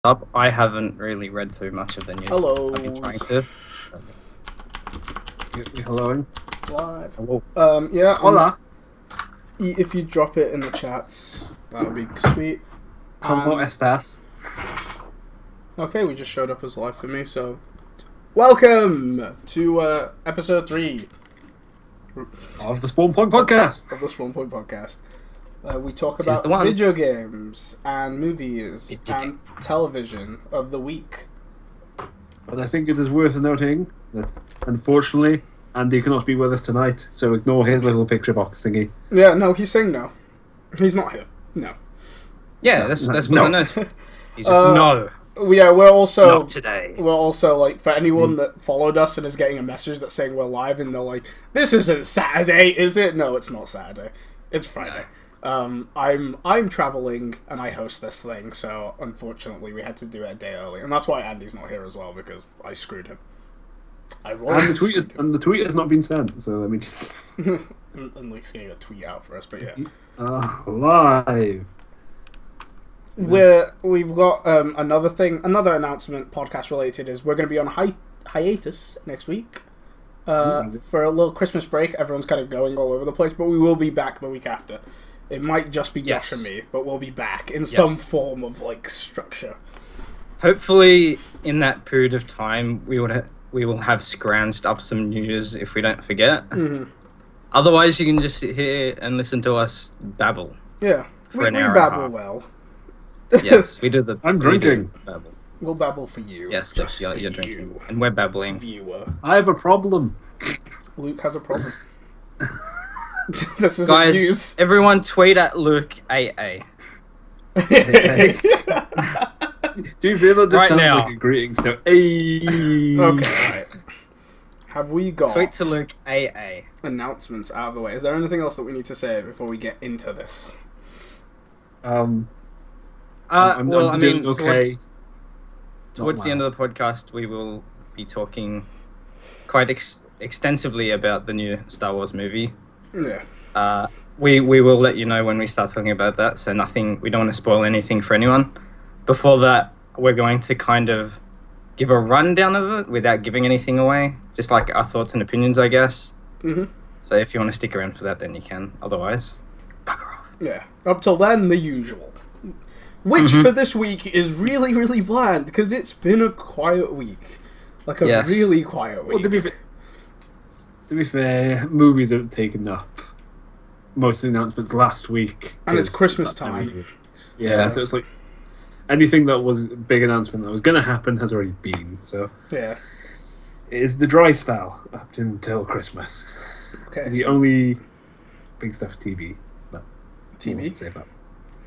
up. I haven't really read too much of the news. Hello. I've been trying to. Hello. Live. Hello. Yeah. Hola. If you drop it in the chats, that would be sweet. ¿Cómo estás? Okay, we just showed up as live for me, so welcome to episode 3 Of the Spawn Point Podcast. of the Spawn Point Podcast. We talk This is about the one. video games and movies Video and television of the week. But I think it is worth noting that, unfortunately, Andy cannot be with us tonight, so ignore his little picture box thingy. Yeah, no, he's saying no. He's not here. No. Yeah, that's what No. the notes. He's just no, Yeah, we're also not today. We're also, like, for anyone that followed us and is getting a message that's saying we're live and they're like, this isn't Saturday, is it? No, it's not Saturday. It's Friday. I'm traveling and I host this thing, so unfortunately we had to do it a day early. And that's why Andy's not here as well, because I screwed him. And the tweet has not been sent, so let me just... and Luke's getting a tweet out for us, but yeah. Live. We've got another announcement, podcast related, is we're going to be on hiatus next week for a little Christmas break. Everyone's kind of going all over the place, but we will be back the week after. It might just be Josh and me, but we'll be back in some form of like structure. Hopefully, in that period of time, we will have scrounged up some news if we don't forget. Mm-hmm. Otherwise, you can just sit here and listen to us babble. Yeah, For we an hour and a babble half. well. Yes, we do the. I'm we do drinking. babble. We'll babble for you. Yes, just you're for drinking, you, and we're babbling. viewer. I have a problem. Luke has a problem. This is Guys, news. everyone tweet at Luke AA. Do you feel that this Right sounds now. like a greetings to... Hey. Okay, right. Have we got Tweet to Luke AA. announcements out of the way? Is there anything else that we need to say before we get into this? I'm I doing mean, okay. towards the end of the podcast, we will be talking quite extensively about the new Star Wars movie. Yeah. We will let you know when we start talking about that, so we don't want to spoil anything for anyone. Before that, we're going to kind of give a rundown of it without giving anything away, just like our thoughts and opinions, I guess. Mm-hmm. So if you want to stick around for that, then you can. Otherwise, bugger off. Yeah. Up till then, the usual. Which for this week is really, really bland, because it's been a quiet week. Like a Yes. really quiet week. Well, to be fair, movies have taken up most of the announcements last week. And it's 'cause Christmas that time of time. year. Yeah, so it's like anything that was a big announcement that was going to happen has already been. So Yeah. it is the dry spell up until Christmas. Okay. The so only big stuff is TV. But we TV? won't say that.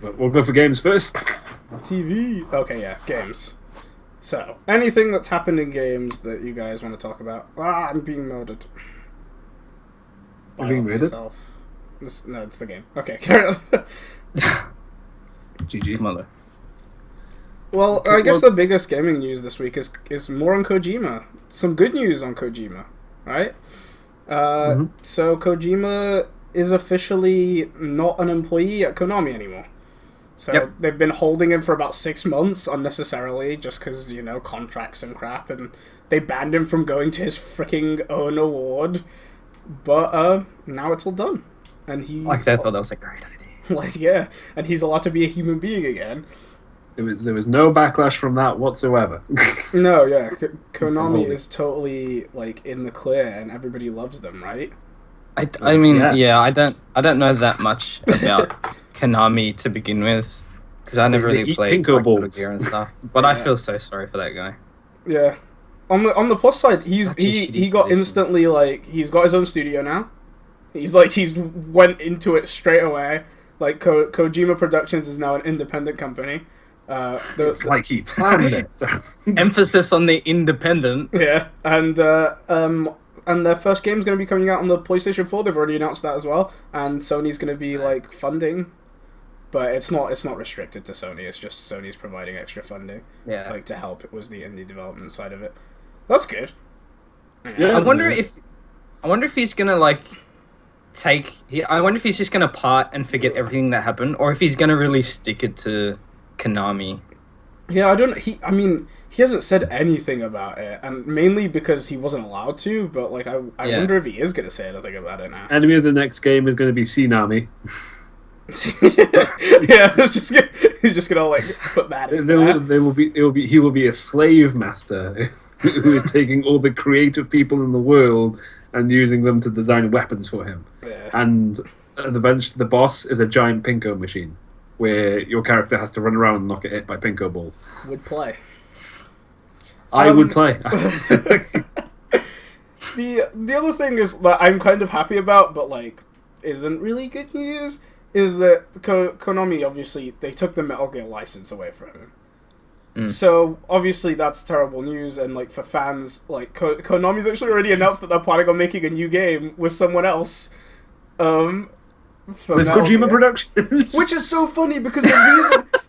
But we'll go for games first. TV. Okay, yeah. Games. So, anything that's happened in games that you guys want to talk about? I'm being murdered. You're being murdered? Myself. No, it's the game. Okay, carry on. GG. Come on, Luke. Well, Okay, I guess well- the biggest gaming news this week is more on Kojima. Some good news on Kojima, right? So Kojima is officially not an employee at Konami anymore. So Yep. they've been holding him for about 6 months unnecessarily, just because, contracts and crap, and they banned him from going to his freaking own award. But now it's all done. And he's... Like I thought that was a great idea. Like, yeah. And he's allowed to be a human being again. There was no backlash from that whatsoever. No, yeah, Konami Holy. is totally like in the clear, and everybody loves them, right? I mean, Yeah. I don't know that much about Konami to begin with, because I never They really eat played Pinko like, Metal balls. Gear and stuff. But I Yeah. feel so sorry for that guy. Yeah. On the plus side, Such a he shitty got position. instantly like he's got his own studio now. He's went into it straight away. Like Kojima Productions is now an independent company. It's like he planned it. Emphasis on the independent. Yeah, and their first game is going to be coming out on the PlayStation 4. They've already announced that as well, and Sony's going to be like funding, but it's not restricted to Sony. It's just Sony's providing extra funding, Yeah. like to help. It was the indie development side of it. That's good. Yeah. I wonder if he's gonna like I wonder if he's just gonna part and forget everything that happened, or if he's gonna really stick it to Konami. Yeah, I don't. I mean, he hasn't said anything about it, and mainly because he wasn't allowed to. But like, I Yeah. wonder if he is going to say anything about it now. Enemy of the next game is going to be Tsunami. Yeah, he's just gonna like put that in there. He will be a slave master who is taking all the creative people in the world and using them to design weapons for him. Yeah. And eventually the boss is a giant pinko machine where your character has to run around and not get hit by pinko balls. Would play. I would play. The other thing is that I'm kind of happy about, but like isn't really good news, is that Konami, obviously they took the Metal Gear license away from him. So obviously that's terrible news, and like for fans, like Konami's actually already announced that they're planning on making a new game with someone else. With Kojima Productions. Which is so funny because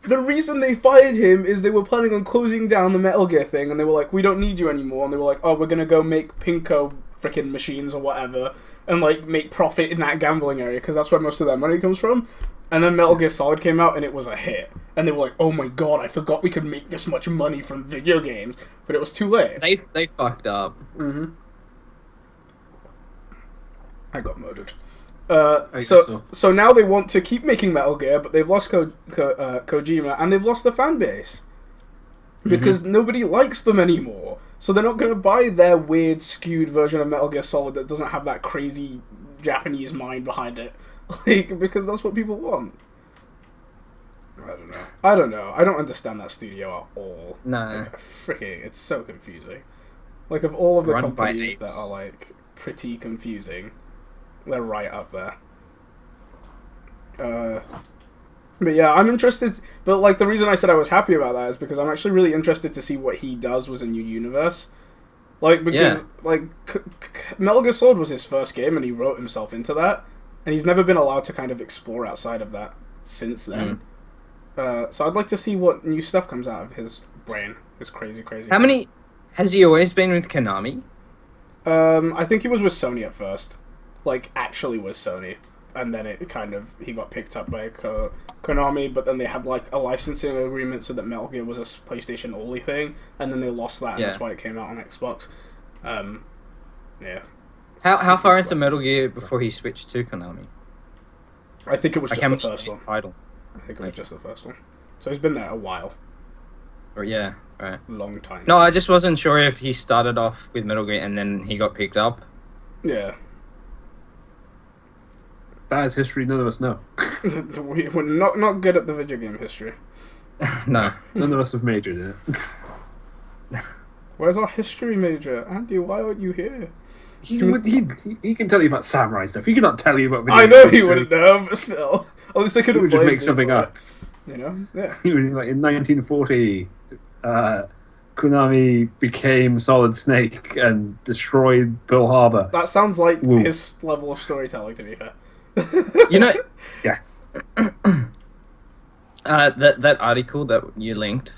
the reason they fired him is they were planning on closing down the Metal Gear thing, and they were like, we don't need you anymore, and they were like, oh, we're gonna go make Pinko freaking machines or whatever, and like make profit in that gambling area because that's where most of their money comes from. And then Metal Gear Solid came out and it was a hit, and they were like, oh my god, I forgot we could make this much money from video games, but it was too late. They fucked up. I got murdered. So So now they want to keep making Metal Gear, but they've lost Kojima, and they've lost the fan base. Because nobody likes them anymore. So they're not going to buy their weird, skewed version of Metal Gear Solid that doesn't have that crazy Japanese mind behind it. Like, because that's what people want. I don't know. I don't understand that studio at all. No. Like, freaking, it's so confusing. Like, of all of the Run by companies apes. that are, like, pretty confusing, they're right up there. But yeah, I'm interested. But like the reason I said I was happy about that is because I'm actually really interested to see what he does with a new universe. Like because like Metal Gear Solid was his first game, and he wrote himself into that, and he's never been allowed to kind of explore outside of that since then. So I'd like to see what new stuff comes out of his brain. His crazy. How many has he always been with Konami? I think he was with Sony at first, like actually with Sony. And then he got picked up by Konami, but then they had like a licensing agreement so that Metal Gear was a PlayStation only thing, and then they lost that, and that's why it came out on Xbox. Yeah. How far into Metal Gear before he switched to Konami? I think it was just the first one. Title. I think it was just the first one. So he's been there a while. Or yeah, right. Long time. No, I just wasn't sure if he started off with Metal Gear and then he got picked up. Yeah. That is history none of us know. We're not good at the video game history. No. None of us have majored in it. Where's our history major? Andy, why aren't you here? He can tell you about samurai stuff. He cannot tell you about video I know games. he wouldn't know, but still. At least I could He have would just make something up. You know? Yeah. He was like, in 1940, Konami became Solid Snake and destroyed Pearl Harbor. That sounds like Woo. his level of storytelling, to be fair. You know, Yes. that article that you linked,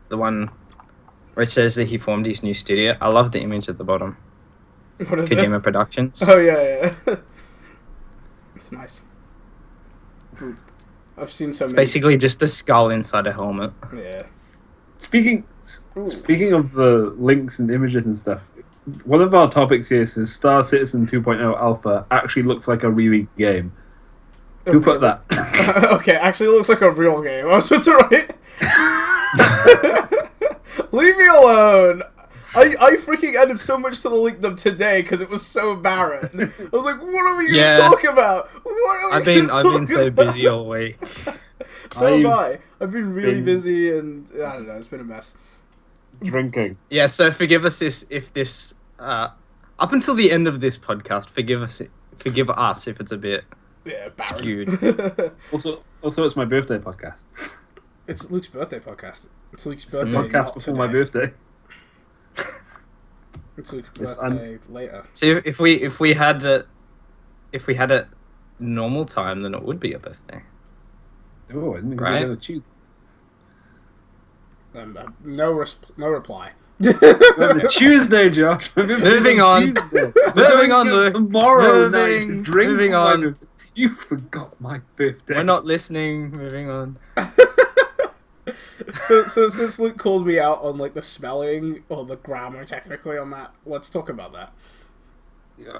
the one where it says that he formed his new studio. I love the image at the bottom. What is Kojima it? Productions. Oh, yeah. It's nice. I've seen so It's many. basically just a skull inside a helmet. Yeah. Speaking of the links and images and stuff, one of our topics here says Star Citizen 2.0 Alpha actually looks like a really game. Who put that? Okay, actually, it looks like a real game. I was supposed to write. Leave me alone. I freaking added so much to the link them today because it was so barren. I was like, what are we going to talk about? What are we I've been so busy all week. So have I. I've been really busy, and I don't know, it's been a mess. Drinking. Yeah, so forgive us if this up until the end of this podcast, forgive us if it's a bit barren. skewed. Also, it's my birthday podcast. It's Luke's birthday podcast. It's Luke's It's the birthday. podcast not before today. my birthday. It's Luke's Yes, birthday later. So if we had a normal time, then it would be a birthday. Oh, I didn't even Right. get to choose. No reply. Tuesday, Josh. Moving on. Tuesday. Moving on, Luke. Tomorrow Moving- night. Drink moving wine. on. You forgot my birthday. We're not listening. Moving on. So since Luke called me out on like the spelling or the grammar technically on that, let's talk about that. Yeah.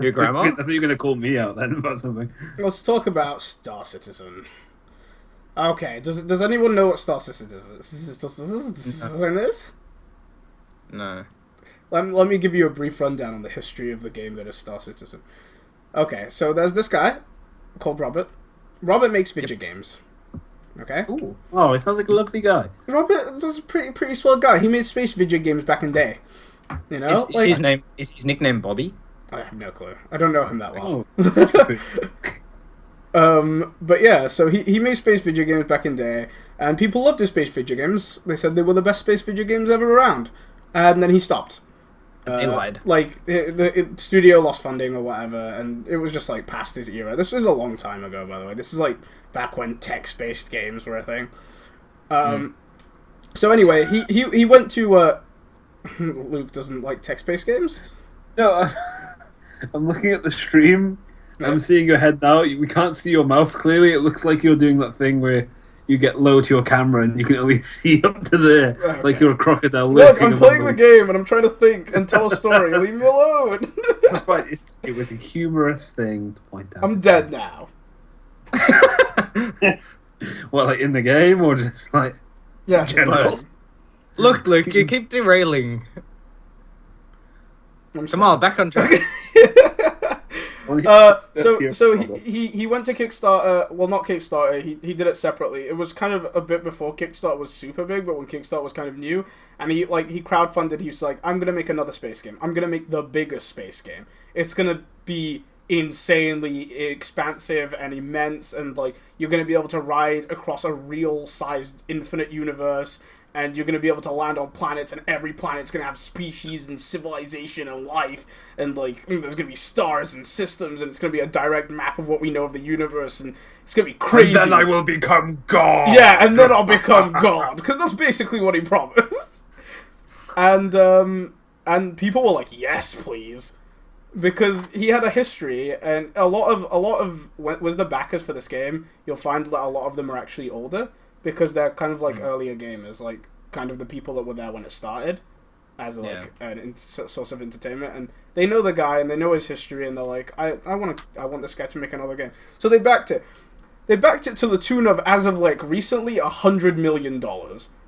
Your grandma? I thought you were going to call me out then about something. Let's talk about Star Citizen. Okay, does anyone know what Star Citizen is? No. Let me give you a brief rundown on the history of the game that is Star Citizen. Okay, so there's this guy called Robert. Robert makes video games. Okay? Ooh. Oh, he sounds like a lovely guy. Robert was a pretty swell guy. He made space video games back in the day. You know? Is his nickname Bobby? I have no clue. I don't know him that well. Oh. But yeah, so he made space video games back in the day, and people loved his space video games. They said they were the best space video games ever around. And then he stopped. They lied. Like, the studio lost funding or whatever, and it was just, like, past his era. This was a long time ago, by the way. This is, like, back when text-based games were a thing. So anyway, he went to, Luke doesn't like text-based games? No, I'm looking at the stream. I'm seeing your head now. We can't see your mouth clearly. It looks like you're doing that thing where you get low to your camera and you can at least see up to there, Okay. like you're a crocodile. Look, I'm playing the game and I'm trying to think and tell a story. Leave me alone. It's fine. It was a humorous thing to point out. I'm dead now. What, like in the game or just like Yeah. general? Both. Look, Luke, you keep derailing. Come on, back on track. So he went to Kickstarter. Well, not Kickstarter. He did it separately. It was kind of a bit before Kickstarter was super big, but when Kickstarter was kind of new, and he crowdfunded. He was like, I'm gonna make another space game. I'm gonna make the biggest space game. It's gonna be insanely expansive and immense, and like you're gonna be able to ride across a real sized infinite universe. And you're going to be able to land on planets, and every planet's going to have species and civilization and life, and, like, there's going to be stars and systems, and it's going to be a direct map of what we know of the universe, and it's going to be crazy. And then I will become God! Yeah, and then I'll become God, because that's basically what he promised. And people were like, yes, please. Because he had a history, and a lot of was the backers for this game, you'll find that a lot of them are actually older. Because they're kind of like earlier gamers, like kind of the people that were there when it started, as like an source of entertainment, and they know the guy and they know his history, and they're like, I want this guy to make another game. So they backed it. They backed it to the tune of, as of like recently, $100 million.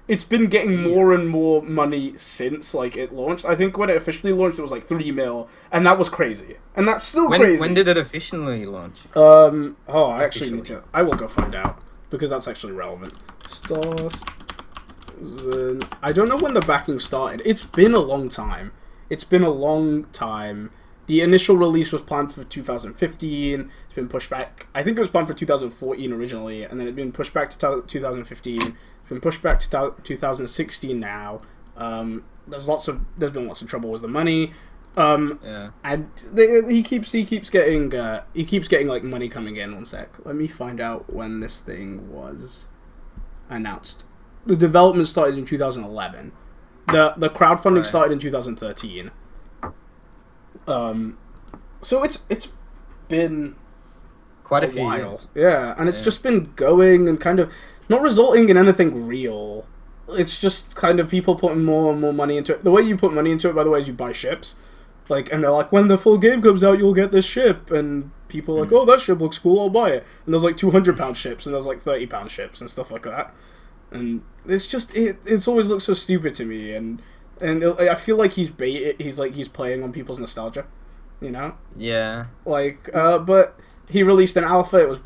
It's been getting more and more money since like it launched. I think when it officially launched, it was like $3 million, and that was crazy. And that's still crazy. When did it officially launch? I actually need to. I will go find out. Because that's actually relevant. Stars. I don't know when the backing started. It's been a long time. The initial release was planned for 2015. It's been pushed back. I think it was planned for 2014 originally, and then it's been pushed back to 2015. It's been pushed back to 2016 now. There's been lots of trouble with the money. And he keeps getting like money coming in. One sec, let me find out when this thing was announced. The development started in 2011. The crowdfunding started in 2013. So it's been quite a few while. years. Yeah, and it's just been going and kind of not resulting in anything real. It's just kind of people putting more and more money into it. The way you put money into it, by the way, is you buy ships. Like, and they're like, when the full game comes out, you'll get this ship. And people are like, oh, that ship looks cool, I'll buy it. And there's like £200 ships, and there's like £30 ships, and stuff like that. And it's just, it's always looked so stupid to me. And I feel like he's playing on people's nostalgia, you know? Yeah. Like, but he released an alpha, it was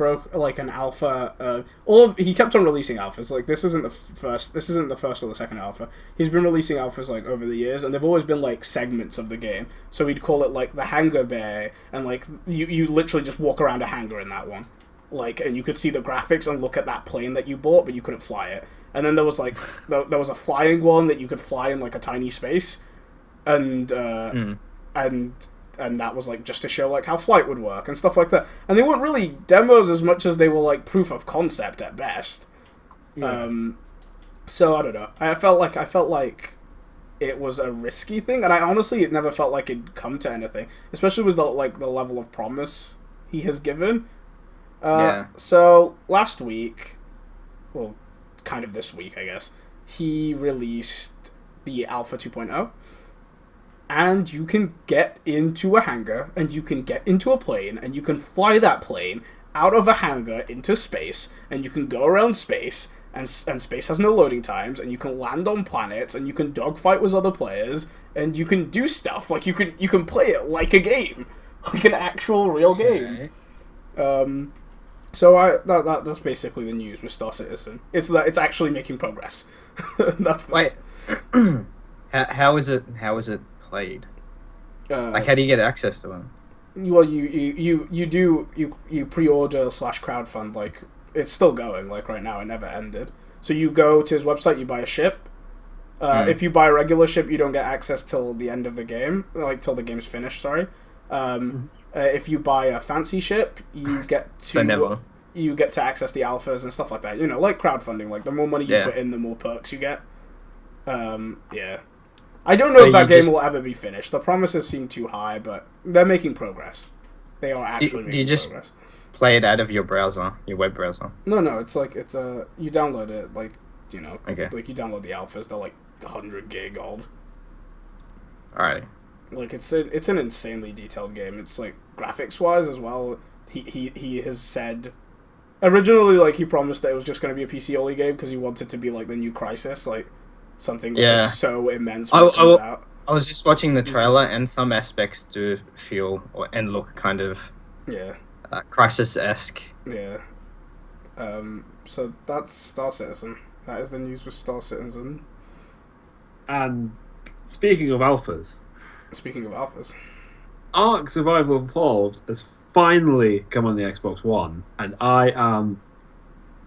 an alpha, he kept on releasing alphas, like, this isn't the first or the second alpha. He's been releasing alphas, like, over the years, and they've always been, like, segments of the game. So he'd call it, like, the hangar bay, and, like, you literally just walk around a hangar in that one. Like, and you could see the graphics and look at that plane that you bought, but you couldn't fly it. And then there was, like, there was a flying one that you could fly in, like, a tiny space, and that was, like, just to show, like, how flight would work and stuff like that. And they weren't really demos as much as they were, like, proof of concept at best. Yeah. So, I don't know. I felt like it was a risky thing, and I honestly, it never felt like it'd come to anything. Especially with, the level of promise he has given. So, last week, well, kind of this week, I guess, he released the Alpha 2.0, and you can get into a hangar, and you can get into a plane, and you can fly that plane out of a hangar into space, and you can go around space, and space has no loading times, and you can land on planets, and you can dogfight with other players, and you can do stuff. Like, you can play it like a game. Like an actual real game. So that's basically the news with Star Citizen. It's that it's actually making progress. That's the Wait. How is it played? Like, how do you get access to them? Well, you pre-order / crowdfund. Like, it's still going. Like, right now, it never ended. So you go to his website, you buy a ship. If you buy a regular ship, you don't get access till the end of the game, like till the game's finished. Sorry. If you buy a fancy ship, you get to access the alphas and stuff like that. You know, like crowdfunding. Like, the more money you put in, the more perks you get. Yeah. I don't know if that game will ever be finished. The promises seem too high, but they're making progress. They are actually making progress. Do you just play it out of your browser, your web browser? No, it's like you download it, like, you know, okay. Like, you download the alphas. They're like 100 gig old. Alright. Like, it's an insanely detailed game. It's like graphics wise as well. He has said originally, like, he promised that it was just going to be a PC only game because he wanted to be like the new Crysis, like something that is so immense when it comes out. I was just watching the trailer, and some aspects do feel and look kind of Crysis-esque. Yeah. So that's Star Citizen. That is the news with Star Citizen. And speaking of alphas, Ark Survival Evolved has finally come on the Xbox One, and I am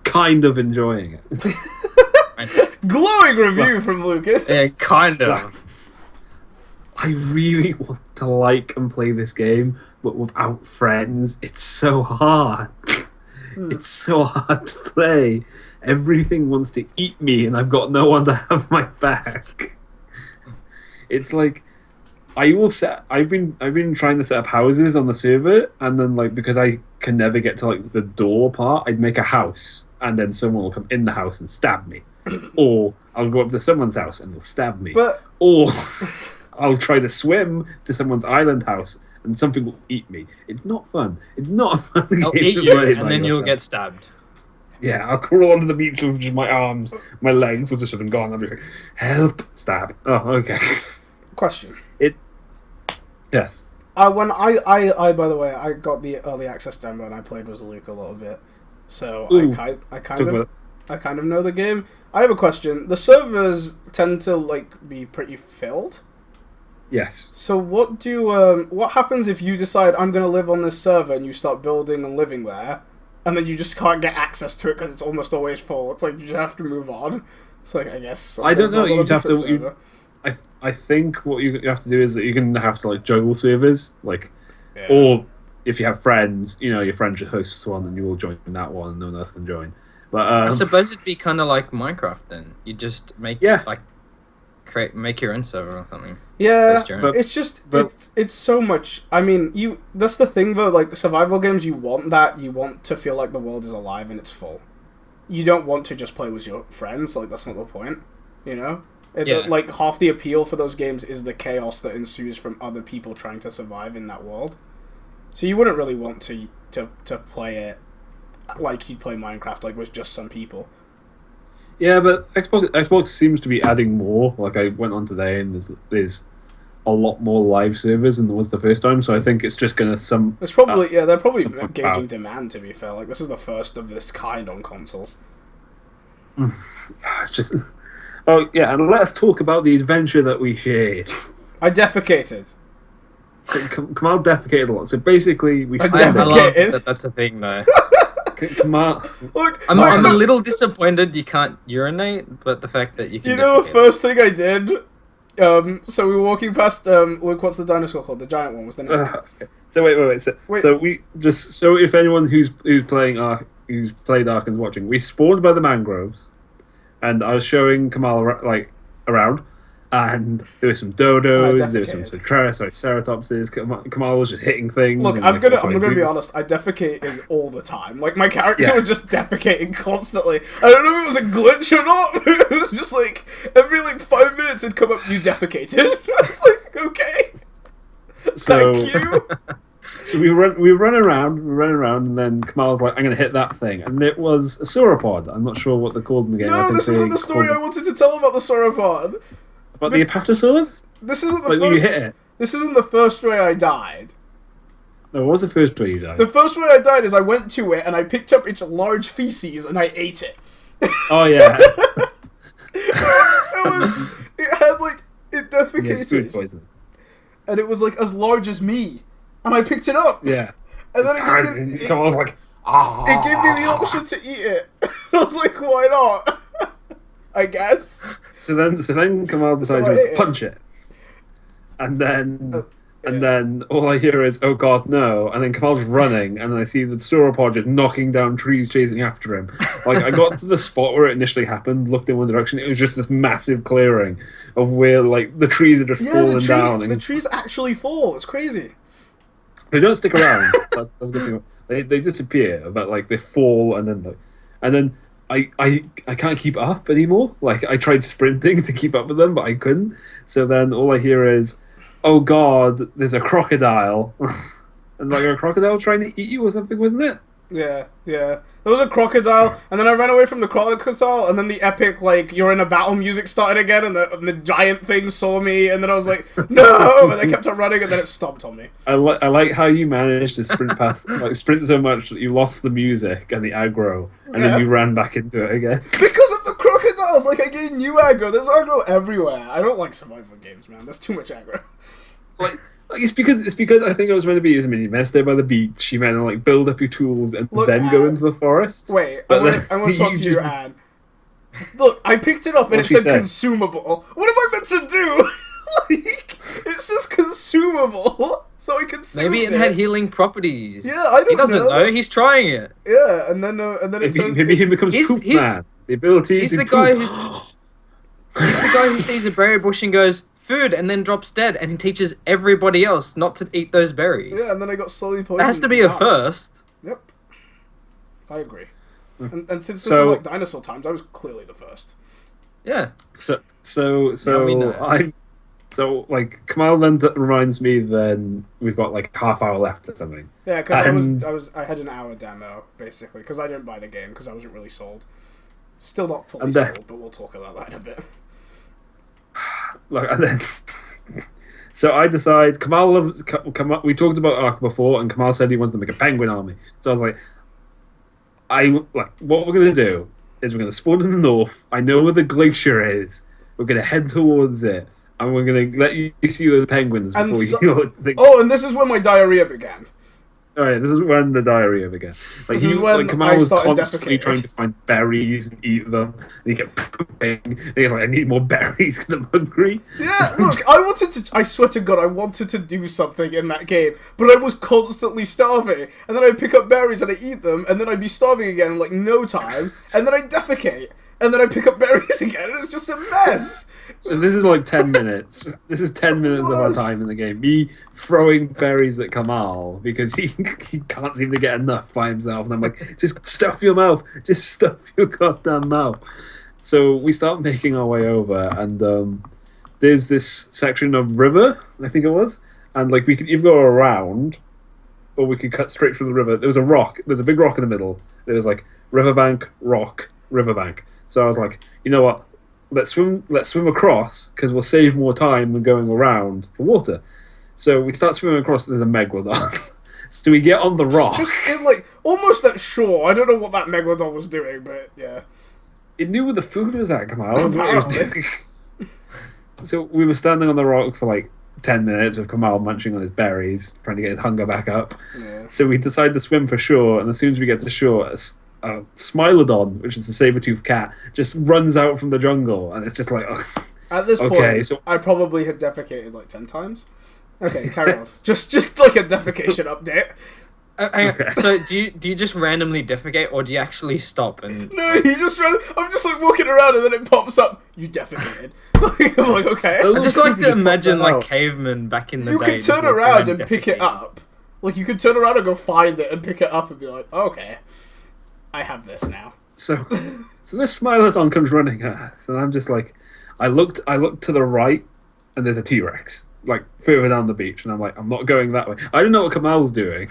kind of enjoying it. Glowing review from Lucas. Yeah, kind of. I really want to like and play this game, but without friends, it's so hard. It's so hard to play. Everything wants to eat me, and I've got no one to have my back. It's like I've been trying to set up houses on the server, and then, like, because I can never get to, like, the door part, I'd make a house, and then someone will come in the house and stab me. Or I'll go up to someone's house and they'll stab me. Or I'll try to swim to someone's island house and something will eat me. It's not fun. It's not a fun game eat to you, play. And then you'll get stabbed. Yeah, I'll crawl onto the beach with just my arms, my legs will just have been gone. I'll be like, help, stab. Oh, okay. Question. Yes. When I by the way, I got the early access demo and I played with Luke a little bit, so I kind of know the game. I have a question. The servers tend to, like, be pretty filled. Yes. So what happens if you decide I'm going to live on this server and you start building and living there, and then you just can't get access to it because it's almost always full? It's like you just have to move on. It's like, I guess. I don't know. You'd have to. I think what you have to do is that you're going to have to, like, juggle servers, like, or if you have friends, you know, your friend just hosts one and you will join that one and no one else can join. But I suppose it'd be kind of like Minecraft then. You just make make your own server or something. Yeah, but it's just it's so much. I mean, that's the thing though. Like, survival games, you want to feel like the world is alive and it's full. You don't want to just play with your friends. Like, that's not the point. You know. Like, half the appeal for those games is the chaos that ensues from other people trying to survive in that world. So you wouldn't really want to play it like you'd play Minecraft, like with just some people. Yeah, but Xbox seems to be adding more. Like, I went on today and there's a lot more live servers than there was the first time. So I think it's just gonna It's probably they're probably gauging demand. To be fair, like, this is the first of this kind on consoles. It's just. Oh, yeah, and let's talk about the adventure that we shared. I defecated. Kamal defecated a lot. So basically, I love that's a thing, though. Kamal... Look, I'm a little disappointed you can't urinate, but the fact that you can. You know, the first thing I did. So we were walking past. Luke, what's the dinosaur called? The giant one was the name. Okay. So wait. So if anyone who's playing Ark, who's played Ark and watching, we spawned by the mangroves. And I was showing Kamal, like, around, And there was some dodos, there was some ceratopses. Kamal was just hitting things. Look, I'm gonna be honest. I defecated all the time. Like my character was just defecating constantly. I don't know if it was a glitch or not, but it was just like every 5 minutes it'd come up. You defecated. I was like, okay, thank you. So we run around, and then Kamal's like, "I'm gonna hit that thing," and it was a sauropod. I'm not sure what they called them again. No, this isn't the story I wanted to tell about the sauropod. About the apatosaurus? This isn't the first. You hit it. This isn't the first way I died. No, what was the first way you died? The first way I died is I went to it and I picked up its large feces and I ate it. Oh yeah. It defecated. Food poisoning. And it was as large as me, and I picked it up. Yeah. And then it was like, it gave me the option to eat it. I was like, why not? I guess. So then Kamal decides to punch it. And then all I hear is, "Oh God, no!" And then Kamal's running, and then I see the sauropod just knocking down trees, chasing after him. I got to the spot where it initially happened, looked in one direction. It was just this massive clearing of where the trees are just falling down. The trees actually fall. It's crazy. They don't stick around. That's a good thing. They disappear, but they fall, and then I can't keep up anymore. I tried sprinting to keep up with them, but I couldn't. So then all I hear is, "Oh God, there's a crocodile," and a crocodile trying to eat you or something, wasn't it? Yeah. There was a crocodile, and then I ran away from the crocodile, and then the epic "you're in a battle" music started again, and the giant thing saw me, and then I was like, "No!" and I kept on running, and then it stopped on me. I like how you managed to sprint past, sprint so much that you lost the music and the aggro, and then you ran back into it again. Because of the crocodiles, I gained new aggro. There's aggro everywhere. I don't like survival games, man. There's too much aggro. It's because I think I was meant to be using you meant to stay by the beach. You meant to build up your tools and then go into the forest. Wait, I want to talk to you, Anne. Look, I picked it up and it said consumable. What am I meant to do? It's just consumable, so I consumed Maybe it had healing properties. Yeah, I don't know. He doesn't know. He's trying it. Yeah, and then it turns. Maybe he becomes Poop Man. The ability. He's the guy who's. He's the guy who sees a berry bush and goes, "Food," and then drops dead, and he teaches everybody else not to eat those berries. Yeah, and then I got slowly poisoned. That has to be a first. Yep. I agree. And since this was dinosaur times, I was clearly the first. Yeah. So Kamal then reminds me then we've got half hour left or something. Yeah, because I had an hour demo basically because I didn't buy the game because I wasn't really sold. Still not fully sold, but we'll talk about that in a bit. And then, so I decide Kamal loves. We talked about Ark before, and Kamal said he wanted to make a penguin army. So I was what we're gonna do is we're gonna spawn in the north. I know where the glacier is. We're gonna head towards it, and we're gonna let you see those penguins before you. Oh, and this is when my diarrhea began. Oh yeah, this is when the diarrhea began. Kamal was constantly trying to find berries and eat them, and he kept pooping. And he was like, "I need more berries because I'm hungry." Yeah, look, I swear to God, I wanted to do something in that game, but I was constantly starving. And then I'd pick up berries and I eat them, and then I'd be starving again in no time, and then I defecate, and then I pick up berries again, and it's just a mess. So this is 10 minutes. This is 10 minutes of our time in the game. Me throwing berries at Kamal because he can't seem to get enough by himself. And I'm like, just stuff your mouth. Just stuff your goddamn mouth. So we start making our way over, and there's this section of river, I think it was. And we could either go around, or we could cut straight through the river. There was a rock. There's a big rock in the middle. There was riverbank, rock, riverbank. So I was like, you know what? Let's swim across because we'll save more time than going around the water. So we start swimming across. There's a megalodon. So we get on the rock. Just in almost at shore. I don't know what that megalodon was doing, but yeah. It knew where the food was at. Kamal. That's what it was doing. So we were standing on the rock for 10 minutes with Kamal munching on his berries, trying to get his hunger back up. Yeah. So we decide to swim for shore, and as soon as we get to shore, a Smilodon, which is a saber-toothed cat, just runs out from the jungle, and it's just At this point, I probably had defecated 10 times. Okay, carry on. just a defecation update. Okay. So do you just randomly defecate, or do you actually stop and? No, I'm just like walking around and then it pops up. You defecated. Like, I'm like, okay. Oh, I just like to Just imagine pops like out. cavemen back in the You day. could just turn walking around and pick it defecating. up. Like, you could turn around and go find it and pick it up and be like, okay, I have this now. So this Smilodon comes running at us, and I'm just like, I looked to the right, and there's a T-Rex, like, further down the beach, and I'm like, I'm not going that way. I didn't know what Kamal's doing.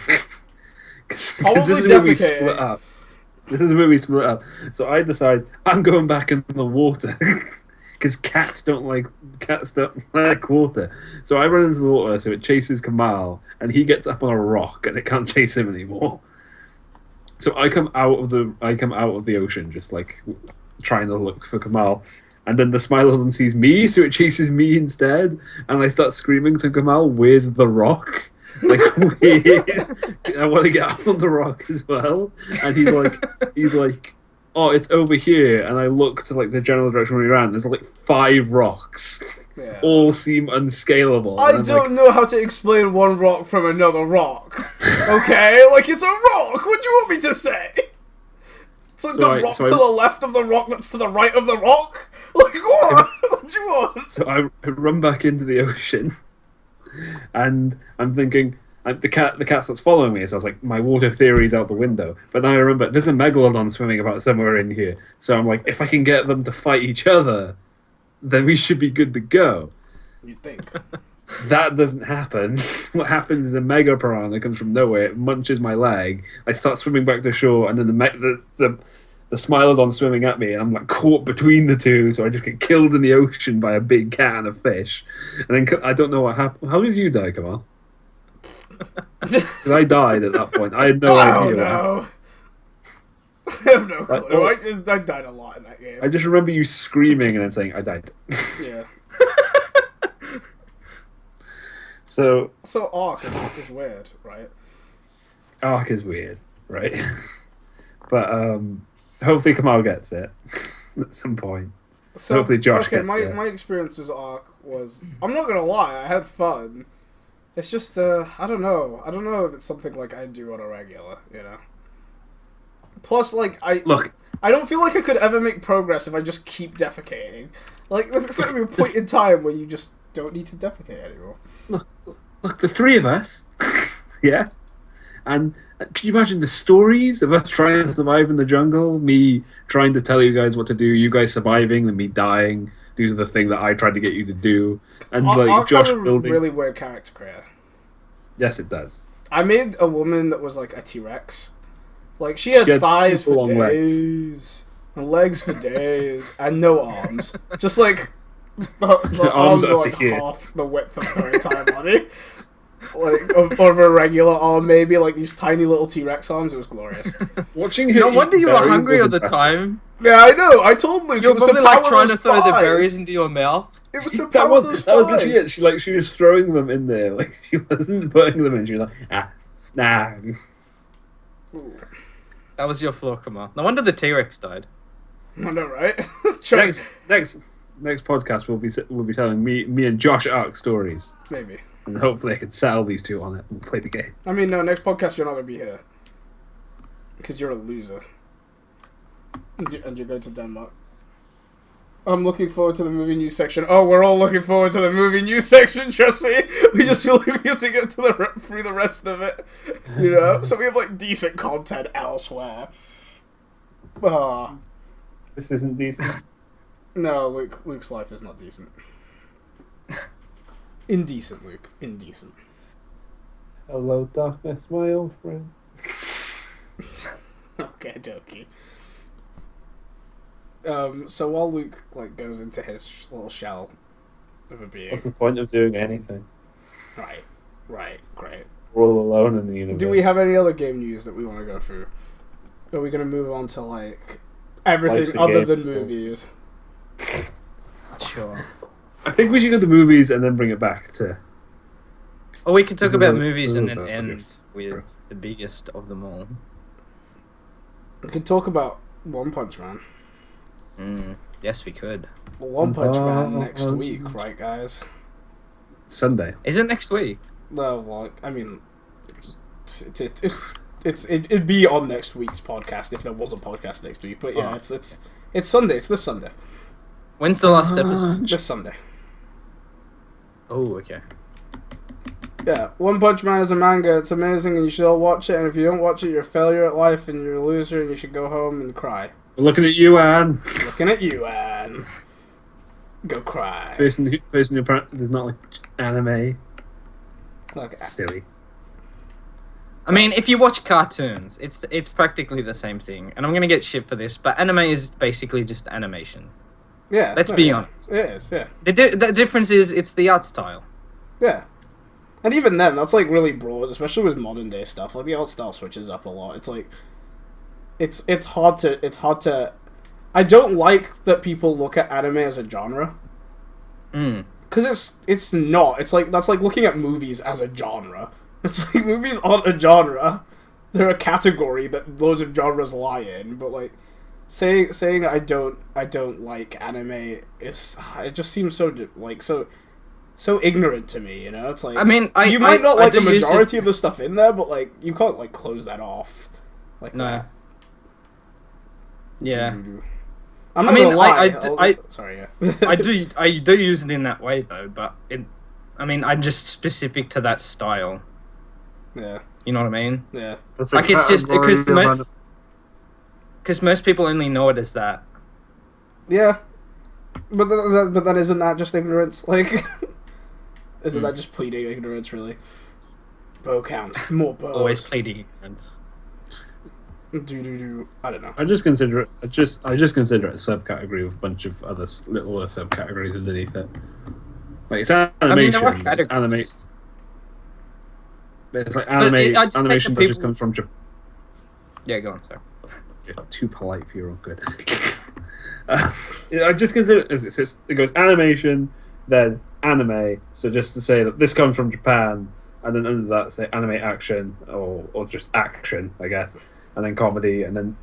Because this is where we defecating. split up. This is where we split up. So I decide I'm going back in the water. Because cats don't like water. So I run into the water, so it chases Kamal, and he gets up on a rock, and it can't chase him anymore. So I come out of the ocean, just like trying to look for Kamal, and then the Smilodon sees me, so it chases me instead, and I start screaming to Kamal, "Where's the rock?" Like, I want to get up on the rock as well, and he's like, "Oh, it's over here." And I look to like the general direction we ran. There's like 5 rocks. Yeah. All seem unscalable. I And I'm don't like, know how to explain one rock from another rock. Okay? Like, it's a rock! What do you want me to say? It's like the rock to the left of the rock that's to the right of the rock? Like, what? What do you want? So I run back into the ocean, and I'm thinking, the cat that's following me. So I was like, my water theory's out the window. But then I remember there's a megalodon swimming about somewhere in here. So I'm like, if I can get them to fight each other, then we should be good to go. You'd think. That doesn't happen. What happens is a mega piranha comes from nowhere, it munches my leg. I start swimming back to shore, and then the Smilodon swimming at me, and I'm like caught between the two, so I just get killed in the ocean by a big cat and a fish. And then I don't know what happened. How did you die, Kamal? Because I died at that point. I had no idea what happened. I have no clue. I died a lot in that game. I just remember you screaming and then saying, I died. Yeah. So Ark is weird, right? Ark is weird, right? But hopefully Kamal gets it at some point. So, hopefully Josh okay, gets it. my experience with Ark was, I'm not gonna lie, I had fun. It's just, I don't know. I don't know if it's something like I do on a regular, you know? Plus, like, I don't feel like I could ever make progress if I just keep defecating. Like, there's going to be a point in time where you just don't need to defecate anymore. Look, the 3 of us, yeah? And can you imagine the stories of us trying to survive in the jungle? Me trying to tell you guys what to do, you guys surviving, and me dying due to the thing that I tried to get you to do. And, like, Josh building... really weird character creator. Yes, it does. I made a woman that was, like, a T-Rex. Like, she had thighs for days, and legs for days, and no arms. Just, like, the arms were, like, half the width of her entire body. Like, of a regular arm, maybe, like, these tiny little T-Rex arms. It was glorious. Watching her No wonder you were hungry all the impressive. time. Yeah, I know. I told Luke You were it was probably, to like, power trying to those throw the thighs. berries into your mouth. It was to That power was those literally thighs. it. She was throwing them in there. Like, she wasn't putting them in. She was like, nah. That was your flaw, Kamal. No wonder the T-Rex died. I know, right? Next podcast we'll be telling me and Josh Ark stories, Maybe. and hopefully I can sell these 2 on it and play the game. I mean, no, next podcast you're not going to be here. Because you're a loser. And you're going to Denmark. I'm looking forward to the movie news section. Oh, we're all looking forward to the movie news section, trust me. We just feel like we have to get through the rest of it. You know? So we have, like, decent content elsewhere. This isn't decent. No, Luke's life is not decent. Indecent, Luke. Indecent. Hello, darkness, my old friend. Okay, dokie. So while Luke, like, goes into his little shell of a being... What's the point of doing anything? Right, great. We're all alone in the universe. Do we have any other game news that we want to go through? Are we going to move on to, like, everything other than movies? Sure. I think we should go to movies and then bring it back to... Or we could talk This is about a- movies this and is then a- end with the biggest of them all. We could talk about One Punch Man. Yes, we could. One Punch Man next week, right, guys? Sunday. Is it next week? No, well, I mean, it'd be on next week's podcast if there was a podcast next week. But yeah, it's Sunday. It's this Sunday. When's the last episode? This Sunday. Oh, okay. Yeah, One Punch Man is a manga. It's amazing, and you should all watch it. And if you don't watch it, you're a failure at life, and you're a loser, and you should go home and cry. We're looking at you, Anne. Looking at you, Anne. Go cry. Facing your parent. There's not like anime. Look, Silly. I mean, if you watch cartoons, it's practically the same thing. And I'm gonna get shit for this, but anime is basically just animation. yeah. Let's be honest. It is, yeah. The difference is it's the art style. Yeah. And even then, that's like really broad, especially with modern day stuff. Like the art style switches up a lot. It's like, it's hard to. I don't like that people look at anime as a genre. Because it's not. It's like that's like looking at movies as a genre. It's like movies aren't a genre. They're a category that loads of genres lie in. But like saying I don't like anime is it just seems so ignorant to me, you know? It's like, I mean, you might not like the do use majority of the stuff in there, but like you can't like close that off. Like No. that. Yeah. I'm not I mean, gonna lie. sorry, yeah. I do use it in that way though, but I'm just specific to that style. Yeah. You know what I mean? Yeah. That's Like it's just because most people only know it as that. Yeah. But then isn't that just ignorance? Like, isn't that just pleading ignorance, really? Bow count. More bows. Always pleading ignorance. I don't know. I just consider it a subcategory with a bunch of other little subcategories underneath it. Like it's animation. there are It's categories. anime. It's like anime. I just take Animation the that just people- comes from Japan. Yeah, go on, sorry. You're too polite for your own good. I just consider it goes animation, then anime. So just to say that this comes from Japan, and then under that say anime action or just action, I guess, and then comedy, and then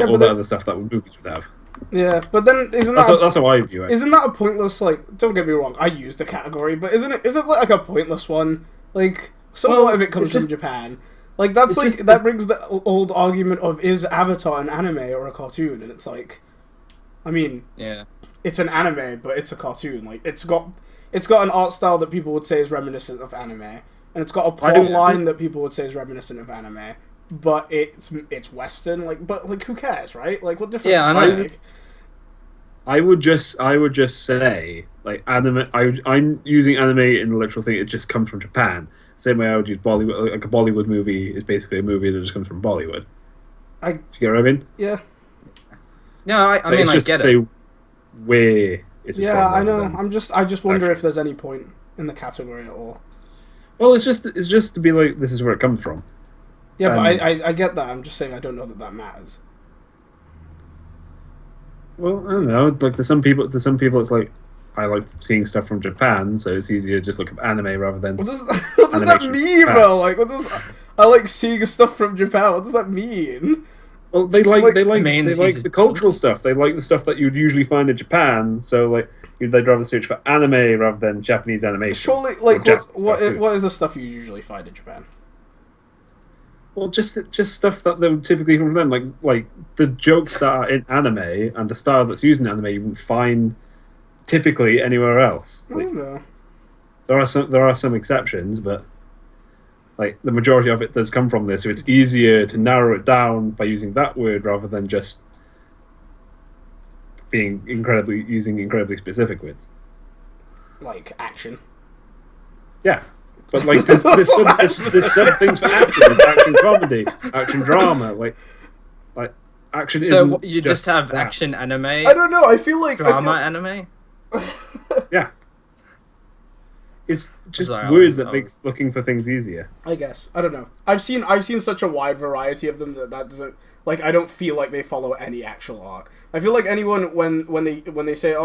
all the other stuff that movies would have. Yeah, but then That's how I view it. Isn't that a pointless, like, don't get me wrong, I use the category, but isn't it like a pointless one? Like, what if it comes from Japan? Like, that brings the old argument of, is Avatar an anime or a cartoon? And it's like, I mean, Yeah. it's an anime, but it's a cartoon. Like, it's got an art style that people would say is reminiscent of anime, and it's got a plot line that people would say is reminiscent of anime, but it's Western. Like, but like, who cares, right? Like, what difference? Yeah, I does know. it make? I would just say like anime. I'm using anime in the literal thing. It just comes from Japan. Same way I would use Bollywood. Like a Bollywood movie is basically a movie that just comes from Bollywood. Do you get what I mean? Yeah. No, I mean, it's just I get to say it. where it is Yeah, from. I know. rather than- I just wonder Actually. if there's any point in the category at all. Well, it's just to be like this is where it comes from. Yeah, but I get that. I'm just saying I don't know that matters. Well, I don't know. Like to some people, it's like I like seeing stuff from Japan, so it's easier to just look up anime rather than. What does that Animation mean, Japan. bro? Like, I like seeing stuff from Japan. What does that mean? Well, they like means the cultural stuff. They like the stuff that you'd usually find in Japan. So like they'd rather search for anime rather than Japanese animation. Surely, Or like, Japanese what cartoon. is the stuff you usually find in Japan? Well, just stuff that they would typically come from them, like the jokes that are in anime and the style that's used in anime, you wouldn't find typically anywhere else. I Like, don't know. there are some exceptions, but like the majority of it does come from this, so it's easier to narrow it down by using that word rather than just using incredibly specific words. Like action. Yeah. But like there's some things for action. There's action comedy, action drama, like action. So isn't you just have that. action anime, I don't know. I feel like drama anime. Yeah. It's just Sorry, words I that make looking for things easier. I guess I don't know. I've seen such a wide variety of them that doesn't like. I don't feel like they follow any actual arc. I feel like anyone when they say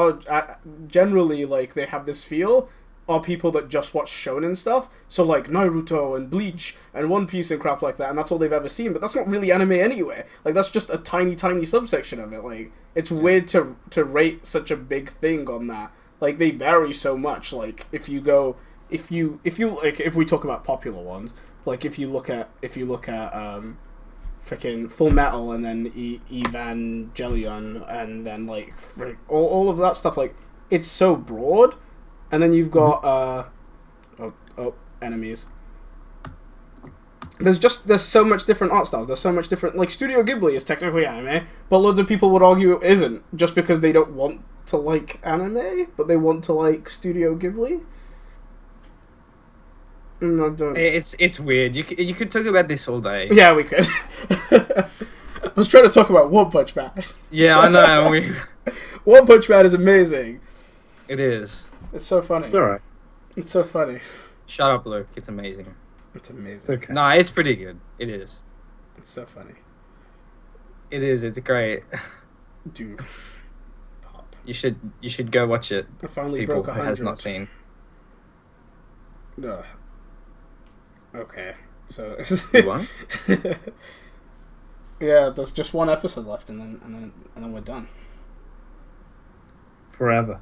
generally like they have this feel are people that just watch shonen stuff. So like Naruto and Bleach and One Piece and crap like that, and that's all they've ever seen. But that's not really anime anyway. Like that's just a tiny subsection of it. Like it's weird to rate such a big thing on that. Like they vary so much. Like if we talk about popular ones, Like if you look at freaking Full Metal and then Evangelion and then like all of that stuff, like it's so broad. And then you've got enemies. There's so much different art styles. There's so much different, like Studio Ghibli is technically anime, but loads of people would argue it isn't, just because they don't want to like anime, but they want to like Studio Ghibli. No, don't. It's weird. You could talk about this all day. Yeah, we could. I was trying to talk about One Punch Man. Yeah, I know. One Punch Man is amazing. It is. It's so funny. It's alright. It's so funny. Shut up, Luke. It's amazing. It's amazing. It's okay. No, it's pretty good. It is. It's so funny. It is. It's great. Dude. Pop. You should go watch it. I finally People broke who 100. has not seen. Ugh. Okay. So You won't? yeah, there's just one episode left, and then we're done. Forever.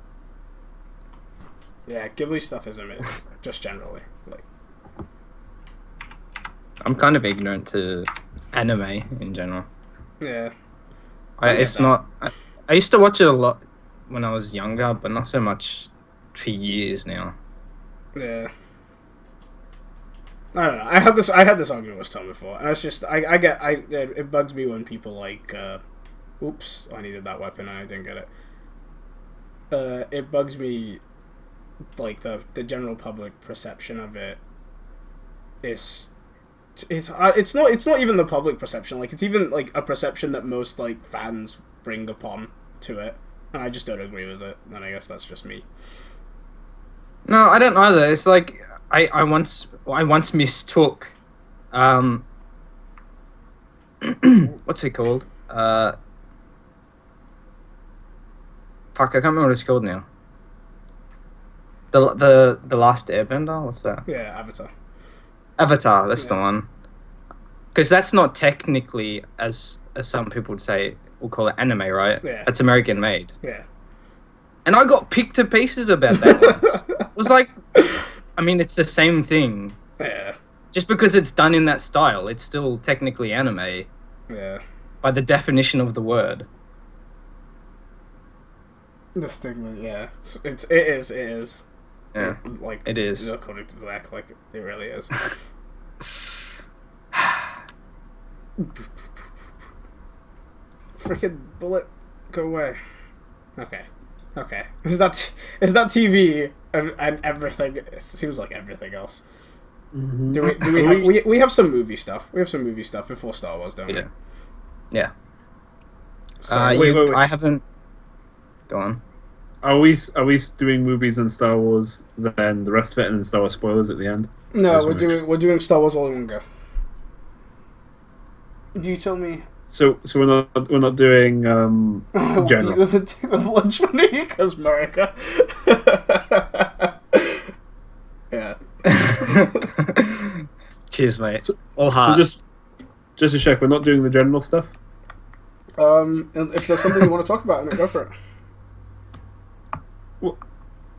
Yeah, Ghibli stuff is amazing, just generally. Like, I'm kind of ignorant to anime in general. yeah, I used to watch it a lot when I was younger, but not so much for years now. yeah. I don't know. I had this argument with Tom before, and it's just it bugs me when people like, oops, I needed that weapon and I didn't get it. It bugs me, like the general public perception of it is, it's not even the public perception. Like it's even like a perception that most like fans bring upon to it, and I just don't agree with it. And I guess that's just me. No, I don't either. It's like I once mistook what's it called? Fuck, I can't remember what it's called now. The Last Airbender? What's that? Yeah, Avatar. Avatar, that's the one. Because that's not technically, as some people would say, we'll call it anime, right? Yeah. That's American made. Yeah. And I got picked to pieces about that one. It was like, I mean, it's the same thing. Yeah. Just because it's done in that style, it's still technically anime Yeah. by the definition of the word. The stigma, yeah. It is. Yeah, Like, it is. According to Zach, like, it really is. Freaking bullet, go away. Okay. Is that TV and everything? It seems like everything else. Mm-hmm. Do we have some movie stuff? We have some movie stuff before Star Wars, don't we? Yeah. So, wait. I haven't. Go on. Are we doing movies and Star Wars, then the rest of it, and then Star Wars spoilers at the end? no, we're doing Star Wars all in one go. Do you tell me? So we're not doing general. The lunch money because America. Yeah. Cheers, mate. So All heart. just to check, we're not doing the general stuff. And if there's something you want to talk about, then go for it. Well,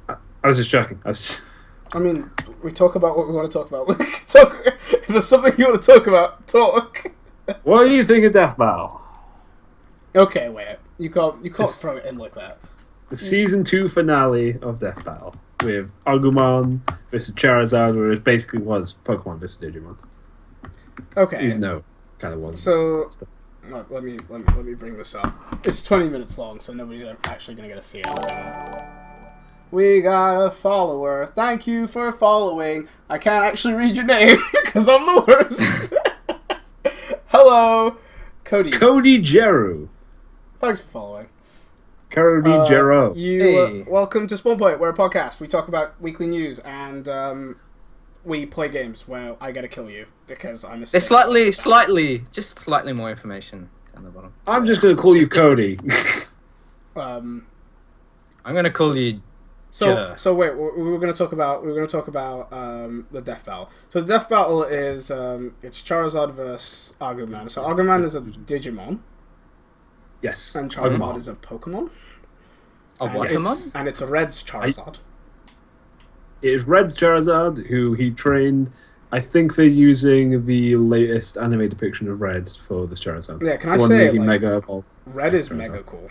I was just checking. I mean, we talk about what we want to talk about. If there's something you want to talk about, talk. What do you think of Death Battle? Okay, wait. You can't throw it in like that. The season 2 finale of Death Battle with Agumon versus Charizard, where it basically was Pokemon versus Digimon. Okay. Even though it kind of was. So, look, let me bring this up. It's 20 minutes long, so nobody's actually gonna get to see it. We got a follower. Thank you for following. I can't actually read your name because I'm the worst. Hello, Cody. Cody Jeru. Thanks for following. Cody Jero. Hey. Welcome to Spawn Point. We're a podcast. We talk about weekly news and we play games where I gotta kill you because I'm a. There's just slightly more information down the bottom. I'm just going to call you Cody. Um. I'm gonna call you. So wait, we were going to talk about the Death Battle. So the Death Battle is it's Charizard versus Agumon. So Agumon is a Digimon. Yes. And Charizard is a Pokemon. A Watermon? And it's a Red's Charizard. It is Red's Charizard, who he trained I think they're using the latest anime depiction of Red for this Charizard. Yeah, can I One say making like, Mega Evolve. Red is Charizard. mega cool.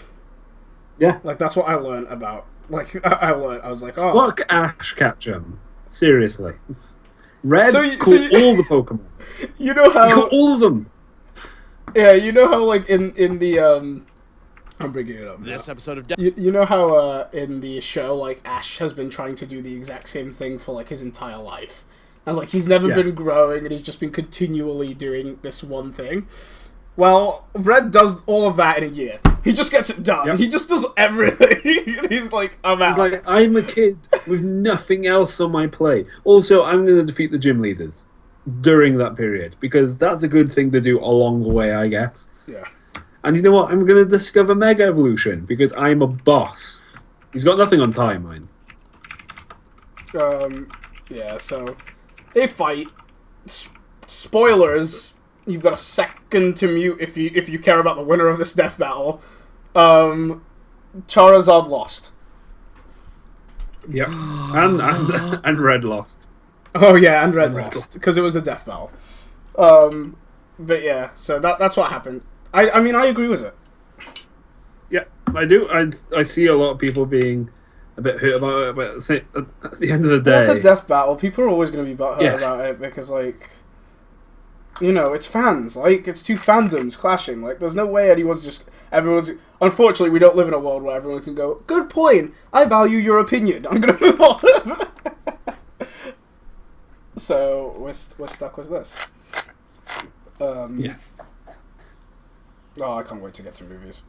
Yeah. Like, that's what I learned about. Like, I was like, oh. Fuck Ash Ketchum. Seriously. Red So caught all the Pokemon. You know how... He caught all of them. Yeah, you know how, like, in the, I'm bringing it up now. This episode of You know how, in the show, like, Ash has been trying to do the exact same thing for, like, his entire life. And, like, he's never been growing, and he's just been continually doing this one thing. Well, Red does all of that in a year. He just gets it done. Yep. He just does everything. He's like, I'm out. He's like, I'm a kid with nothing else on my plate. Also, I'm going to defeat the gym leaders during that period, because that's a good thing to do along the way, I guess. Yeah. And you know what? I'm going to discover Mega Evolution, because I'm a boss. He's got nothing on time, mine. Yeah, so they fight. Spoilers. You've got a second to mute if you care about the winner of this death battle. Charizard lost. Yep. And Red lost. Oh yeah, and Red lost because it was a death battle. But yeah, so that's what happened. I mean I agree with it. Yeah, I do. I see a lot of people being a bit hurt about it, but at the end of the day, Well, it's a death battle. People are always going to be butthurt about it because, like, you know, it's fans. Like, it's two fandoms clashing. Like, there's no way everyone's. Unfortunately, we don't live in a world where everyone can go, good point, I value your opinion, I'm going to move on. So, we're stuck with this. yes. Oh, I can't wait to get to movies.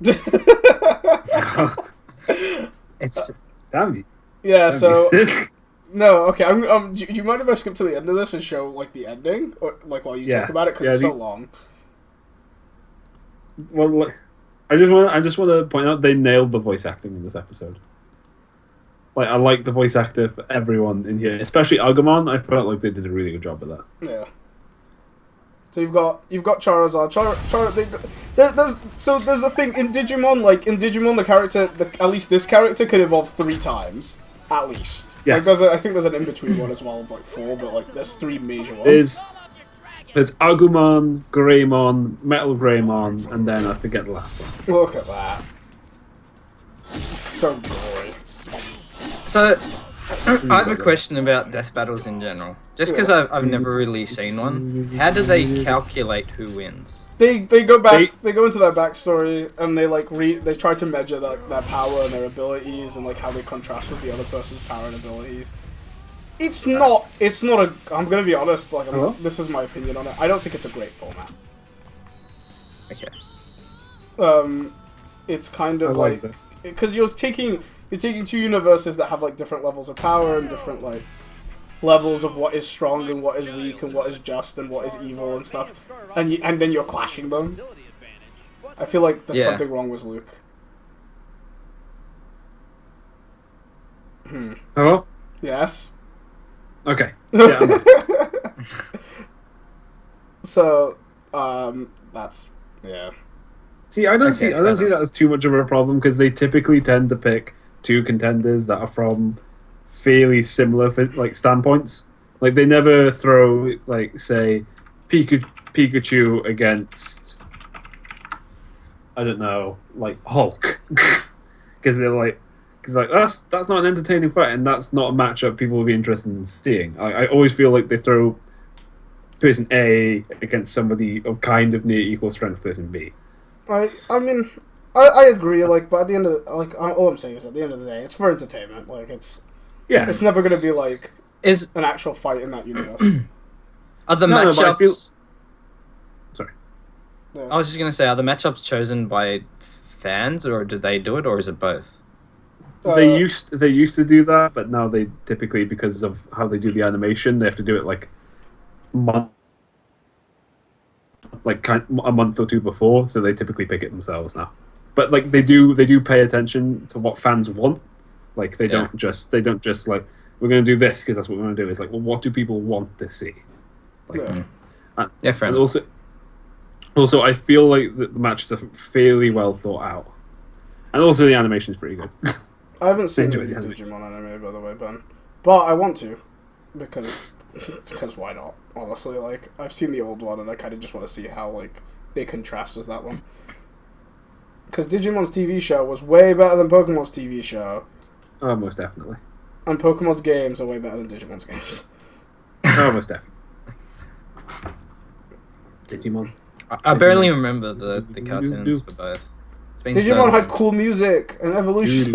It's Damn you. Yeah, Damn so... you. No, okay, do you mind if I skip to the end of this and show, like, the ending? Or, like, while you talk about it? Because it's so long. Well, I just want to point out they nailed the voice acting in this episode. Like, I like the voice actor for everyone in here, especially Agumon. I felt like they did a really good job of that. Yeah. So you've got Charizard. There's the thing in Digimon. Like in Digimon, the character, at least this character, can evolve 3 times, at least. Yes. Like I think there's an in between one as well of like 4, but like there's 3 major ones. There's Agumon, Greymon, Metal Greymon, and then I forget the last one. Look at that. It's so gory. So, I have a question about death battles in general. Just because I've never really seen one. How do they calculate who wins? They go back. They go into their backstory and they like they try to measure their power and their abilities and like how they contrast with the other person's power and abilities. It's not a. I'm gonna be honest. Like this is my opinion on it. I don't think it's a great format. Okay. It's kind of like because you're taking 2 universes that have like different levels of power and different like levels of what is strong and what is weak and what is just and what is evil and stuff, and then you're clashing them. I feel like there's something wrong with Luke. Hello? Yes. Okay. Yeah. So, that's See, I don't see that as too much of a problem because they typically tend to pick 2 contenders that are from fairly similar standpoints. Like they never throw like say Pikachu against I don't know like Hulk because that's not an entertaining fight and that's not a matchup people will be interested in seeing. I always feel like they throw person A against somebody of kind of near equal strength person B. I mean, I agree. Like, but at the end of all I'm saying is at the end of the day, it's for entertainment. Like, it's never gonna be like an actual fight in that universe. Are the matchups? Sorry, I was just gonna say, are the matchups chosen by fans, or do they do it, or is it both? They used to do that, but now they typically, because of how they do the animation, they have to do it like a month or 2 before, so they typically pick it themselves now. But like they do pay attention to what fans want. Like they don't just like we're going to do this because that's what we're going to do. It's like, well, what do people want to see? Like, fair and enough. Also, I feel like the matches are fairly well thought out, and also the animation is pretty good. I haven't seen the Digimon anime, by the way, Ben, but I want to because Because why not? Honestly, like, I've seen the old one, and I kind of just want to see how, like, big contrast was that one. Because Digimon's TV show was way better than Pokemon's TV show. Oh, most definitely. And Pokemon's games are way better than Digimon's games. Oh, most definitely. Digimon. I barely remember the cartoons for both. It's been Digimon so had long. cool music and evolution.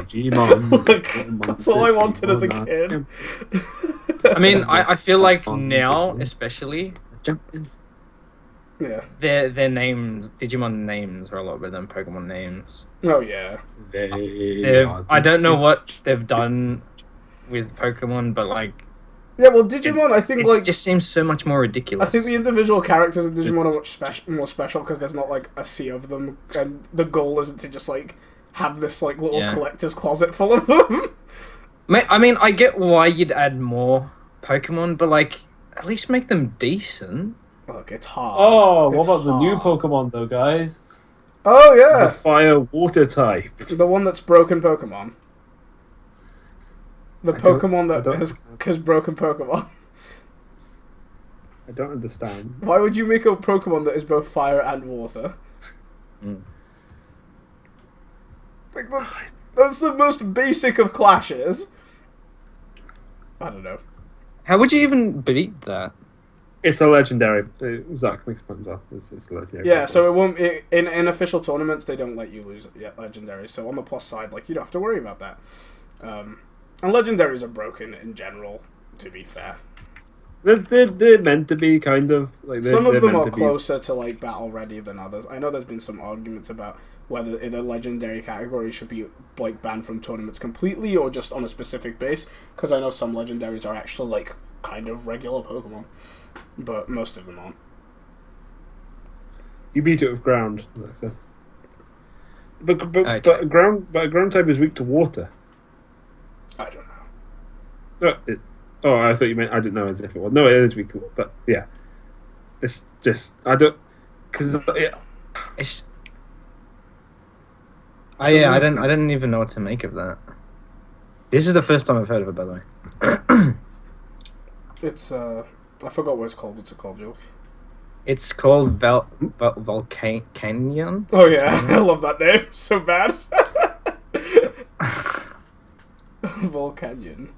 Digimon. Like, that's all I wanted as a kid. I mean, I feel like now, especially, Yeah. their names, Digimon names, are a lot better than Pokemon names. Oh, yeah. I don't know what they've done with Pokemon, but like, Yeah, well, Digimon, I think, it like... just seems so much more ridiculous. I think the individual characters in Digimon are much more special because there's not, like, a sea of them, and the goal isn't to just, like, have this, like, little collector's closet full of them. I mean, I get why you'd add more Pokemon, but like, at least make them decent. Look, it's hard. Oh, what It's about the new hard. Pokemon, though, guys? Oh, The yeah! fire-water type. The one that's broken Pokemon. The I don't- Pokemon I that don't has broken Pokemon. I don't understand. Why would you make a Pokemon that is both fire and water? Mm. Like, that's the most basic of clashes. I don't know. How would you even beat that? It's a legendary. Zach makes fun of It's a legendary. Yeah, Pokemon. so it won't... in official tournaments, they don't let you lose yet legendaries. So on the plus side, like, you don't have to worry about that. And legendaries are broken in general, to be fair. They're meant to be kind of like Some of them meant are to be- closer to like battle ready than others. I know there's been some arguments about whether the legendary category should be like banned from tournaments completely or just on a specific base. Because I know some legendaries are actually like kind of regular Pokemon, but most of them aren't. You beat it with ground. That says. But Okay. but a ground type is weak to water. I don't know. Oh, I thought you meant I didn't know as if it was. No, it is weak to water. But yeah, it's just I don't because It's. Yeah, I don't even know what to make of that. This is the first time I've heard of it, by the way. It's I forgot what it's called. What's it called, Joe? It's called Volcanion. Oh yeah, I love that name. So bad. Volcanion.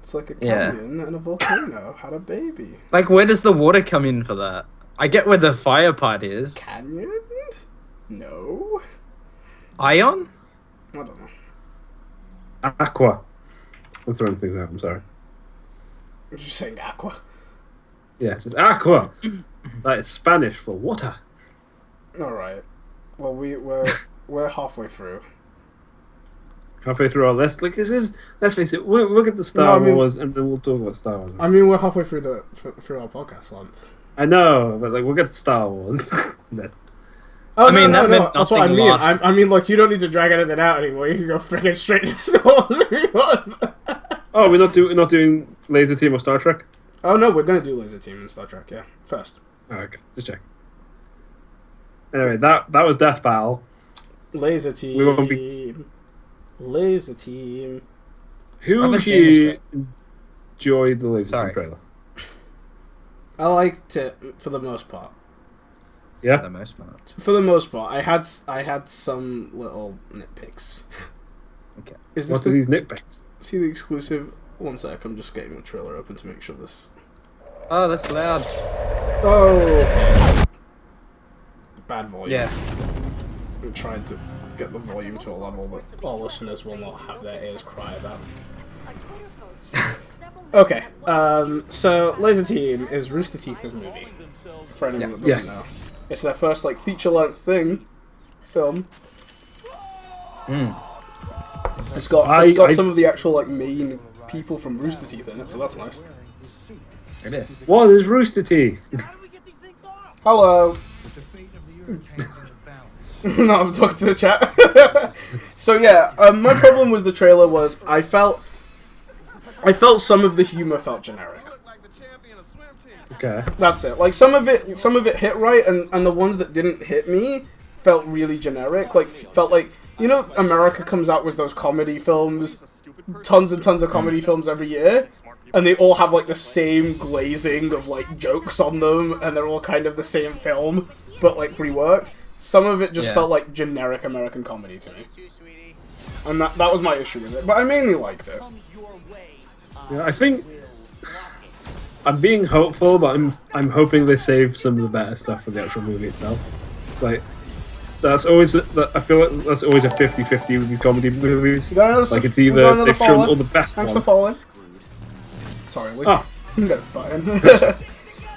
It's like a canyon and a volcano had a baby. Like, where does the water come in for that? I get where the fire part is. Canyon? No. Ion? I don't know. aqua. I'm throwing things out. I'm sorry. I'm just saying aqua. Yes, it's aqua. That is Spanish for water. All right. Well, we're halfway through. Halfway through our list, like this is. Let's face it. We'll get the Star Wars, and then we'll talk about Star Wars. I mean, we're halfway through through our podcast length. I know, but like we'll get to Star Wars. Then. Oh, I mean, that meant that's what I nothing mean. lost. I mean, like, you don't need to drag anything out anymore. You can go freaking straight to Star Wars if you want. Oh, we're not doing Laser Team or Star Trek. Oh no, we're gonna do Laser Team and Star Trek. Yeah, first. Oh, okay, just check. Anyway, that was Death Battle. Laser Team. We won't be. Laser Team. Who I've been here seeing enjoyed the Laser Sorry. Team trailer? I liked it for the most part. For Yeah. the most part. For the most part, I had some little nitpicks. Okay. Is this What are these nitpicks? see the exclusive? One sec, I'm just getting the trailer open to make sure this. Oh, that's loud. Oh, okay. Bad volume. Yeah. I'm trying to get the volume to a level that all listeners will not have their ears cry about. Okay, so Laser Team is Rooster Teeth's movie. For anyone that doesn't Yes. know, it's their first like feature-length film. It's got some of the actual like main people from Rooster Teeth in it, so that's nice. It is. What is Rooster Teeth? Hello. No, I'm talking to the chat. So yeah, my problem with the trailer was I felt some of the humor felt generic. Okay. That's it. Like some of it hit right, and the ones that didn't hit me felt really generic. Like felt like, you know, America comes out with those comedy films tons and tons of comedy films every year, and they all have like the same glazing of like jokes on them, and they're all kind of the same film, but like reworked. Some of it just felt like generic American comedy to me, and that was my issue with it. But I mainly liked it. Yeah, I think I'm being hopeful, but I'm hoping they save some of the better stuff for the actual movie itself. Like that's always I feel like that's always a 50-50 with these comedy movies. Like it's either they've shown all the best. Thanks for following. Sorry, we got a button.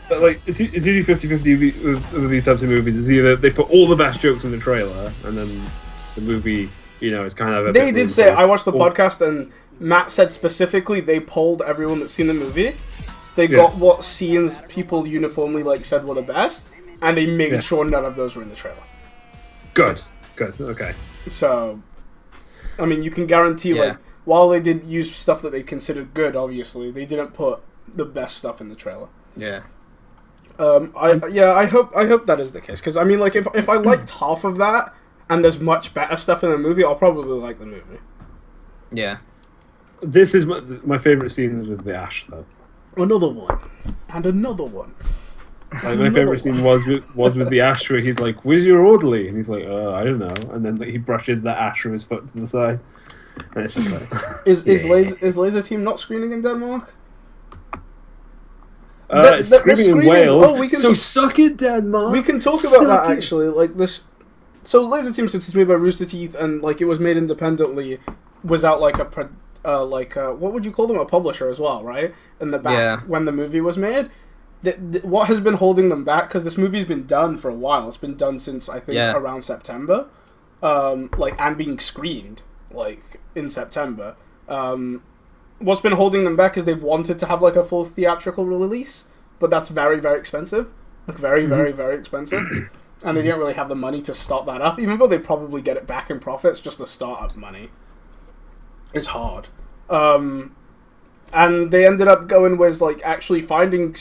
But like it's usually 50-50 with these types of movies. It's either they put all the best jokes in the trailer, and then the movie, you know, is kind of. They did say I watched the podcast, and Matt said specifically they polled everyone that's seen the movie. They got what scenes people uniformly like said were the best, and they made sure none of those were in the trailer. Good, okay. So, I mean, you can guarantee like while they did use stuff that they considered good, obviously they didn't put the best stuff in the trailer. Yeah. I hope that is the case, because I mean, like if I liked half of that and there's much better stuff in the movie, I'll probably like the movie. Yeah. This is my favorite scene is with the Ash though. Another one, and another one. Like my favorite scene was with the Ash where he's like, "Where's your orderly?" And he's like, "I don't know." And then like, he brushes the Ash from his foot to the side, and it's just like, is Laser Team not screening in Denmark? It's screaming in Wales. Oh, suck it, Denmark. We can talk about that actually. Like this, so Laser Team, since it's made by Rooster Teeth and like it was made independently, was out like what would you call them? A publisher as well, right? In the back when the movie was made. What has been holding them back? Because this movie's been done for a while. It's been done since I think around September, and being screened like in September. What's been holding them back is they've wanted to have like a full theatrical release, but that's very, very expensive. Like very, very, very expensive. And they didn't really have the money to start that up, even though they probably get it back in profits, just the startup money. It's hard. And they ended up going with like actually finding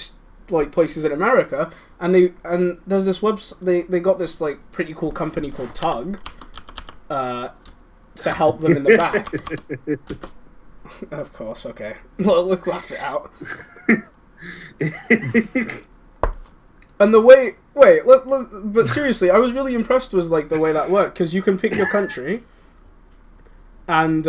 like places in America, and there's this they got this like pretty cool company called Tug to help them in the back. Of course, okay. Look, laugh it out. And the way, but seriously, I was really impressed with like the way that worked, because you can pick your country, and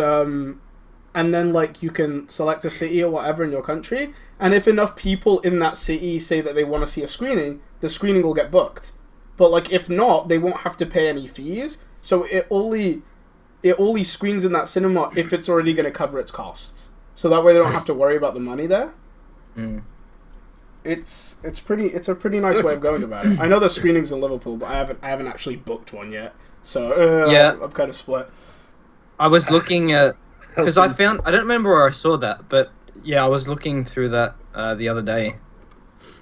then like you can select a city or whatever in your country, and if enough people in that city say that they want to see a screening, the screening will get booked. But like if not, they won't have to pay any fees. So it only screens in that cinema if it's already going to cover its costs. So that way they don't have to worry about the money there. Mm. It's a pretty nice way of going about it. I know there's screenings in Liverpool, but I haven't actually booked one yet. So I'm kind of split. I was looking at, because I don't remember where I saw that, but yeah, I was looking through that the other day,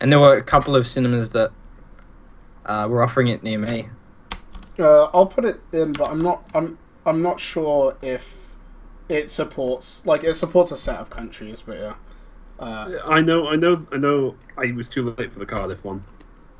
and there were a couple of cinemas that were offering it near me. I'll put it in, but I'm not sure if it supports a set of countries, but yeah. I know. I was too late for the Cardiff one.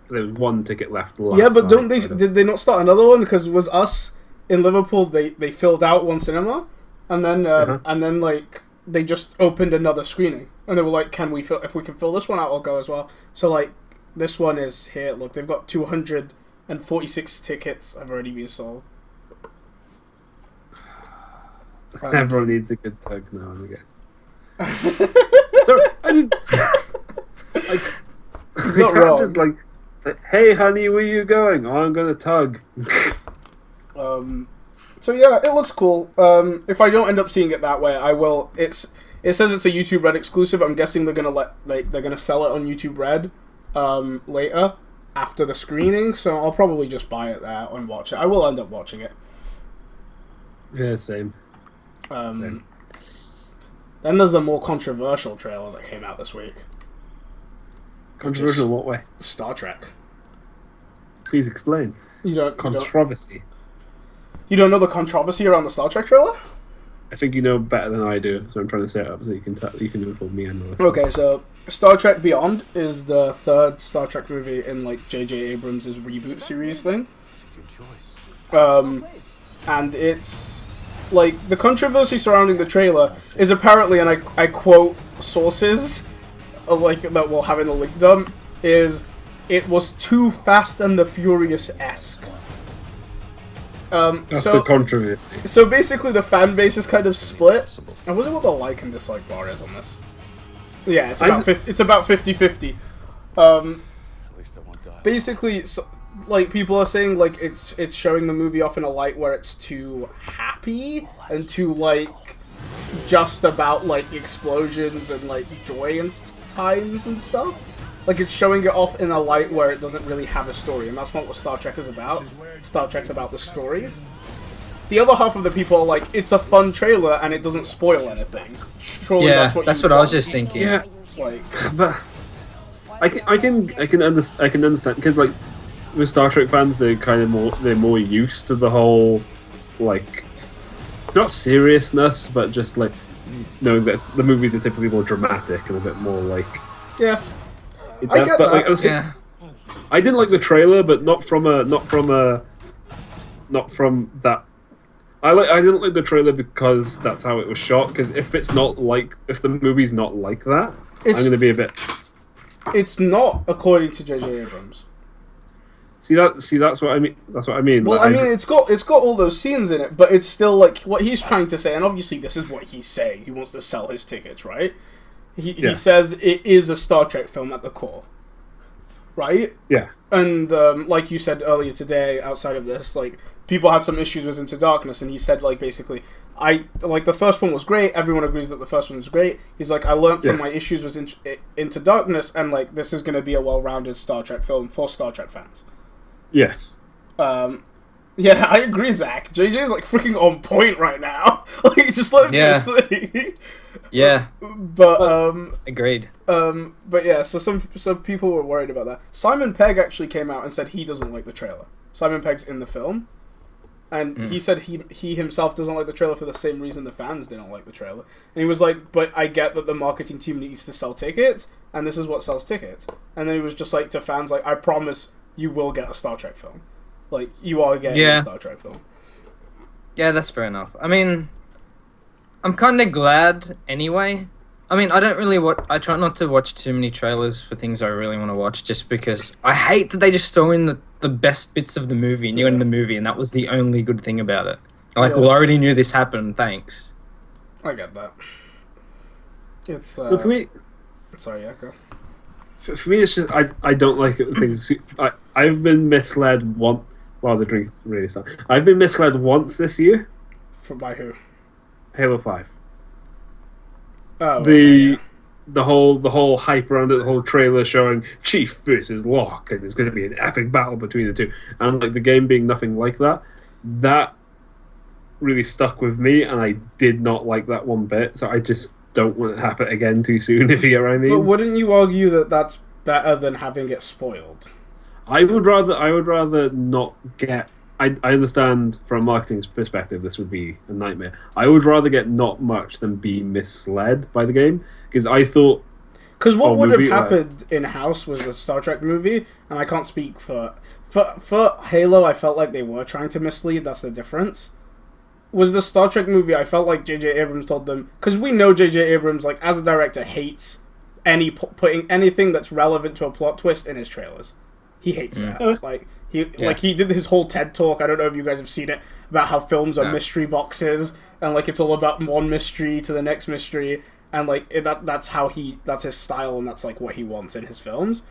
There was one ticket left. Yeah, but did they not start another one? Because it was us in Liverpool. They filled out one cinema, and then like they just opened another screening, and they were like, if we can fill this one out, I'll go as well. So like this one is here. Look, they've got 246 tickets have already been sold. Everyone needs a good tug now and again. So I not wrong. Just like say, "Hey, honey, where you going?" "Oh, I'm gonna tug." So yeah, it looks cool. If I don't end up seeing it that way, I will. It says it's a YouTube Red exclusive. I'm guessing they're gonna sell it on YouTube Red later after the screening. So I'll probably just buy it there and watch it. I will end up watching it. Yeah, same. Same. Then there's the more controversial trailer that came out this week. Controversial in what way? Star Trek. Please explain. Controversy. You don't know the controversy around the Star Trek trailer? I think you know better than I do, so I'm trying to set it up so you can inform me and the listener. Okay, so Star Trek Beyond is the third Star Trek movie in like J.J. Abrams' reboot series thing. That's a good choice. And it's like, the controversy surrounding the trailer is apparently, and I quote sources, like, that we'll have in the link dump, is it was too Fast and the Furious-esque. That's the controversy. So basically the fan base is kind of split. I wonder what the like and dislike bar is on this. Yeah, it's about 50-50. Basically, so, like, people are saying, like, it's showing the movie off in a light where it's too happy and too, like, just about, like, explosions and, like, joy and times and stuff. Like, it's showing it off in a light where it doesn't really have a story, and that's not what Star Trek is about. Star Trek's about the stories. The other half of the people are like, it's a fun trailer and it doesn't spoil anything. Surely that's what I was want. just thinking. Yeah, Like, but I can understand because, like, with Star Trek fans, they're more used to the whole, like, not seriousness, but just like knowing that the movies are typically more dramatic and a bit more like yeah. I get that. Like, Yeah. I didn't like the trailer, but not from that. I didn't like the trailer because that's how it was shot. Because if the movie's not like that, I'm going to be a bit. It's not according to J.J. Abrams. See, that's what I mean. That's what I mean. Well, like, I mean, it's got all those scenes in it, but it's still like what he's trying to say, and obviously this is what he's saying. He wants to sell his tickets, right? He says it is a Star Trek film at the core, right? Yeah. And like you said earlier today, outside of this, like, people had some issues with Into Darkness, and he said, like, basically, the first one was great. Everyone agrees that the first one was great. He's like, I learned from my issues with Into Darkness, and, like, this is going to be a well-rounded Star Trek film for Star Trek fans. Yes. Yeah, I agree, Zach. JJ's, like, freaking on point right now. Like, just let him do his thing. Yeah. But, agreed. But yeah, so some people were worried about that. Simon Pegg actually came out and said he doesn't like the trailer. Simon Pegg's in the film, and he said he himself doesn't like the trailer for the same reason the fans didn't like the trailer. And he was like, but I get that the marketing team needs to sell tickets, and this is what sells tickets. And then he was just like, to fans, like, I promise you will get a Star Trek film. Like, you are getting a Star Trek film. Yeah, that's fair enough. I mean, I'm kind of glad anyway. I mean, I don't really I try not to watch too many trailers for things I really want to watch, just because I hate that they just throw in the best bits of the movie, and you're in the movie, and that was the only good thing about it. Like, well, I already knew this happened, thanks. I get that. It's, Look, for me... Sorry, yeah, go. For me, it's just, I don't like things... I've been misled once... Well, the drink's really started. I've been misled once this year. By who? Halo 5. Oh, the whole hype around it, the whole trailer showing Chief versus Locke, and there's going to be an epic battle between the two, and like the game being nothing like that, that really stuck with me, and I did not like that one bit. So I just don't want it to happen again too soon. If you get what I mean. But wouldn't you argue that that's better than having it spoiled? I would rather not get. I understand from a marketing perspective this would be a nightmare. I would rather get not much than be misled by the game, because I thought... Because what would have happened in-house was the Star Trek movie, and I can't speak for Halo, I felt like they were trying to mislead, that's the difference. Was the Star Trek movie, I felt like J.J. Abrams told them... Because we know J.J. Abrams, like, as a director, hates putting anything that's relevant to a plot twist in his trailers. He hates that. Like... He did his whole TED talk, I don't know if you guys have seen it, about how films are mystery boxes, and like it's all about one mystery to the next mystery, and like that's his style, and that's like what he wants in his films.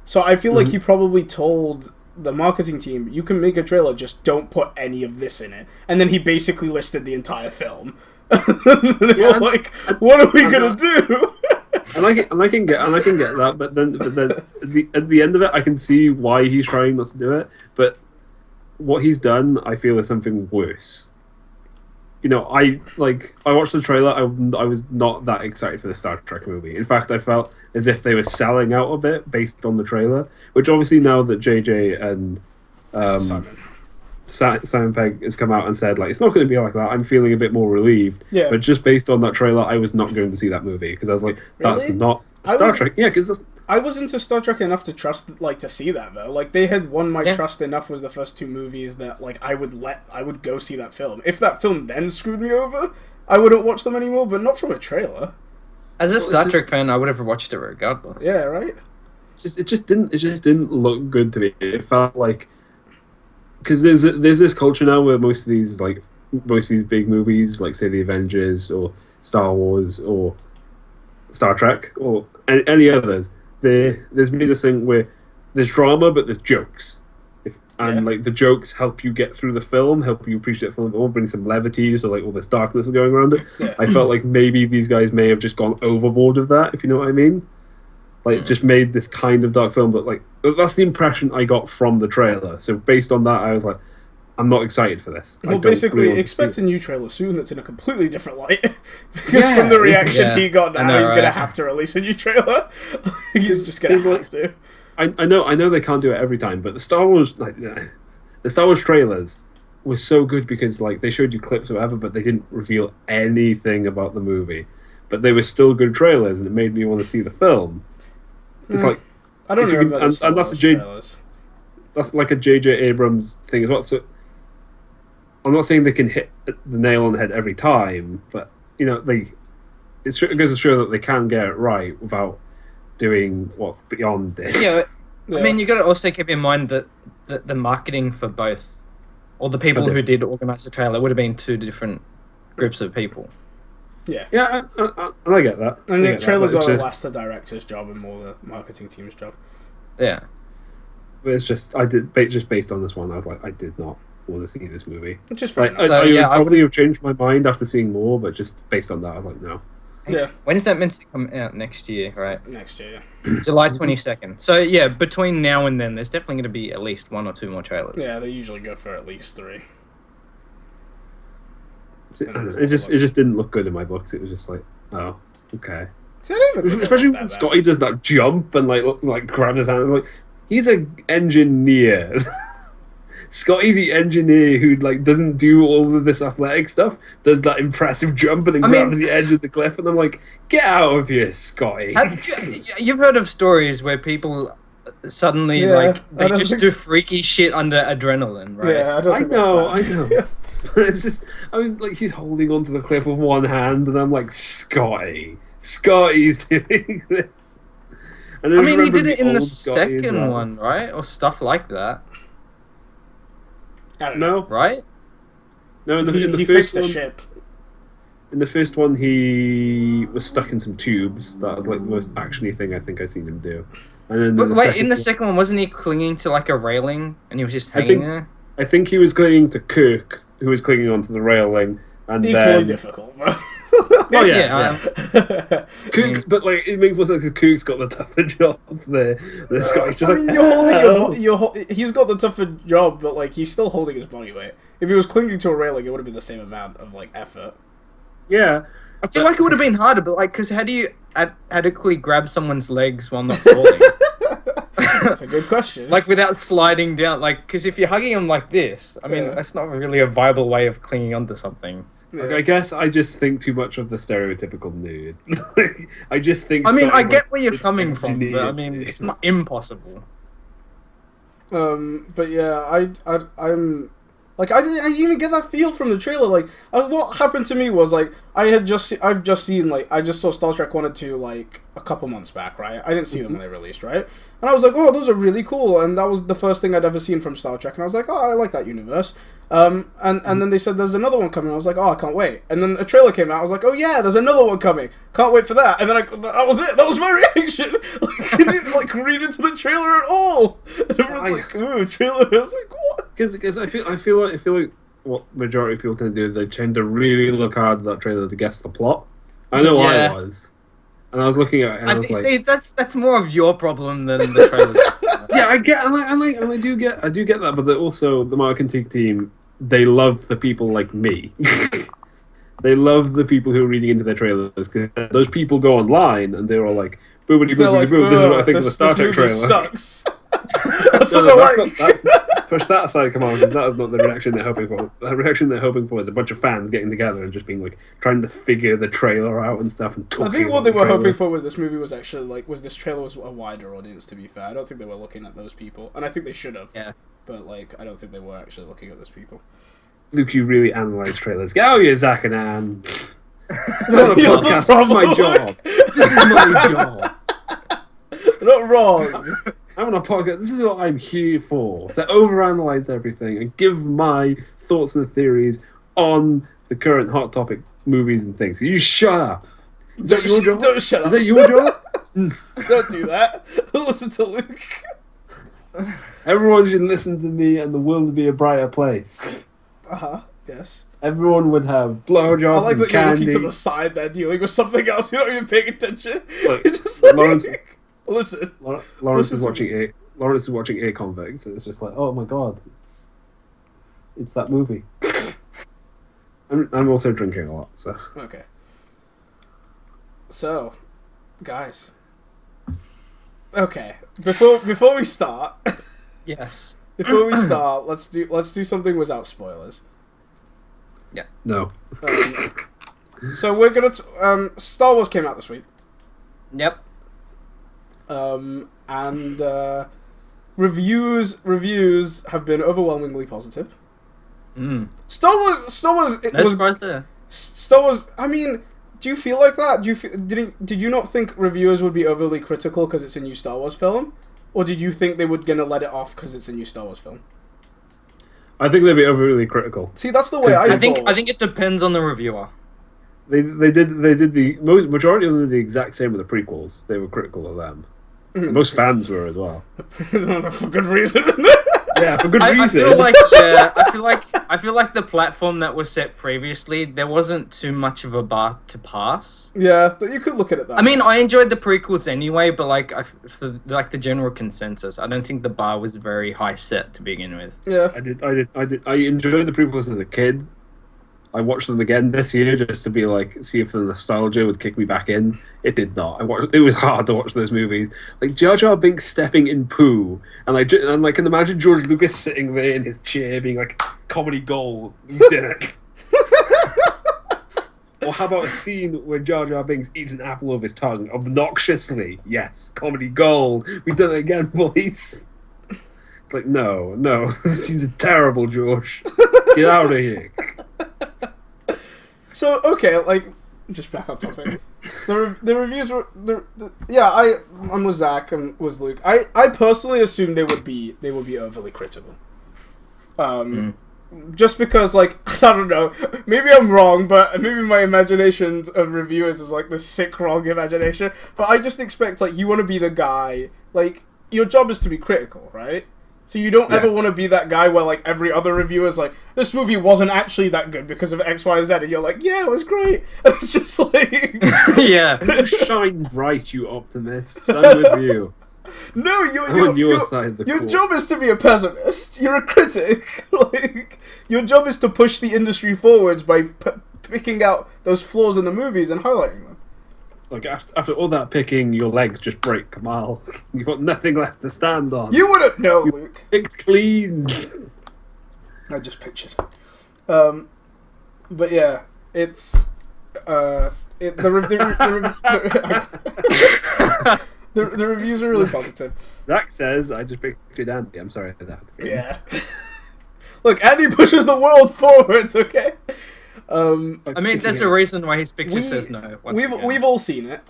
So I feel like he probably told the marketing team, you can make a trailer, just don't put any of this in it. And then he basically listed the entire film. They were like, what are we gonna do? And I can get that, but then at the end of it, I can see why he's trying not to do it. But what he's done, I feel, is something worse. You know, I watched the trailer. I was not that excited for the Star Trek movie. In fact, I felt as if they were selling out a bit based on the trailer. Which obviously now that JJ and Simon Pegg has come out and said, like, it's not going to be like that, I'm feeling a bit more relieved. Yeah. But just based on that trailer, I was not going to see that movie, because I was like, that's not Star Trek. Yeah, because I was into Star Trek enough to trust, like, to see that though. Like, they had won my trust enough was the first two movies that, like, I would go see that film. If that film then screwed me over, I wouldn't watch them anymore. But not from a trailer. As a Star Trek fan, I would have watched it regardless. Yeah, right. It just didn't look good to me. It felt like, because there's this culture now where most of these big movies, like say the Avengers or Star Wars or Star Trek or any others, there's been this thing where there's drama but there's jokes, like the jokes help you get through the film, help you appreciate the film, or bring some levity, so like all this darkness going around it. Yeah. I felt like maybe these guys may have just gone overboard with that, if you know what I mean. Like, just made this kind of dark film, but like that's the impression I got from the trailer. So based on that, I was like, I'm not excited for this. Well, basically, expect a new trailer soon that's in a completely different light. Because from the reaction he got now, he's going to have to release a new trailer. He's just going to have to. I know they can't do it every time, but the Star Wars trailers were so good because like they showed you clips or whatever, but they didn't reveal anything about the movie. But they were still good trailers, and it made me want to see the film. It's like I don't remember the Star Wars trailers. That's like a J.J. Abrams thing as well. So I'm not saying they can hit the nail on the head every time, but you know it goes to show that they can get it right without doing beyond this. Yeah, I mean, you got to also keep in mind that the marketing for both, or the people who did organize the trailer, would have been two different groups of people. Yeah, I get that. And the trailers are less the director's job and more the marketing team's job. Yeah, but it's just just based on this one, I was like, I did not want to see this movie. Which is fine. I probably have changed my mind after seeing more, but just based on that, I was like, no. Yeah. When is that meant to come out? Next year, right? Next year, yeah. July 22nd. So yeah, between now and then, there's definitely going to be at least one or two more trailers. Yeah, they usually go for at least 3. It just didn't look good in my books. It was just like, oh, okay. Especially when Scotty does that jump and like grabs his hand. Like, he's an engineer. Scotty, the engineer who like doesn't do all of this athletic stuff, does that impressive jump and then grabs the edge of the cliff, and I'm like, get out of here, Scotty. You've heard of stories where people suddenly they just do freaky shit under adrenaline, right? Yeah, I know. But it's just, I mean, like, he's holding onto the cliff with one hand, and I'm like, Scotty's doing this. And I mean, he did it in the second one, right? Or stuff like that. I don't know. Right? No, in the he first fixed one, the ship. In the first one, he was stuck in some tubes. That was like the most actiony thing I think I've seen him do. And then in the second one, wasn't he clinging to like a railing and he was just hanging there? I think he was clinging to Kirk, who was clinging onto the railing, and equally difficult. Oh yeah. Cook's, but like it makes more sense because Cook's got the tougher job there. This guy's just he's got the tougher job, but like he's still holding his body weight. If he was clinging to a railing, it would have been the same amount of like effort. Yeah, I feel like it would have been harder, but like, because how do you adequately grab someone's legs while not falling? That's a good question. Like without sliding down, like because if you're hugging him like this, I mean that's not really a viable way of clinging onto something. Yeah. I guess I just think too much of the stereotypical nude. I just think. I mean, I get where you're coming from, but I mean, it's not impossible. But yeah, I'm like I didn't even get that feel from the trailer. Like, what happened to me was like I just saw Star Trek 1 and 2 like a couple months back, right? I didn't see them when they released, right? And I was like, oh, those are really cool, and that was the first thing I'd ever seen from Star Trek, and I was like, oh, I like that universe. And then they said there's another one coming. I was like, oh, I can't wait. And then a trailer came out. I was like, oh yeah, there's another one coming. Can't wait for that. And then that was it. That was my reaction. Like, I didn't like read into the trailer at all. And everyone's like, ooh, trailer. I was like, what? Because I feel like what majority of people tend to do is they tend to really look hard at that trailer to guess the plot. I know I was. And I was looking at it and I was like... See, that's more of your problem than the trailer. Yeah, I get, and I do get that, but also the marketing team, they love the people like me. They love the people who are reading into their trailers, because those people go online and they're all like, boobity boobity boob, this is what I think of the Star Trek trailer. Sucks. That's push that aside, come on, because that is not the reaction they're hoping for. The reaction they're hoping for is a bunch of fans getting together and just being like trying to figure the trailer out and stuff and talking. I think what about they the were trailer. hoping for was this movie was actually like this trailer was a wider audience. To be fair, I don't think they were looking at those people, and I think they should have. Yeah. But like, I don't think they were actually looking at those people. Luke, you really analyse trailers. Get out of here, Zach and Anne. I'm on a You're podcast. the This is my wrong. job. This is my job. You're not wrong. I'm on a podcast. This is what I'm here for. To overanalyze everything and give my thoughts and theories on the current hot topic movies and things. You shut up. Is that your job? Don't shut up. Is that your job? Don't do that. Listen to Luke. Everyone should listen to me and the world would be a brighter place. Yes. Everyone would have blowjobs I like and that you're candy. looking to the side there, dealing with something else. You're not even paying attention. Look, You're just like, Lawrence- listen. Lawrence Listen is to watching it. Lawrence is watching Air Convict, so it's just like, oh my god, it's that movie. I'm also drinking a lot, so Okay. So, guys. Okay. Before we start, Yes. let's do something without spoilers. no. So we're gonna Star Wars came out this week. Yep. And reviews have been overwhelmingly positive. Star Wars. It No was surprise there. Star Wars. I mean, do you feel like that? Did you not think reviewers would be overly critical because it's a new Star Wars film, or did you think they were gonna let it off because it's a new Star Wars film? I think they'd be overly critical. See, that's the way I I think thought. it depends on the reviewer. They did the majority of them did the exact same with the prequels. They were critical of them. Most fans were as well. For good reason. Yeah, for good I reason. feel like I feel like the platform that was set previously, there wasn't too much of a bar to pass. Yeah, you could look at it that I mean, I enjoyed the prequels anyway, but for like the general consensus, I don't think the bar was very high set to begin with. Yeah. I enjoyed the prequels as a kid. I watched them again this year just to be like, see if the nostalgia would kick me back in. It did not. It was hard to watch those movies. Like Jar Jar Binks stepping in poo, and I can imagine George Lucas sitting there in his chair being like, comedy gold, we did it. Or how about a scene where Jar Jar Binks eats an apple with his tongue obnoxiously? Yes, comedy gold. We've done it again, boys. It's like, no, this scene's terrible, George. Get out of here. So okay, like just back up topic. The reviews were I'm with Zach and with Luke. I personally assumed they would be overly critical. Just because like I don't know, maybe I'm wrong, but maybe my imagination of reviewers is like this sick wrong imagination. But I just expect like you want to be the guy, like your job is to be critical, right? So you don't ever want to be that guy where like every other reviewer is like, this movie wasn't actually that good because of X, Y, Z, and you're like, yeah, it was great. And it's just like, Yeah. Shine bright, you optimists. I'm with you. no, I'm on your side of the your court. job is to be a pessimist. You're a critic. Like your job is to push the industry forwards by picking out those flaws in the movies and highlighting them. Like after all that picking, your legs just break, Kamal. You've got nothing left to stand on. You wouldn't know, Luke. Picked clean. I just pictured. But yeah, it's the reviews are really positive. Zach says, "I just pictured Andy." I'm sorry for that. Yeah. Look, Andy pushes the world forwards. Okay. I mean, there's a reason why his picture says no. We've all seen it.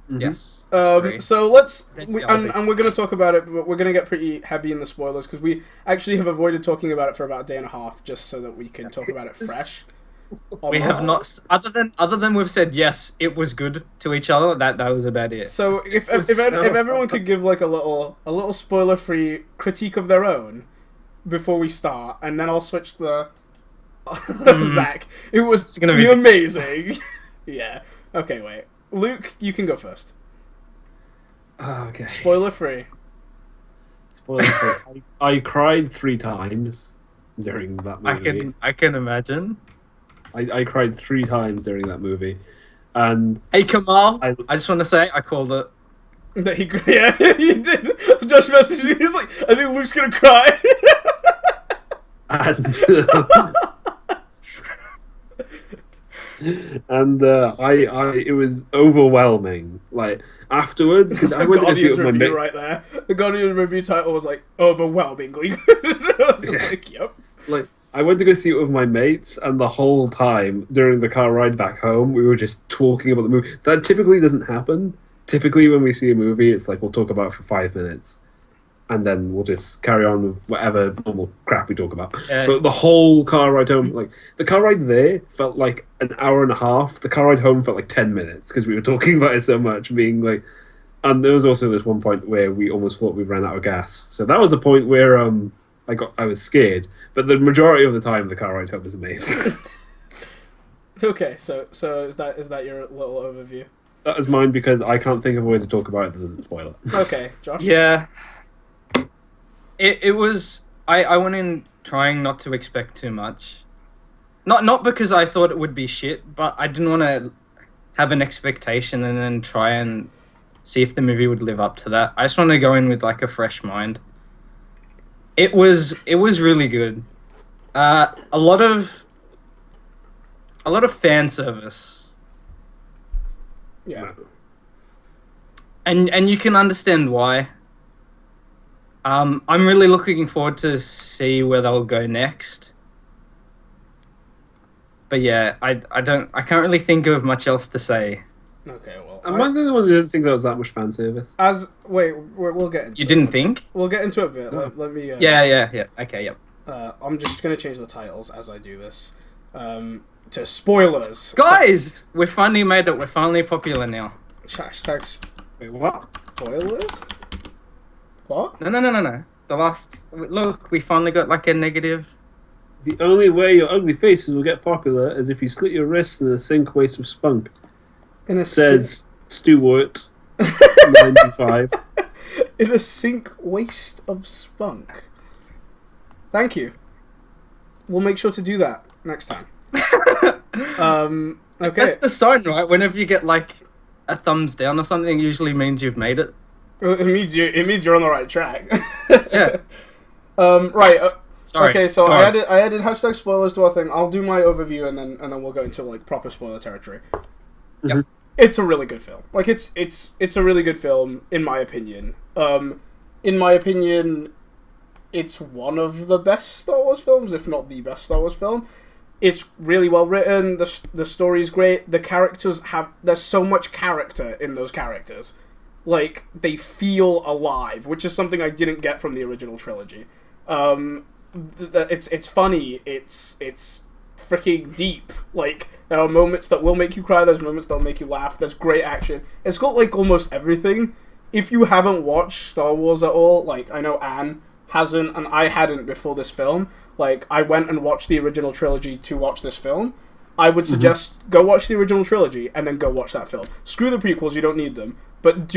Yes. So let's That's and we're going to talk about it, but we're going to get pretty heavy in the spoilers because we actually have avoided talking about it for about a day and a half, just so that we can talk about it fresh. We have not, other than we've said yes, it was good to each other. That was about it. So if everyone could give like a little spoiler free critique of their own before we start, and then I'll switch the Zach. It was gonna be amazing. Yeah. Okay, wait. Luke, you can go first. Okay. Spoiler free. Spoiler free. I cried 3 times during that movie. I can imagine. I cried 3 times during that movie, and Hey Kamal, I I just want to say I called it. That he, yeah, he did. Josh messaged me. He's like, I think Luke's gonna cry. And it was overwhelming. Like afterwards, because I went to see it with my mate. Right there, the Guardian review title was like overwhelmingly. I was just like, yep. Like I went to go see it with my mates, and the whole time during the car ride back home, we were just talking about the movie. That typically doesn't happen. Typically, when we see a movie, it's like we'll talk about it for 5 minutes, and then we'll just carry on with whatever normal crap we talk about. But the whole car ride home, like the car ride there felt like an hour and a half. The car ride home felt like 10 minutes because we were talking about it so much, being like. And there was also this one point where we almost thought we ran out of gas. So that was the point where I was scared. But the majority of the time, the car ride home was amazing. Okay, so is that your little overview? That is mine because I can't think of a way to talk about it that doesn't spoil it. Okay, Josh. Yeah. It was. I went in trying not to expect too much. Not because I thought it would be shit, but I didn't want to have an expectation and then try and see if the movie would live up to that. I just wanted to go in with like a fresh mind. It was really good. A lot of fan service. Yeah. And you can understand why. I'm really looking forward to see where they'll go next. But yeah, I can't really think of much else to say. Okay, well, Am I the only one who didn't think there was that much fan service? We'll get into You didn't think? We'll get into it a bit. Let me. Yeah. Okay, yep. I'm just gonna change the titles as I do this. To spoilers. Guys, we finally made it. We're finally popular now. Hashtag Wait, what? spoilers. What? No. The last look, we finally got like a negative. The only way your ugly faces will get popular is if you slit your wrists in a sink waste of spunk. Says Stewart, 95. In a sink waste of spunk. Thank you. We'll make sure to do that next time. Okay. That's the sign, right? Whenever you get like a thumbs down or something, it usually means you've made it. It means you're on the right track. Yeah. Right. Sorry. Okay, so I added hashtag spoilers to our thing. I'll do my overview and then we'll go into like proper spoiler territory. Yep. It's a really good film. Like it's a really good film in my opinion. In my opinion, it's one of the best Star Wars films, if not the best Star Wars film. It's really well written. The story's great. The characters there's so much character in those characters. Like they feel alive, which is something I didn't get from the original trilogy. It's funny. It's freaking deep. Like there are moments that will make you cry. There's moments that will make you laugh. There's great action. It's got like almost everything. If you haven't watched Star Wars at all, like I know Anne hasn't and I hadn't before this film. Like I went and watched the original trilogy to watch this film. I would suggest go watch the original trilogy and then go watch that film. Screw the prequels, you don't need them. But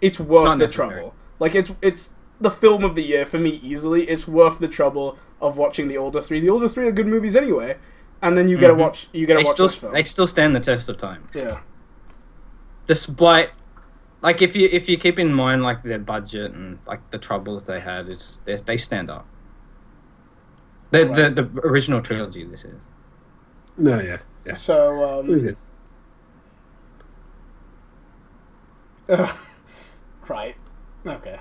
it's worth the trouble. Like it's the film of the year for me easily. It's worth the trouble of watching the older three. The older three are good movies anyway, and then you gotta watch. Watch this film. They still stand the test of time. Yeah. Despite, like, if you keep in mind like their budget and like the troubles they had, they stand up. The original trilogy. This is. No, yeah. So it was good. Right. Okay.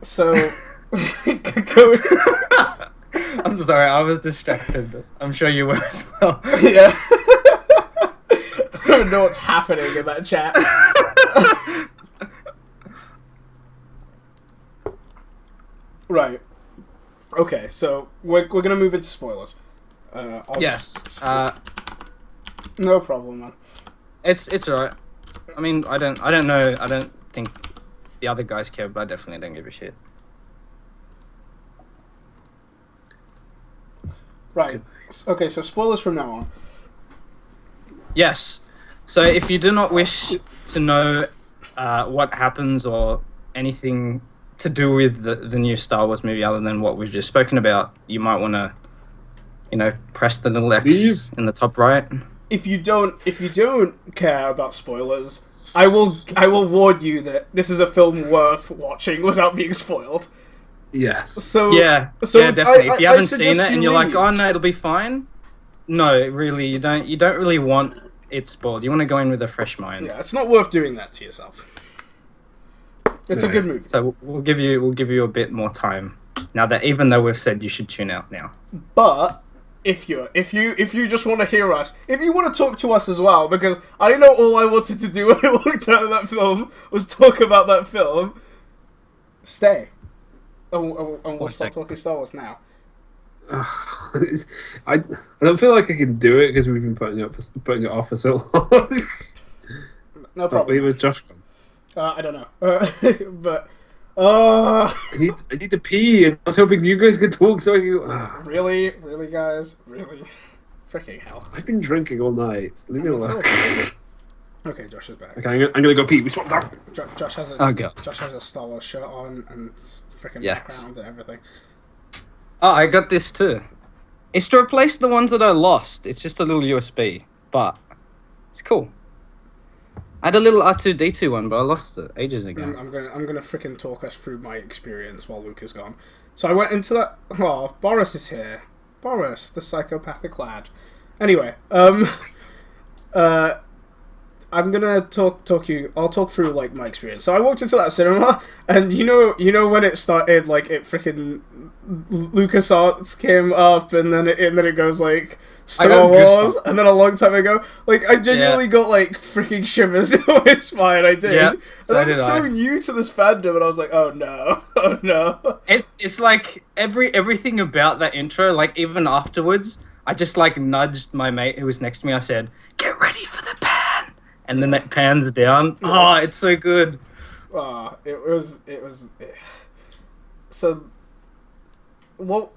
So going. I'm sorry, I was distracted. I'm sure you were as well. Yeah. I don't know what's happening in that chat. Right. Okay, so we're gonna move into spoilers. Yes. No problem, man. It's alright. I mean, I don't know. I don't think the other guys care, but I definitely don't give a shit. Right. Okay, so spoilers from now on. Yes. So if you do not wish to know what happens or anything to do with the new Star Wars movie other than what we've just spoken about, you might want to, press the little X in the top right. If you don't care about spoilers, I will warn you that this is a film worth watching without being spoiled. Yes. So yeah, definitely. If you haven't seen it and you're like, leave. oh no, it'll be fine. No, really, you don't really want it spoiled. You want to go in with a fresh mind. Yeah, it's not worth doing that to yourself. It's a good movie. So we'll give you a bit more time. Now that even though we've said you should tune out now. But if you just want to hear us, if you want to talk to us as well, because I know all I wanted to do when I walked out of that film was talk about that film. Stay. And we'll start talking Star Wars now. I don't feel like I can do it because we've been putting it off for so long. No problem. It was Josh gone. I don't know, but I need to pee, and I was hoping you guys could talk so I could. Really, guys, really, freaking hell! I've been drinking all night. So leave me alone. Okay, Josh is back. Okay, I'm gonna go pee. We swapped out. Josh has a Josh has a Star Wars shirt on and freaking background and everything. Oh, I got this too. It's to replace the ones that I lost. It's just a little USB, but it's cool. I had a little R2D2 one, but I lost it ages ago. I'm gonna freaking talk us through my experience while Luke is gone. So I went into that. Oh, Boris is here. Boris, the psychopathic lad. Anyway, I'm gonna talk you. I'll talk through like my experience. So I walked into that cinema, and you know when it started, like it freaking LucasArts came up, and then it goes like Star Wars, and then a long time ago, like I genuinely got like freaking shivers in my spine. I did. Yeah, and I was so new to this fandom, and I was like, oh no. It's like everything about that intro, like even afterwards, I just like nudged my mate who was next to me. I said, "Get ready for the pan," and then that pans down. Oh, it's so good. It was. So, well.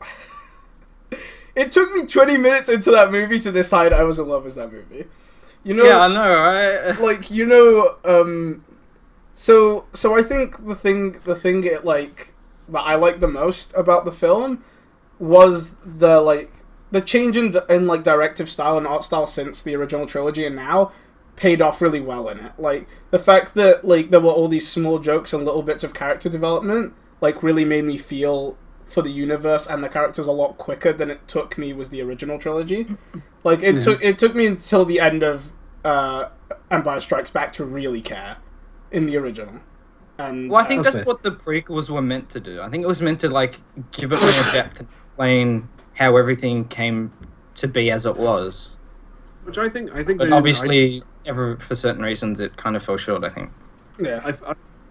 It took me 20 minutes into that movie to decide I was in love with that movie. You know? Yeah, I know, right? Like, so I think the thing it like that I liked the most about the film was the change in like directive style and art style since the original trilogy and now paid off really well in it. Like the fact that like there were all these small jokes and little bits of character development like really made me feel for the universe and the characters a lot quicker than it took me was the original trilogy. Like it took me until the end of Empire Strikes Back to really care in the original. And well, I think that's what the prequels were meant to do. I think it was meant to like give it more depth and explain how everything came to be as it was. Which I think. But obviously, for certain reasons, it kind of fell short. I think. Yeah,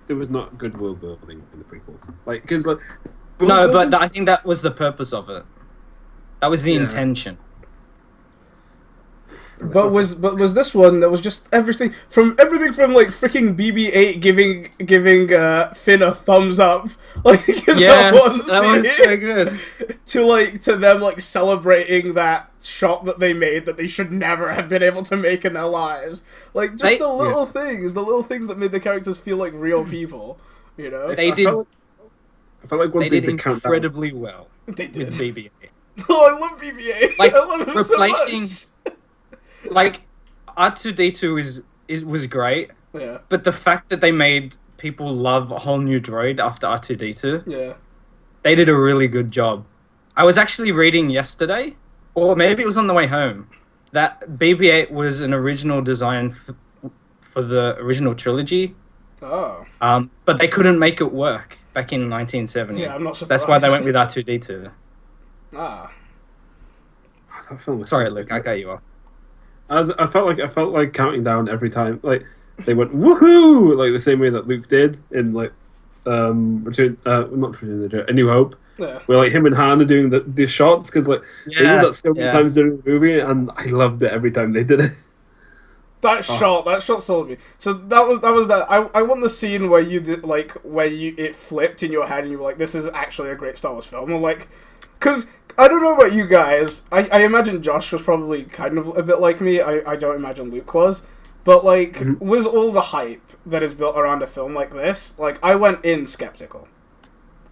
there was not good world building in the prequels. Like because like. No, but I think that was the purpose of it. That was the intention. But was this one that was just everything from like freaking BB-8 giving Finn a thumbs up, like that was so good. To them like celebrating that shot that they made that they should never have been able to make in their lives, like just the little things that made the characters feel like real people, you know. I felt like they did incredibly well. They did with BB-8. Oh, I love BB-8. Like I love him replacing, so much. Like R2D2 was great. Yeah. But the fact that they made people love a whole new droid after R2D2, yeah, they did a really good job. I was actually reading yesterday, or maybe it was on the way home, that BB-8 was an original design for the original trilogy. Oh. But they couldn't make it work back in 1970. Yeah, I'm not surprised. That's why they went with R2D2. Ah. That film was Sorry, Luke, I cut you off. I felt like counting down every time. Like they went woohoo, like the same way that Luke did in like A New Hope. Yeah. Where like him and Han are doing the shots because like they did that so many times during the movie, and I loved it every time they did it. That shot sold me. So that was that. I want the scene where you did it flipped in your head and you were like, this is actually a great Star Wars film. Or like, because I don't know about you guys. I imagine Josh was probably kind of a bit like me. I don't imagine Luke was. But like, was all the hype that is built around a film like this? Like, I went in skeptical.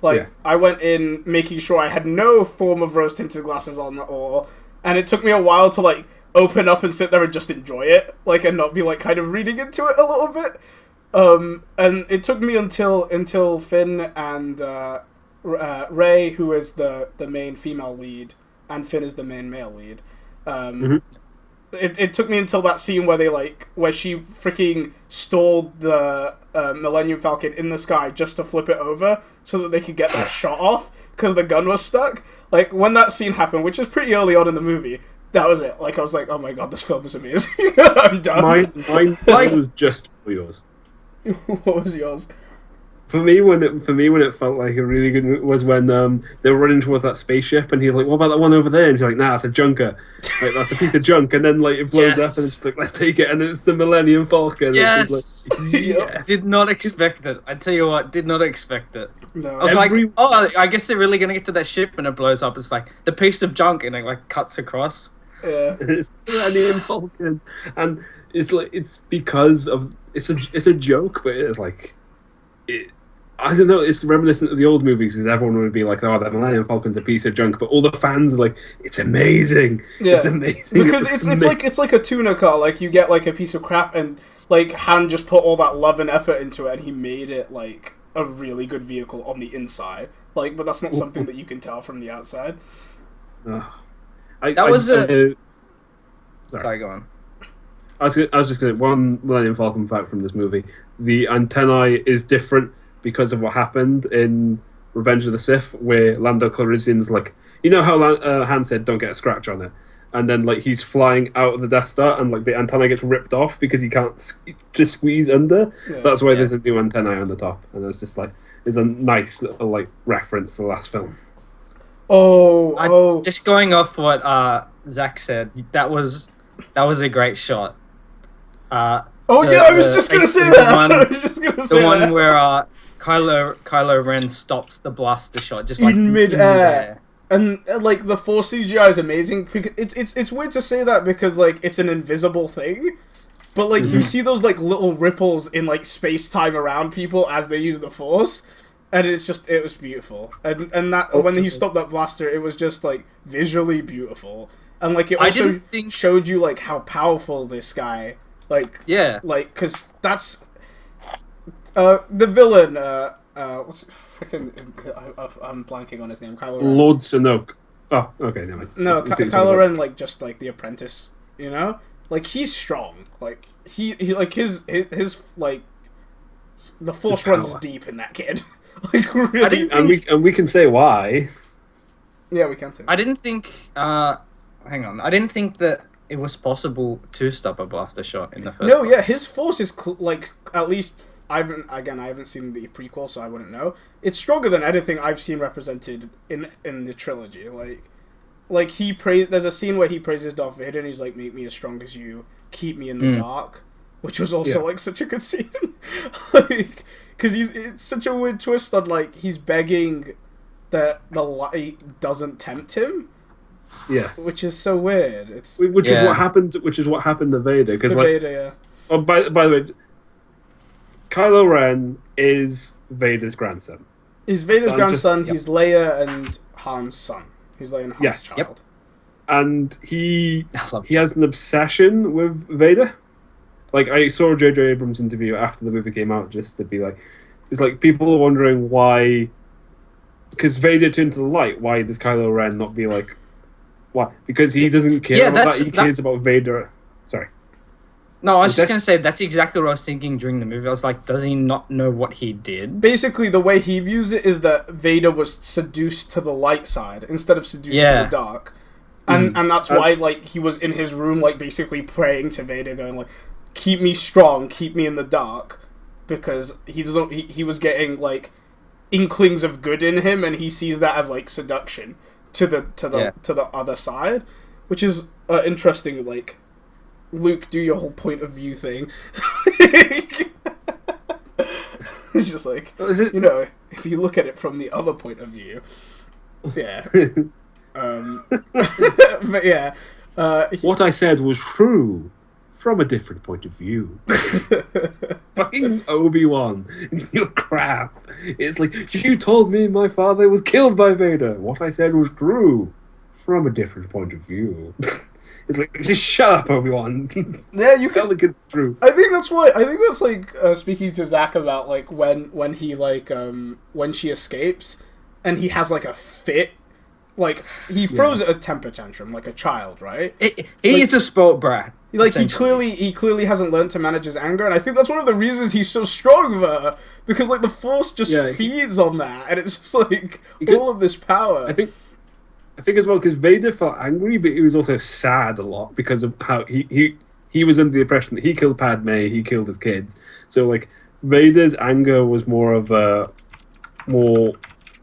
Like, I went in making sure I had no form of rose tinted glasses on at all, and it took me a while to like open up and sit there and just enjoy it, like, and not be like kind of reading into it a little bit. And it took me until Finn and Ray, who is the main female lead, and Finn is the main male lead. It took me until that scene where she freaking stalled the Millennium Falcon in the sky just to flip it over so that they could get that shot off because the gun was stuck. Like, when that scene happened, which is pretty early on in the movie, that was it. Like, I was like, oh my god, this film is amazing. I'm done. Mine was just for yours. What was yours? For me, when it felt like a really good movie was when they were running towards that spaceship, and he's like, "What about that one over there?" And she's like, "Nah, it's a junker. Like, that's a piece of junk." And then like it blows up, and it's just like, "Let's take it." And it's the Millennium Falcon. Yes, like, did not expect it. I tell you what, did not expect it. No. I was like, "Oh, I guess they're really gonna get to that ship," and it blows up. It's like the piece of junk, and it like cuts across. Yeah, it's the Millennium Falcon, and it's because of it's a joke, but it's like it. I don't know, it's reminiscent of the old movies because everyone would be like, oh, that Millennium Falcon's a piece of junk, but all the fans are like, it's amazing. Yeah. It's amazing. Because it's like a tuna car, like you get like a piece of crap and like Han just put all that love and effort into it and he made it like a really good vehicle on the inside. Like, but that's not something that you can tell from the outside. Sorry, go on. I was just going to, one Millennium Falcon fact from this movie. The antennae is different because of what happened in Revenge of the Sith, where Lando Calrissian's like, you know how Han said, don't get a scratch on it? And then like he's flying out of the Death Star and like the antenna gets ripped off because he can't just squeeze under. Yeah, that's why there's a new antennae on the top. And it's just like, it's a nice little like reference to the last film. Just going off what Zach said, that was a great shot. I was just going to say that. The one where Kylo Ren stops the blaster shot just like in mid-air. And like the Force CGI is amazing because it's weird to say that because like it's an invisible thing, but like you see those like little ripples in like space-time around people as they use the Force, and it was beautiful. And that when he stopped that blaster, it was just like visually beautiful, and like it also showed you like how powerful this guy because that's. The villain, what's freaking? I'm blanking on his name. Kylo Ren. Lord Snoke. Oh, okay, never mind. No, Kylo Ren, like just like the apprentice, you know, like he's strong. Like he like his like the Force runs deep in that kid. Like really, and we can say why. Yeah, we can too. I didn't think. Hang on, I didn't think that it was possible to stop a blaster shot in the first. No, yeah, his Force is like at least. I haven't seen the prequel, so I wouldn't know. It's stronger than anything I've seen represented in the trilogy. Like there's a scene where he praises Darth Vader, and he's like, "Make me as strong as you, keep me in the dark," which was also like such a good scene. Like, because it's such a weird twist on like he's begging that the light doesn't tempt him. Yes, which is so weird. Which is what happened to Vader. Because Vader, yeah. Oh, by the way. Kylo Ren is Vader's grandson. He's Vader's grandson. He's Leia and Han's son. He's Leia and Han's child. Yep. And he has an obsession with Vader. Like, I saw a J.J. Abrams interview after the movie came out just to be like... It's like, people are wondering why... Because Vader turned to the light, why does Kylo Ren not be like... Why? Because he doesn't care about that. He cares about Vader. Sorry. No, I was just going to say, that's exactly what I was thinking during the movie. I was like, does he not know what he did? Basically, the way he views it is that Vader was seduced to the light side instead of seduced to the dark. And that's why, like, he was in his room, like, basically praying to Vader, going, like, keep me strong, keep me in the dark. Because he was getting, like, inklings of good in him, and he sees that as, like, seduction to the other side. Which is interesting, like... Luke, do your whole point of view thing. It's just like, you know, if you look at it from the other point of view. Yeah. But yeah. What I said was true from a different point of view. Fucking Obi-Wan. You're crap. It's like, you told me my father was killed by Vader. What I said was true from a different point of view. It's like, just shut up, Obi-Wan. Yeah, you Tell can. the kid the truth. I think that's why. I think that's like speaking to Zach about like when he like when she escapes, and he has like a fit. Like he throws a temper tantrum like a child, right? He is a spoilt brat. Like he clearly hasn't learned to manage his anger, and I think that's one of the reasons he's so strong with her, because like the Force just feeds on that, and it's just like all of this power. I think as well because Vader felt angry, but he was also sad a lot because of how he was under the impression that he killed Padme, he killed his kids. So like Vader's anger was more of a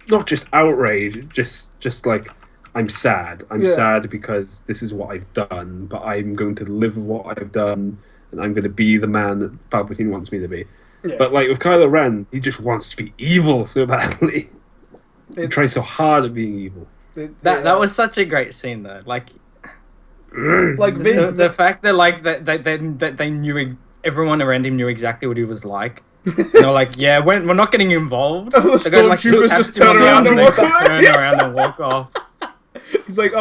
not just outrage, just like I'm sad. I'm sad because this is what I've done, but I'm going to live with what I've done, and I'm going to be the man that Palpatine wants me to be. Yeah. But like with Kylo Ren, he just wants to be evil so badly. He tries so hard at being evil. That was such a great scene though. Like Vader, the fact that like that they knew everyone around him knew exactly what he was like. And they were like, yeah, we're not getting involved. The stormtroopers just turn around and walk off. He's like,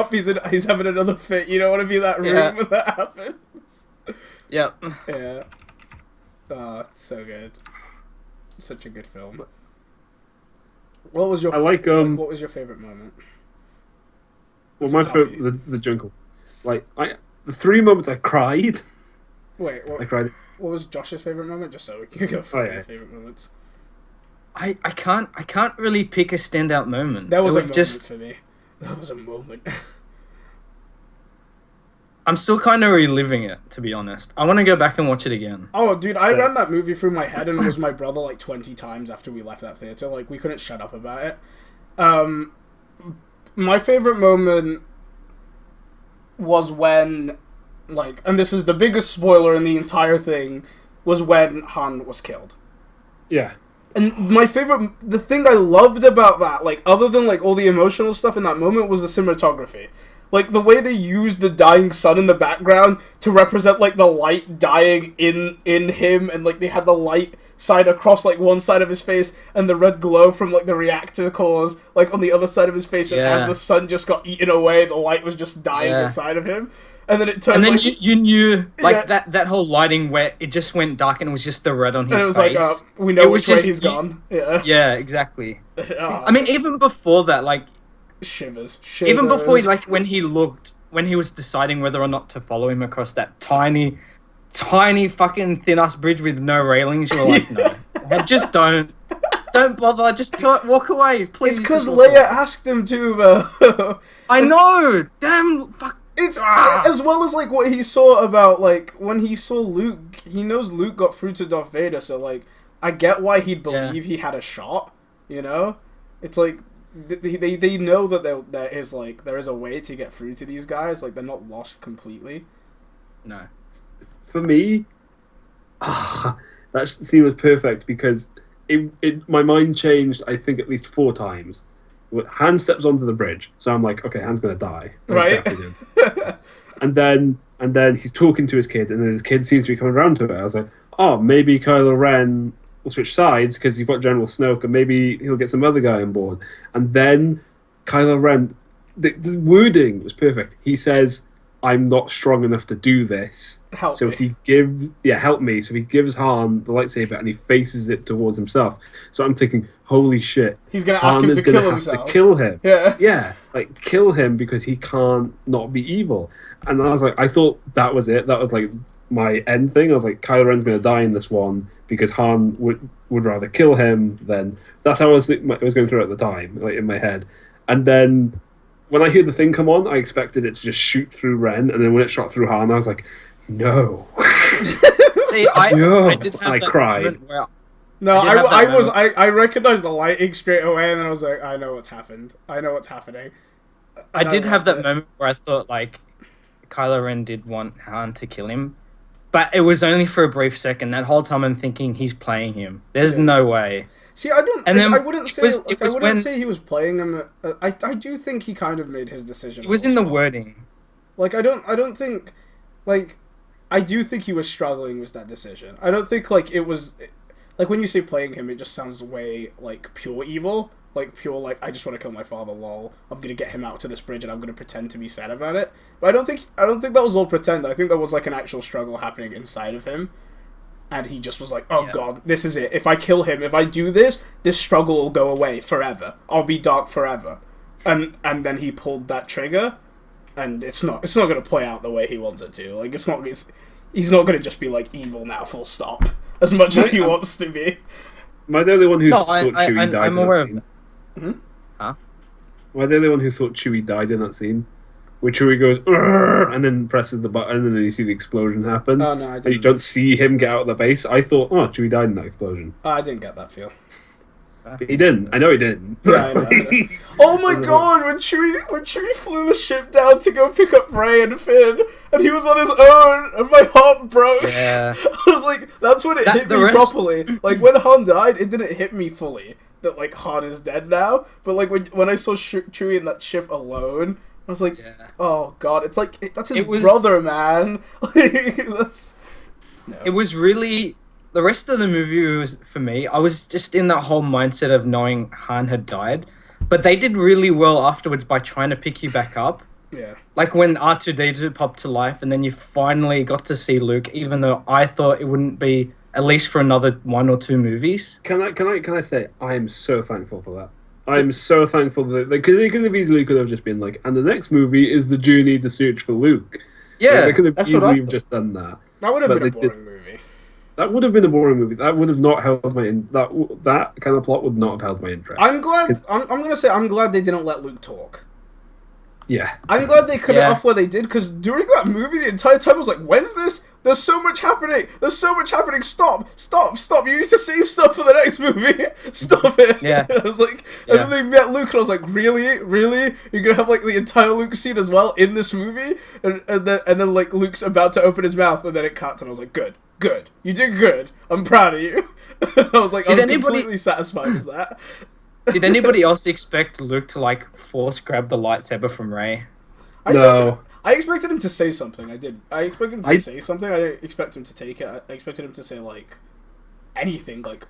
he's having another fit. You don't want to be in that room when that happens. Yep. Yeah. Oh, it's so good. Such a good film. What was your what was your favorite moment? Well, my favorite, the jungle. Like the 3 moments I cried. Wait, I cried. What was Josh's favorite moment? Just so we can go for your favorite moments. I can't really pick a standout moment. That was a moment to me. That was a moment. I'm still kind of reliving it, to be honest. I want to go back and watch it again. Oh, dude, I ran that movie through my head, and it was my brother like 20 times after we left that theater. Like, we couldn't shut up about it. My favorite moment was when, like, and this is the biggest spoiler in the entire thing, was when Han was killed. Yeah. And the thing I loved about that, like, other than, like, all the emotional stuff in that moment, was the cinematography. Like, the way they used the dying sun in the background to represent, like, the light dying in him, and, like, they had the light side across, like, one side of his face, and the red glow from, like, the reactor cores, like, on the other side of his face, and as the sun just got eaten away, the light was just dying inside of him. And then it turned. And then you knew like that whole lighting where it just went dark and it was just the red on his face. And it was like, we know which way he's gone. Yeah. Yeah, exactly. I mean, even before that, like shivers. Even before, like when he was deciding whether or not to follow him across that tiny fucking thin ass bridge with no railings, you were like, no, just don't bother. Just walk away, please. It's because Leia asked him to. I know. Damn. Fuck. It's as well as like what he saw about like when he saw Luke. He knows Luke got through to Darth Vader, so like I get why he'd believe he had a shot. You know, it's like they know that there is a way to get through to these guys. Like they're not lost completely. No, for me, that scene was perfect because my mind changed. I think at least 4 times. Han steps onto the bridge, so I'm like, okay, Han's gonna die. Right. and then he's talking to his kid, and then his kid seems to be coming around to it. I was like, oh, maybe Kylo Ren will switch sides because you've got General Snoke, and maybe he'll get some other guy on board. And then Kylo Ren, the wording was perfect. He says, I'm not strong enough to do this. Help me. He gives Han the lightsaber and he faces it towards himself. So I'm thinking, holy shit. He's going to ask him to kill himself. To kill him. Yeah. Yeah. Like, kill him because he can't not be evil. And I was like, I thought that was it. That was like my end thing. I was like, Kylo Ren's going to die in this one because Han would rather kill him than... That's how I was going through it at the time, like in my head. And then... when I heard the thing come on, I expected it to just shoot through Ren, and then when it shot through Han, I was like, no. See, I did have I cried. I recognized the lighting straight away, and then I was like, I know what's happened. I know what's happening. I did have that moment where I thought, like, Kylo Ren did want Han to kill him, but it was only for a brief second. That whole time I'm thinking he's playing him. There's no way. See, I don't. And then I wouldn't say he was playing him. I do think he kind of made his decision. It was in the wording. Like I don't think, like, I do think he was struggling with that decision. I don't think like it was, like when you say playing him, it just sounds way like pure evil. like pure like I just want to kill my father. Lol. I'm gonna get him out to this bridge and I'm gonna pretend to be sad about it. But I don't think that was all pretend. I think there was like an actual struggle happening inside of him, and he just was like, oh god, this is it. If I kill him, if I do this, this struggle will go away forever. I'll be dark forever. And then he pulled that trigger, and it's not gonna play out the way he wants it to. Like he's not gonna just be like evil now, full stop, as much as he wants to be. Am I the only one who thought Chewie died I'm in aware that scene? Hmm? Huh? Am I the only one who thought Chewie died in that scene? Where Chewie goes, "Urgh," and then presses the button, and then you see the explosion happen. Oh no, I didn't. And you don't see him get out of the base. I thought, oh, Chewie died in that explosion. I didn't get that feel. But he didn't. I know he didn't. Yeah, I know. Oh my god, when Chewie flew the ship down to go pick up Rey and Finn, and he was on his own, and my heart broke. Yeah. I was like, that's when it hit me properly. Like, when Han died, it didn't hit me fully, that, like, Han is dead now. But, like, when I saw Chewie in that ship alone, I was like, oh god, it's like, that's his brother, man. That's... No. It was really... The rest of the movie was, for me, I was just in that whole mindset of knowing Han had died. But they did really well afterwards by trying to pick you back up. Yeah. Like when R2-D2 popped to life and then you finally got to see Luke, even though I thought it wouldn't be at least for another 1 or 2 movies. Can I say, I am so thankful for that. I'm so thankful that they could have just been like, and the next movie is the journey to search for Luke. Yeah, like, they could have that's what I easily thought. just done that. That would have been a boring movie. That would have been a boring movie. That would have not held my that kind of plot would not have held my interest. I'm glad. I'm gonna say I'm glad they didn't let Luke talk. Yeah, I'm glad they cut it off where they did, because during that movie, the entire time I was like, when's this? There's so much happening. There's so much happening. Stop. You need to save stuff for the next movie. Stop it. Yeah. I was like, and then they met Luke, and I was like, really? You're gonna have like the entire Luke scene as well in this movie? And then like Luke's about to open his mouth, and then it cuts, and I was like, good. You did good. I'm proud of you. I was like, completely satisfied with that. Did anybody else expect Luke to like force grab the lightsaber from Rey? No. I expected him to say something. I did. I expected him to say something. I didn't expect him to take it. I expected him to say like anything, like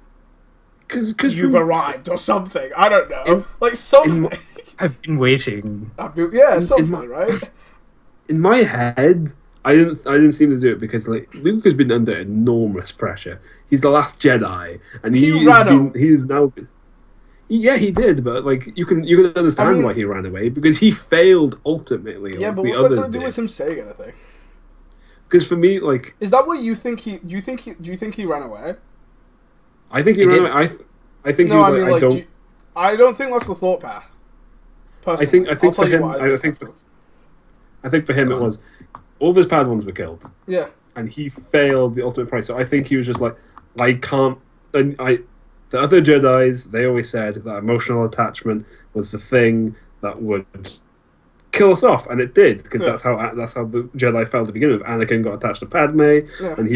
because you've arrived or something. I don't know, like something. I've been waiting. Something, right? In my head, I didn't seem to do it because like Luke has been under enormous pressure. He's the last Jedi, and he is now. Yeah, he did, but like you can understand why he ran away, because he failed ultimately. Yeah, like but the what's that others got to do with him saying anything? Because for me, like, is that what you think? Do you think he ran away? I think he ran away. I think he was like, I don't. I don't think that's the thought path. Personally, I think for him, I think for him it was all of his Padawans were killed. Yeah, and he failed the ultimate price. So I think he was just like, I can't. And the other Jedis, they always said that emotional attachment was the thing that would kill us off, and it did, because that's how the Jedi felt to begin with. Anakin got attached to Padme, and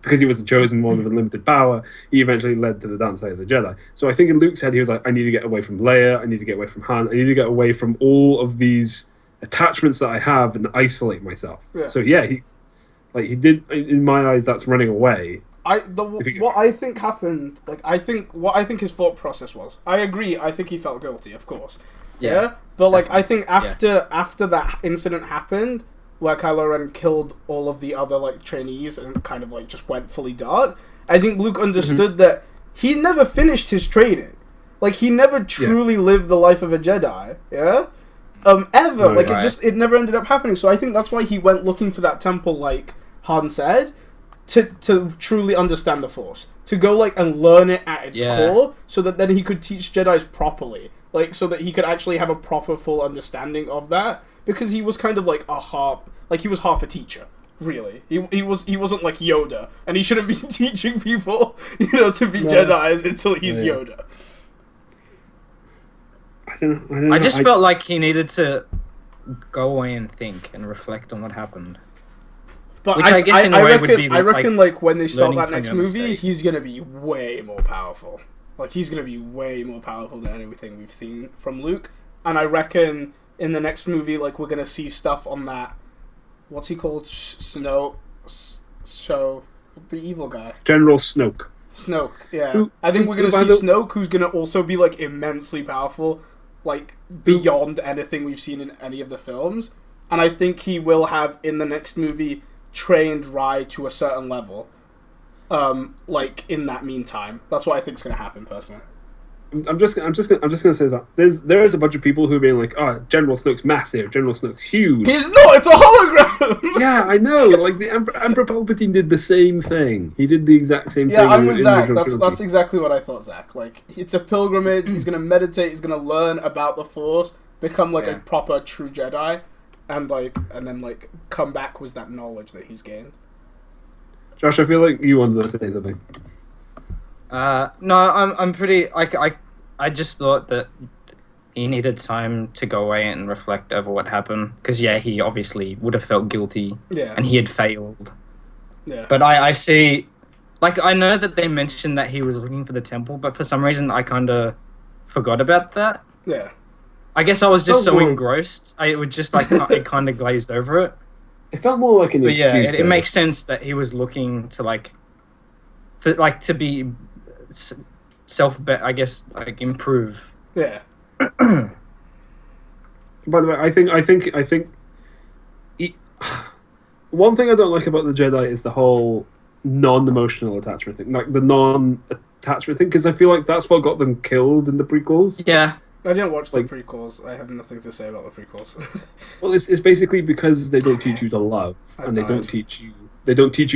because he was the chosen one with unlimited power, he eventually led to the dark side of the Jedi. So I think in Luke's head, he was like, I need to get away from Leia, I need to get away from Han, I need to get away from all of these attachments that I have and isolate myself. Yeah. So yeah, he did. In my eyes, that's running away. What I think happened, what I think his thought process was. I agree. I think he felt guilty, of course. Yeah. But like, I think after that incident happened, where Kylo Ren killed all of the other like trainees and kind of like just went fully dark, I think Luke understood that he never finished his training. Like, he never truly lived the life of a Jedi. Yeah. Ever. It never ended up happening. So I think that's why he went looking for that temple, like Han said. To truly understand the Force, to go like and learn it at its core, so that then he could teach Jedi's properly, like so that he could actually have a proper full understanding of that, because he was kind of like he was half a teacher, really. He wasn't like Yoda, and he shouldn't be teaching people, to be Jedis until he's Yoda. I don't know. I just felt like he needed to go away and think and reflect on what happened. But I reckon like when they start that next movie, he's gonna be way more powerful. Like, he's gonna be way more powerful than anything we've seen from Luke. And I reckon in the next movie, like, we're gonna see stuff on that. What's he called? The evil guy. General Snoke. Snoke, yeah. Who- I think we're going to by see Snoke, who's going to also be, like, immensely powerful, like, beyond anything we've seen in any of the films. And I think he will have, in the next movie, trained Rey to a certain level. Like, in that meantime. That's what I think is going to happen, personally. I'm just gonna say that there is a bunch of people who are being like, oh, General Snoke's massive, General Snoke's huge. He's not! It's a hologram! Yeah, I know. Like the Emperor Palpatine did the same thing. He did the exact same thing. Yeah, I'm with in the Zach. original That's trilogy. exactly what I thought, Zach. Like, it's a pilgrimage. He's gonna meditate. He's gonna learn about the Force, become like a proper true Jedi, and then come back with that knowledge that he's gained. Josh, I feel like you wanted to say something. No, I'm pretty. I just thought that he needed time to go away and reflect over what happened. Because he obviously would have felt guilty. Yeah. And he had failed. Yeah. But I see, like, I know that they mentioned that he was looking for the temple, but for some reason I kind of forgot about that. Yeah. I guess I was just so engrossed. It was just like it kind of glazed over it. It felt more like an But excuse. it makes sense that he was looking to to be I guess improve. Yeah. By the way, I think. One thing I don't like about the Jedi is the whole non-emotional attachment thing, like the non-attachment thing, because I feel like that's what got them killed in the prequels. Yeah. I didn't watch the prequels. I have nothing to say about the prequels. Well, it's basically because they don't teach you to love, and they don't teach you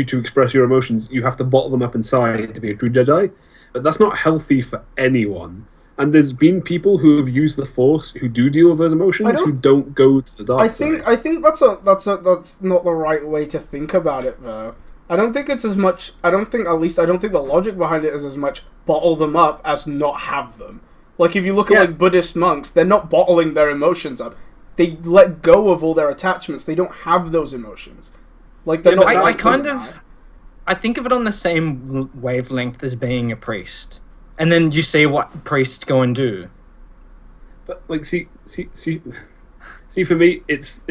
to express your emotions. You have to bottle them up inside to be a true Jedi, but that's not healthy for anyone. And there's been people who have used the Force who do deal with those emotions who don't go to the dark side. I think that's not the right way to think about it, though. I don't think it's as much. I don't think the logic behind it is as much bottle them up as not have them. Like, if you look at Buddhist monks, they're not bottling their emotions up. They let go of all their attachments. They don't have those emotions. Like, they're not. I think of it on the same wavelength as being a priest, and then you see what priests go and do. But see, for me, it's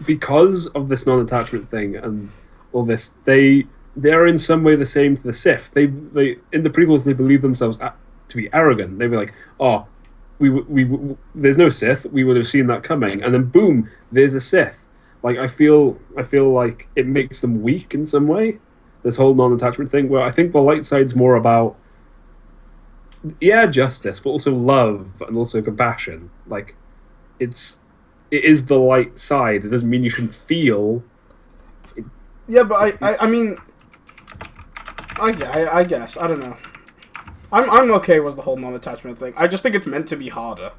because of this non-attachment thing and all this. They are in some way the same to the Sith. They in the prequels they believe themselves to be arrogant. They were like, oh, we there's no Sith. We would have seen that coming, and then boom, there's a Sith. Like I feel like it makes them weak in some way. This whole non-attachment thing, where I think the light side's more about justice, but also love and also compassion. Like it is the light side. It doesn't mean you shouldn't feel. Yeah, but I mean, I guess I don't know. I'm okay with the whole non-attachment thing. I just think it's meant to be harder.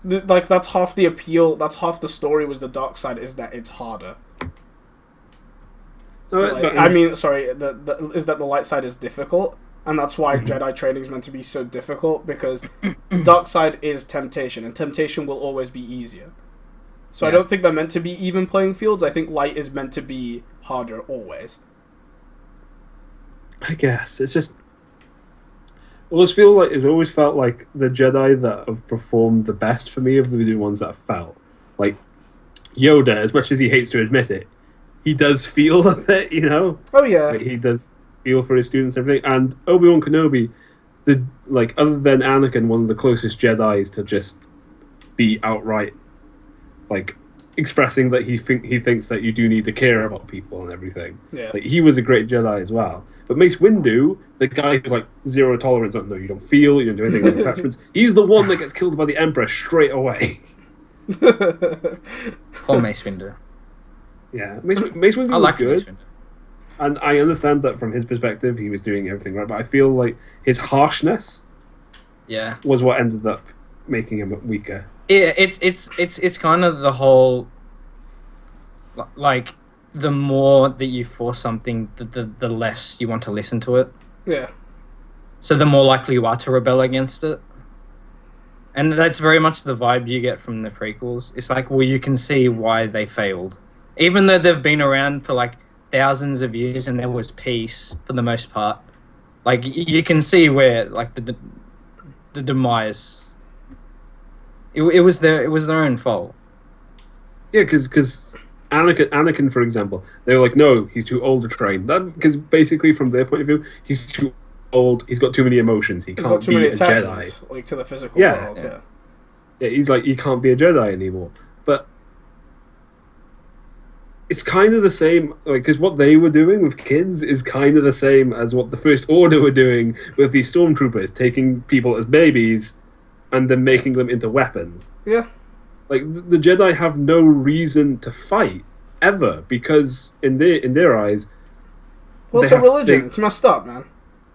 That's half the appeal. That's half the story. Was the dark side is that it's harder. I mean, sorry. Is that the light side is difficult, and that's why Jedi training is meant to be so difficult, because dark side is temptation, and temptation will always be easier. So I don't think they're meant to be even playing fields. I think light is meant to be harder always. I guess it's just. It's always felt like the Jedi that have performed the best for me have the ones that have felt like Yoda. As much as he hates to admit it, he does feel a bit, you know. Oh yeah, like, he does feel for his students and everything. And Obi-Wan Kenobi, other than Anakin, one of the closest Jedis to just be outright expressing that he thinks that you do need to care about people and everything. Yeah, he was a great Jedi as well. But Mace Windu, the guy who's zero tolerance, no, you don't feel, you don't do anything with attachments, he's the one that gets killed by the Emperor straight away. Or Mace Windu. Yeah, Mace Windu was like good. Mace Windu. And I understand that from his perspective, he was doing everything right, but I feel like his harshness was what ended up making him weaker. It's kind of the whole, the more that you force something, the less you want to listen to it. Yeah. So the more likely you are to rebel against it. And that's very much the vibe you get from the prequels. It's you can see why they failed. Even though they've been around for thousands of years and there was peace for the most part. You can see where the demise. It was their own fault. Yeah, because Anakin, for example, they were like, no, he's too old to train. That because basically, from their point of view, he's too old. He's got too many emotions. He can't be a Jedi. Like to the physical world. Yeah, he's like, he can't be a Jedi anymore. But it's kind of the same, like, because what they were doing with kids is kind of the same as what the First Order were doing with these stormtroopers, taking people as babies and then making them into weapons. Yeah. Like, the Jedi have no reason to fight, ever, because in their eyes... Well, it's a religion. It's messed up, man.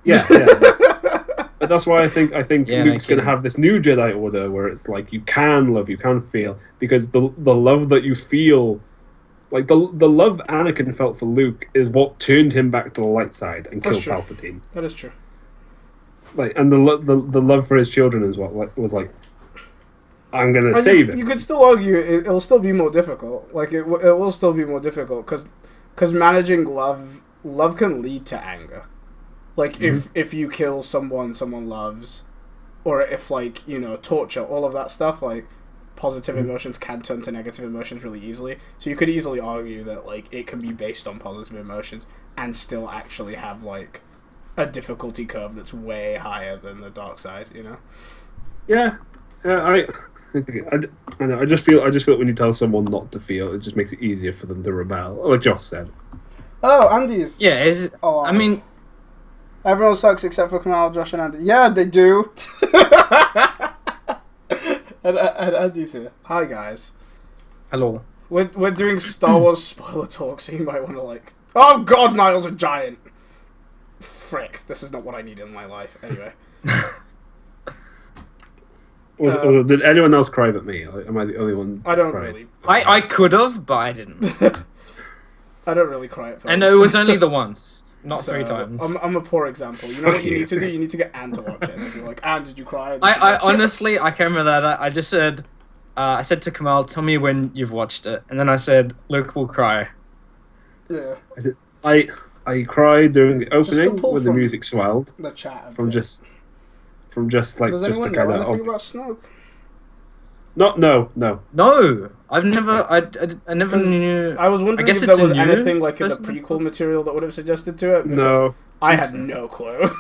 Yeah. But that's why I think Luke's going to have this new Jedi Order where it's like, you can love, you can feel, because the love that you feel... Like, the love Anakin felt for Luke is what turned him back to the light side and killed Palpatine. That is true. Like, and the love for his children is what was like, I'm going to save him. You could still argue it'll still be more difficult. Like, it will still be more difficult, because managing love can lead to anger. Like, if you kill someone loves, or if, like, you know, torture, all of that stuff, like, positive emotions can turn to negative emotions really easily. So you could easily argue that, like, it can be based on positive emotions and still actually have, like, a difficulty curve that's way higher than the dark side, you know? Yeah. I know. I just feel when you tell someone not to feel, it just makes it easier for them to rebel. Like Josh said. Oh, Andy's. Yeah, I mean... Everyone sucks except for Kamal, Josh, and Andy. Yeah, they do. and Andy's here. Hi, guys. Hello. We're doing Star Wars spoiler talk, so you might want to, like... Oh, God, Niall's a giant! Frick, this is not what I need in my life. Anyway. Did anyone else cry but me? Am I the only one? I don't cried? really. I could have, but I didn't. I don't really cry at first. And it was only the once, not 3 times. I'm a poor example. You know what you need to do? You need to get Anne to watch it. And be like, Anne, did you cry? I honestly, I can't remember that. I just said, I said to Kamal, tell me when you've watched it. And then I said, Luke will cry. Yeah. I cried during the opening when the music swelled. The chat. From just like Does just anyone the kind know of anything about Snoke? No, I've never. I never knew. I was wondering if there was anything like in the prequel material that would have suggested to it. No, I had no clue.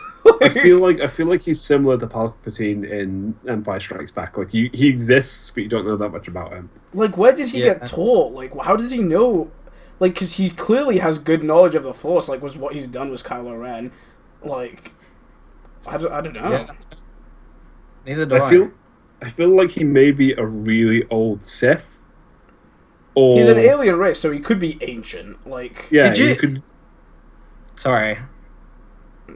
I feel like he's similar to Palpatine in Empire Strikes Back. Like he exists, but you don't know that much about him. Like, where did he get taught? Like, how did he know? Like, because he clearly has good knowledge of the Force. Like, was what he's done with Kylo Ren. Like, I don't know. Yeah. Neither do I. I feel like he may be a really old Sith. Or he's an alien race, so he could be ancient. Like, yeah, he could. Sorry.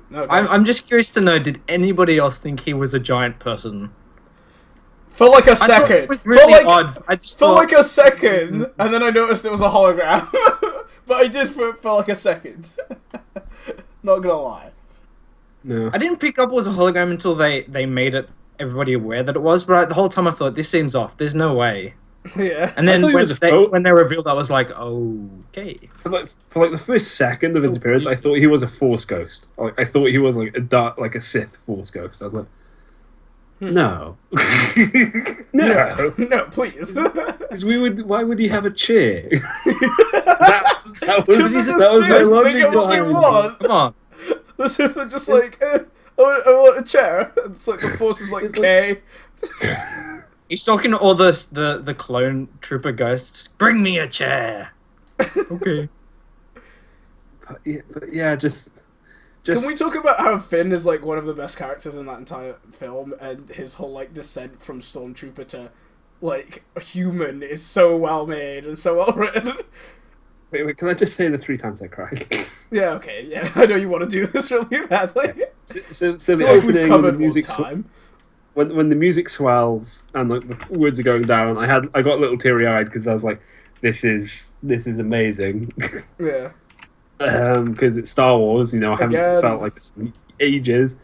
No, I'm just curious to know, did anybody else think he was a giant person? For like a second. I thought it was really odd. I just for like a second, and then I noticed it was a hologram. But I did for like a second. Not gonna lie. No. I didn't pick up it was a hologram until they made it everybody aware that it was, but the whole time I thought, this seems off. There's no way. Yeah. And then when they revealed, I was like, okay. For the first second of his appearance, I thought he was a Force ghost. Like, I thought he was like a Sith Force ghost. I was like, no, no, please. Why would he have a chair? that was my logic behind it. Come on. The Sith are just like, I want a chair. It's like the Force is like, okay. He's talking to all the clone trooper ghosts. Bring me a chair. Okay. But yeah, just. Can we talk about how Finn is like one of the best characters in that entire film, and his whole like descent from stormtrooper to like a human is so well made and so well written. Wait, can I just say the 3 times I cried? Yeah, okay, yeah. I know you want to do this really badly. So the opening and the music time. When the music swells and like the words are going down, I got a little teary eyed because I was like, this is amazing. Yeah. Because it's Star Wars, you know, I haven't felt like this in ages.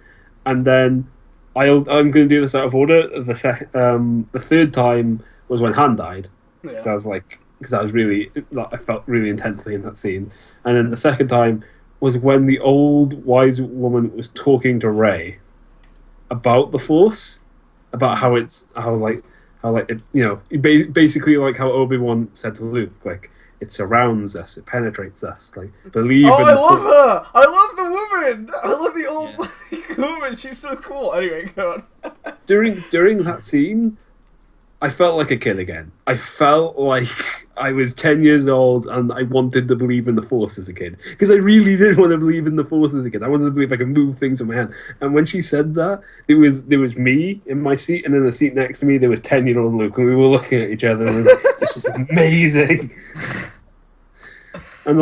And then I'm going to do this out of order. The 3rd time was when Han died. Yeah. Because I felt really intensely in that scene. And then the 2nd time was when the old wise woman was talking to Rey about the Force, about basically like how Obi-Wan said to Luke, like, It surrounds us. It penetrates us. Like believe. Oh, in I the love force. her. I love the woman. I love the old woman. She's so cool. Anyway, go on. During that scene, I felt like a kid again. I felt like I was 10 years old and I wanted to believe in the Force as a kid. Because I really did want to believe in the Force as a kid. I wanted to believe I could move things with my hand. And when she said that, there was me in my seat, and in the seat next to me, there was 10-year-old Luke, and we were looking at each other and we were like, this is amazing. And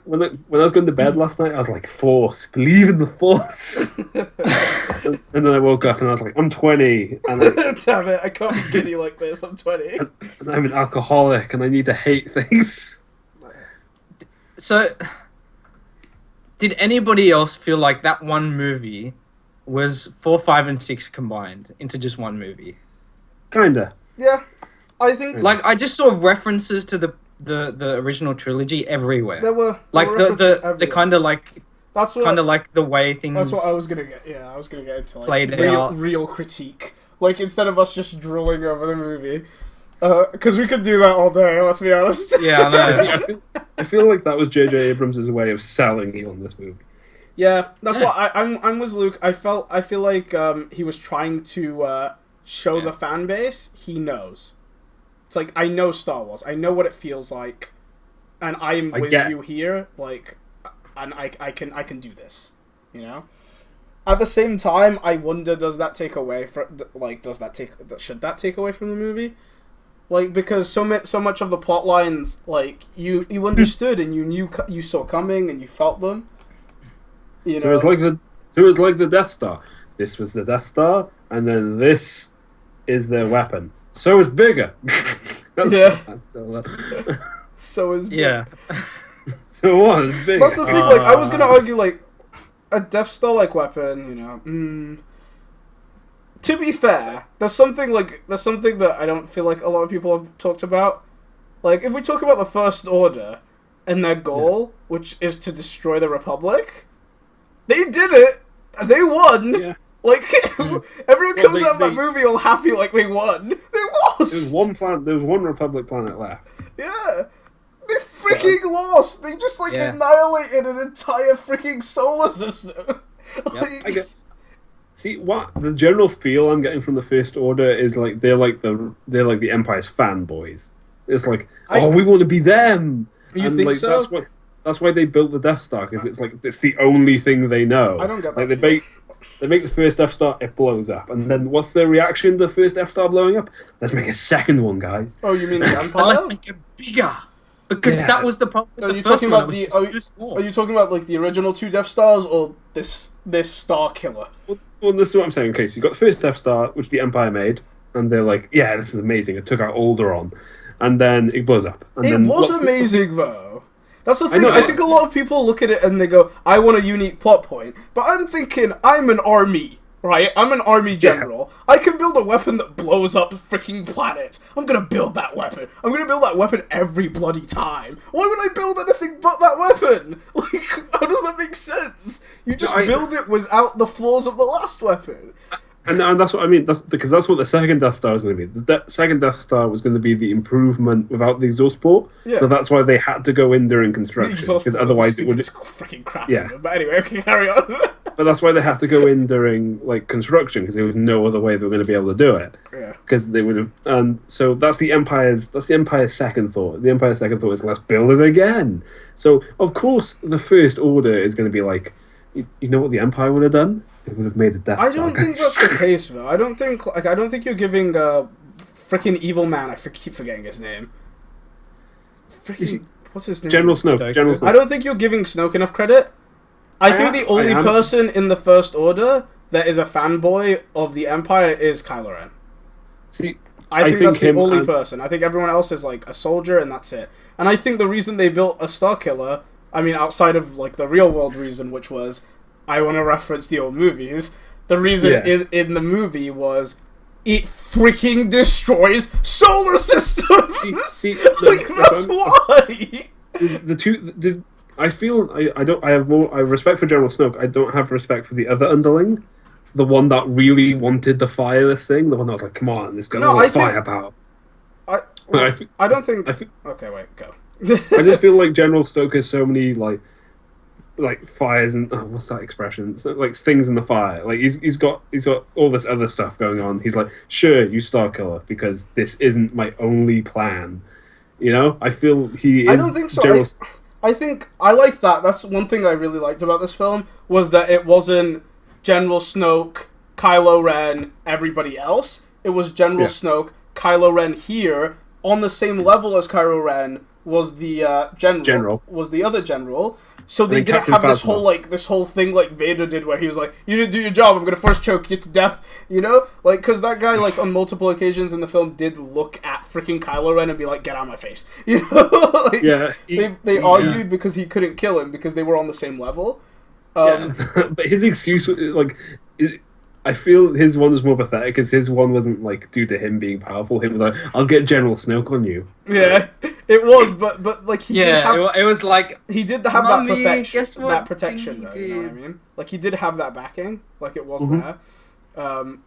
when I was going to bed last night, I was like, Force, believe in the Force. and then I woke up and I was like, I'm 20. And Damn it, I can't be giddy like this. I'm 20. and I'm an alcoholic and I need to hate things. So, did anybody else feel like that one movie was 4, 5, and 6 combined into just one movie? Kinda. Yeah, I think Like, I just saw references to the original trilogy everywhere. there were Like references the everywhere. kind of like That's what kind of like the way things. That's what I was gonna get. Yeah, I was gonna get into like Played out. real critique. Like instead of us just drooling over the movie, because we could do that all day. Let's be honest. Yeah, I know. See, I feel like that was J.J. Abrams' way of selling you on this movie. Yeah, that's Yeah. what I'm with Luke. I feel like he was trying to show the fan base he knows. It's like, I know Star Wars. I know what it feels like, and I'm with you here. Like, and I can do this. You know. At the same time, I wonder, does that take away from should that take away from the movie? Like, because so much of the plot lines, like you understood and you saw coming and you felt them. You know? So it was like the Death Star. This was the Death Star, and then this is their weapon. So it's bigger. Yeah. So So Yeah. so what? It's bigger. that's the thing. Like, I was gonna argue like a Death Star like weapon. You know. To be fair, there's something that I don't feel like a lot of people have talked about. Like, if we talk about the First Order and their goal, which is to destroy the Republic, they did it. They won. Yeah. Like, everyone comes out of that they- movie all happy like they won. They lost. There was one Republic planet left. Yeah. They freaking lost. They just, like, Yeah. annihilated an entire freaking solar system. Like, See, what the general feel I'm getting from the First Order is like they're like the Empire's fanboys. It's like, we want to be them. You and think like so? that's why they built the Death Star, because it's like it's the only thing they know. I don't get like that they make the first Death Star, it blows up, and then what's their reaction to the first Death Star blowing up? Let's make a second one, guys. Oh, you mean the But Empire? let's make it bigger. Because Yeah. that was the problem with Are the you first talking one. about It was the? just too small. Are you talking about like the original 2 Death Stars or this Star Killer? Well, this is what I'm saying. Okay, so you got the first Death Star, which the Empire made, and they're like, yeah, this is amazing. It took out Alderaan, and then it blows up. And It then was what's amazing though. That's the thing. know. I think a lot of people look at it and they go, "I want a unique plot point," but I'm thinking, I'm an army. Right, I'm an army general. I can build a weapon that blows up freaking planets. I'm gonna build that weapon. I'm gonna build that weapon every bloody time. Why would I build anything but that weapon? Like, how does that make sense? You just build it without the flaws of the last weapon. And that's what I mean. That's because that's what the second Death Star was going to be. The second Death Star was going to be the improvement without the exhaust port. Yeah. So that's why they had to go in during construction, because otherwise it would. freaking crap. Yeah. But anyway, okay, carry on. But that's why they had to go in during like construction, because there was no other way they were going to be able to do it. Yeah. Because they would have, and so that's the Empire's second thought. The Empire's second thought is, let's build it again. So of course the First Order is going to be like, you know what the Empire would have done? It would have made a Death Star. I don't think that's the case, though. I don't think you're giving freaking evil man. I keep forgetting his name. What's his name? General Snoke. General Snoke. I don't think you're giving Snoke enough credit. I think the only person in the First Order that is a fanboy of the Empire is Kylo Ren. See, I think that's the only person. I think everyone else is like a soldier and that's it. And I think the reason they built a Star Killer, I mean, outside of like the real world reason, which was, I want to reference the old movies, the reason in the movie was, it freaking destroys solar systems! That's why! The two... I feel I have respect for General Snoke. I don't have respect for the other underling, the one that really wanted to fire this thing, the one that was like, "Come on, this got a lot of firepower." I don't think. Okay, wait, go. I just feel like General Snoke has so many like fires and what's that expression? So, like stings in the fire. Like he's got all this other stuff going on. He's like, sure, you Starkiller, because this isn't my only plan. You know, I feel he is. I don't think so. I think I liked that. That's one thing I really liked about this film was that it wasn't General Snoke, Kylo Ren, everybody else. It was General Snoke, Kylo Ren here on the same level as Kylo Ren was the general. Was the other general. So they didn't have this whole thing like Vader did, where he was like, "You didn't do your job. I'm gonna force choke you to death." You know, like because that guy like on multiple occasions in the film did look at freaking Kylo Ren and be like, "Get out of my face." You know, like, they argued because he couldn't kill him because they were on the same level. But his excuse, like, I feel his one was more pathetic because his one wasn't like due to him being powerful. He was like, "I'll get General Snoke on you." Yeah, it was, but like it was like he did have that perfection, that protection, though. You know what I mean? Like he did have that backing, like it was there,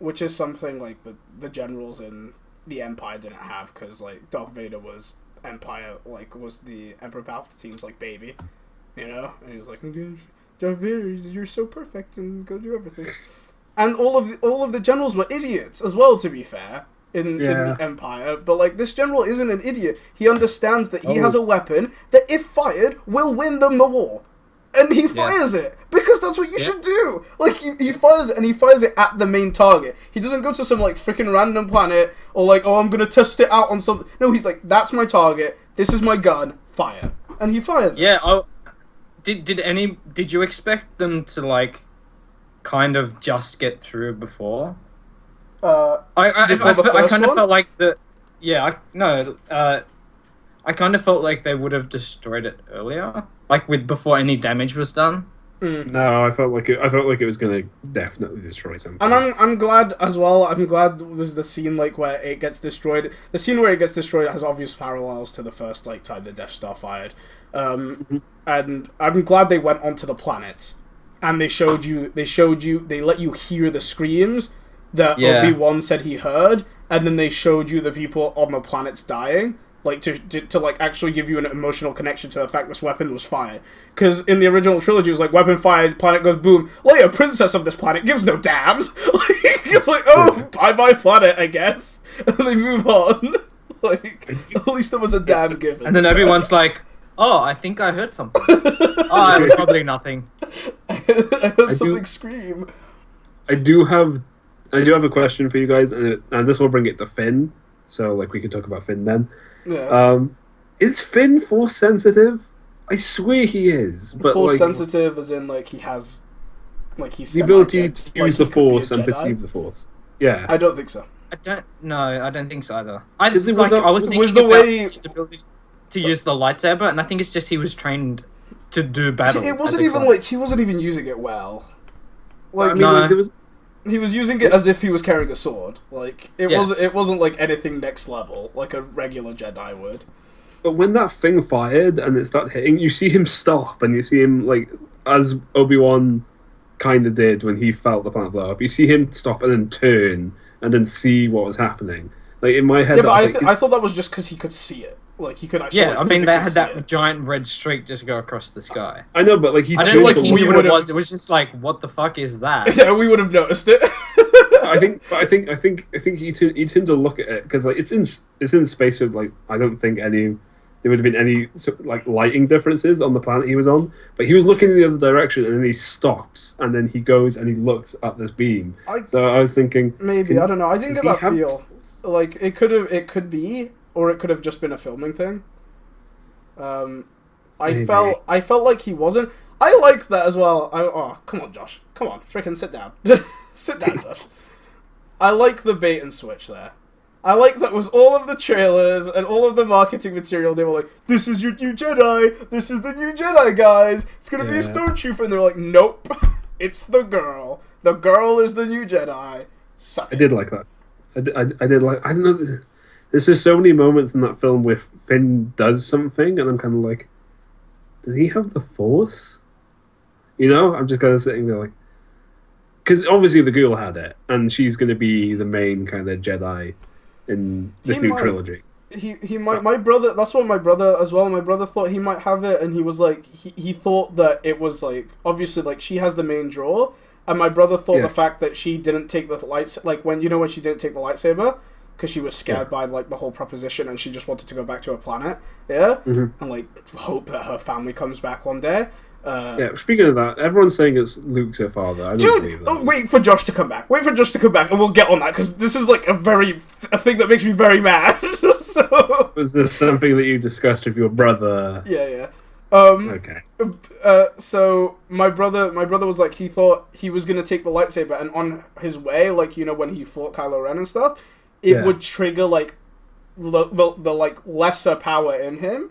which is something like the generals in the Empire didn't have because like Darth Vader was Empire, like was the Emperor Palpatine's like baby, you know, and he was like, "Darth Vader, you're so perfect and go do everything." And all of the generals were idiots as well, to be fair, in the Empire. But like this general isn't an idiot. He understands that he has a weapon that, if fired, will win them the war, and he fires it because that's what you should do. Like he fires it, and he fires it at the main target. He doesn't go to some like freaking random planet or like, oh, I'm gonna test it out on something. No, he's like, that's my target. This is my gun. Fire, and he fires it. Yeah. Did you expect them to like kind of just get through before? I kind of felt like that. Yeah, I kind of felt like they would have destroyed it earlier, like before any damage was done. No, I felt like it was going to definitely destroy something. And I'm glad as well. I'm glad it was the scene like where it gets destroyed. The scene where it gets destroyed has obvious parallels to the first like time the Death Star fired. And I'm glad they went onto the planets. And they let you hear the screams that Obi-Wan said he heard, and then they showed you the people on the planets dying, like to like actually give you an emotional connection to the fact this weapon was fired. Because in the original trilogy, it was like weapon fired, planet goes boom. Leia, princess of this planet, gives no damns. Like, it's like, oh, bye planet, I guess. And they move on. Like, at least there was a damn given. And then everyone's like, oh, I think I heard something. Oh, it was probably nothing. I heard something scream. I do have a question for you guys, and this will bring it to Finn. So, like, we can talk about Finn then. Yeah. Is Finn force sensitive? I swear he is. But force sensitive, as in like he has, like he's the ability to use the force and perceive the force. Yeah. I don't think so. I don't think so either. I was thinking about his ability to use the lightsaber, and I think it's just he was trained to do battle. It wasn't even like he wasn't even using it well. Like he was using it as if he was carrying a sword. Like it wasn't like anything next level like a regular Jedi would. But when that thing fired and it started hitting, you see him stop, and you see him like as Obi-Wan kind of did when he felt the planet blow up. You see him stop and then turn and then see what was happening. Like in my head, I thought that was just because he could see it. Like he could actually. Yeah, I mean they had that giant red streak just go across the sky. I know, but like I don't like he knew what it was. It was just like, what the fuck is that? Yeah, we would have noticed it. I think he turned to look at it because like it's in space. Of like I don't think there would have been any like lighting differences on the planet he was on. But he was looking in the other direction, and then he stops, and then he goes and he looks at this beam. So I was thinking maybe I don't know. I didn't get that feel. Like it could be. Or it could have just been a filming thing. I felt like he wasn't. I liked that as well. Oh, come on, Josh. Come on, freaking sit down. Sit down, Josh. I like the bait and switch there. I like that was all of the trailers and all of the marketing material. They were like, "This is your new Jedi. This is the new Jedi, guys. It's gonna be a stormtrooper." And they're like, "Nope, it's the girl. The girl is the new Jedi." Suck it. I did like that. I did like. I don't know. There's just so many moments in that film where Finn does something, and I'm kind of like, does he have the Force? You know, I'm just kind of sitting there like, because obviously the girl had it, and she's going to be the main kind of Jedi in this new trilogy. my brother. That's what my brother as well. My brother thought he might have it, and he was like, he thought that it was like obviously like she has the main draw, and my brother thought the fact that she didn't take the lights like when she didn't take the lightsaber because she was scared by like the whole proposition and she just wanted to go back to her planet, and like hope that her family comes back one day. Speaking of that, everyone's saying it's Luke's her father. I don't believe that. Wait for Josh to come back. Wait for Josh to come back, and we'll get on that because this is like a thing that makes me very mad. So... Was this something that you discussed with your brother? Yeah. Okay. So my brother was like, he thought he was gonna take the lightsaber, and on his way, like when he fought Kylo Ren and stuff, it would trigger like the like lesser power in him.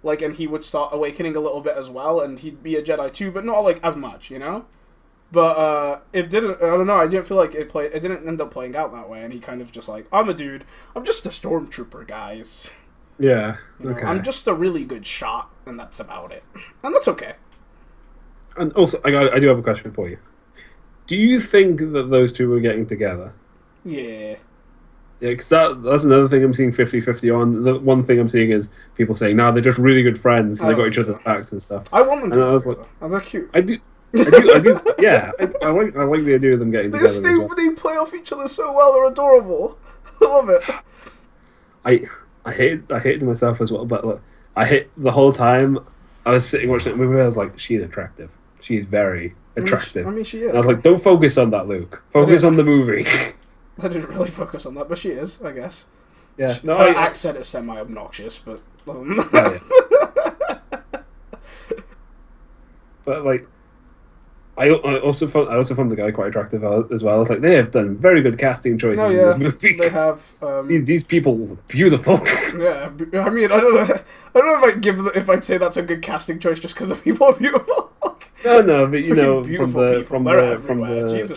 Like, and he would start awakening a little bit as well, and he'd be a Jedi too, but not like as much, But it didn't. I don't know. I didn't feel like it didn't end up playing out that way, and he kind of just like, I'm a dude. I'm just a stormtrooper, guys. Yeah. Okay. I'm just a really good shot, and that's about it, and that's okay. And also, I do have a question for you. Do you think that those two were getting together? Yeah. Yeah, because that's another thing I'm seeing 50-50 on. The one thing I'm seeing is people saying, "No, they're just really good friends. So they got each other's backs and stuff." I want them to. And I was like, "Oh, they're cute." I do. Yeah, I like the idea of them getting together. They play off each other so well. They're adorable. I love it. I hated myself as well, but look, I hate the whole time I was sitting watching that movie. I was like, she's attractive. She's very attractive. I mean, she is. And I was like, don't focus on that, Luke. Focus on the movie. I didn't really focus on that, but she is, I guess. Yeah. Her accent is semi-obnoxious, but... Yeah. But, like, I also found the guy quite attractive as well. I was like, they have done very good casting choices in this movie. They have. These people are beautiful. Yeah, I mean, I don't know if I'd say that's a good casting choice just because the people are beautiful. No, but from the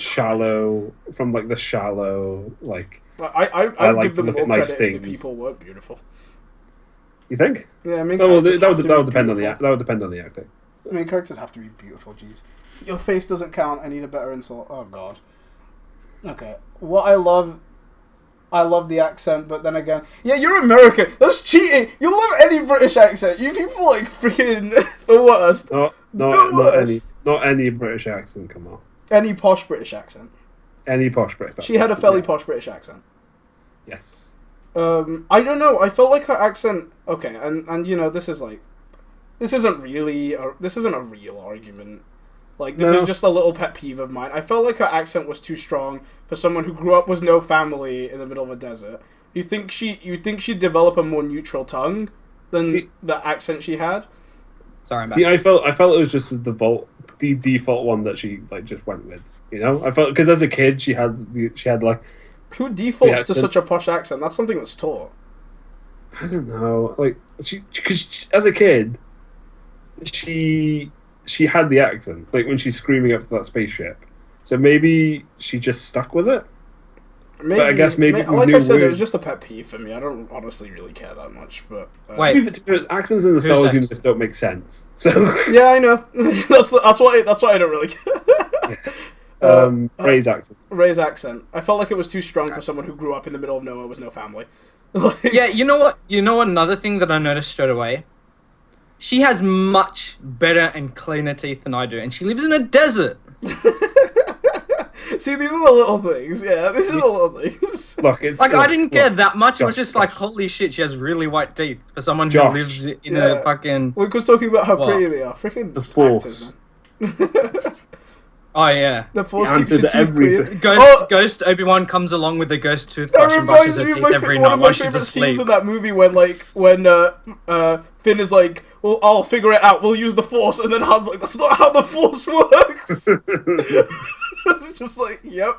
shallow, like I like give them more nice credit if the things. people weren't beautiful. You think? Yeah, I mean, that would depend on the acting. I mean, characters have to be beautiful. Jeez, your face doesn't count. I need a better insult. Oh God. Okay, what I love the accent, but then again, yeah, you're American. That's cheating. You love any British accent. You people like freaking the worst. Not any British accent. Come on. Any posh British accent. Any posh British accent. She had a fairly posh British accent. Yes. I don't know. I felt like her accent. Okay, and this is like, this isn't a real argument. Like, this is just a little pet peeve of mine. I felt like her accent was too strong for someone who grew up with no family in the middle of a desert. You think she'd develop a more neutral tongue than the accent she had? Sorry, man. See, I felt it was just the default one that she like just went with. I felt because as a kid she had like. Who defaults to such a posh accent? That's something that's taught. I don't know. Like because as a kid, she had the accent, like when she's screaming up to that spaceship. So maybe she just stuck with it. But I guess maybe like I said, it was just a pet peeve for me. I don't honestly really care that much. But accents in the Star Wars universe don't make sense. So yeah, I know. that's why I don't really care. Rey's accent. Rey's accent. I felt like it was too strong for someone who grew up in the middle of nowhere with no family. Yeah, you know what? Another thing that I noticed straight away. She has much better and cleaner teeth than I do, and she lives in a desert. See, these are the little things. Yeah, these are the little things. Look, I didn't care that much. It was just like, holy shit, she has really white teeth for someone who lives in a fucking... Luke was talking about how pretty they are. Freaking the Force. Oh, yeah. The Force keeps your teeth clean. Ghost Obi-Wan comes along with the ghost toothbrush and brushes her teeth every night while she's asleep. Scenes in that movie when Finn is like, well, I'll figure it out, we'll use the Force, and then Han's like, that's not how the Force works! It's just like, yep.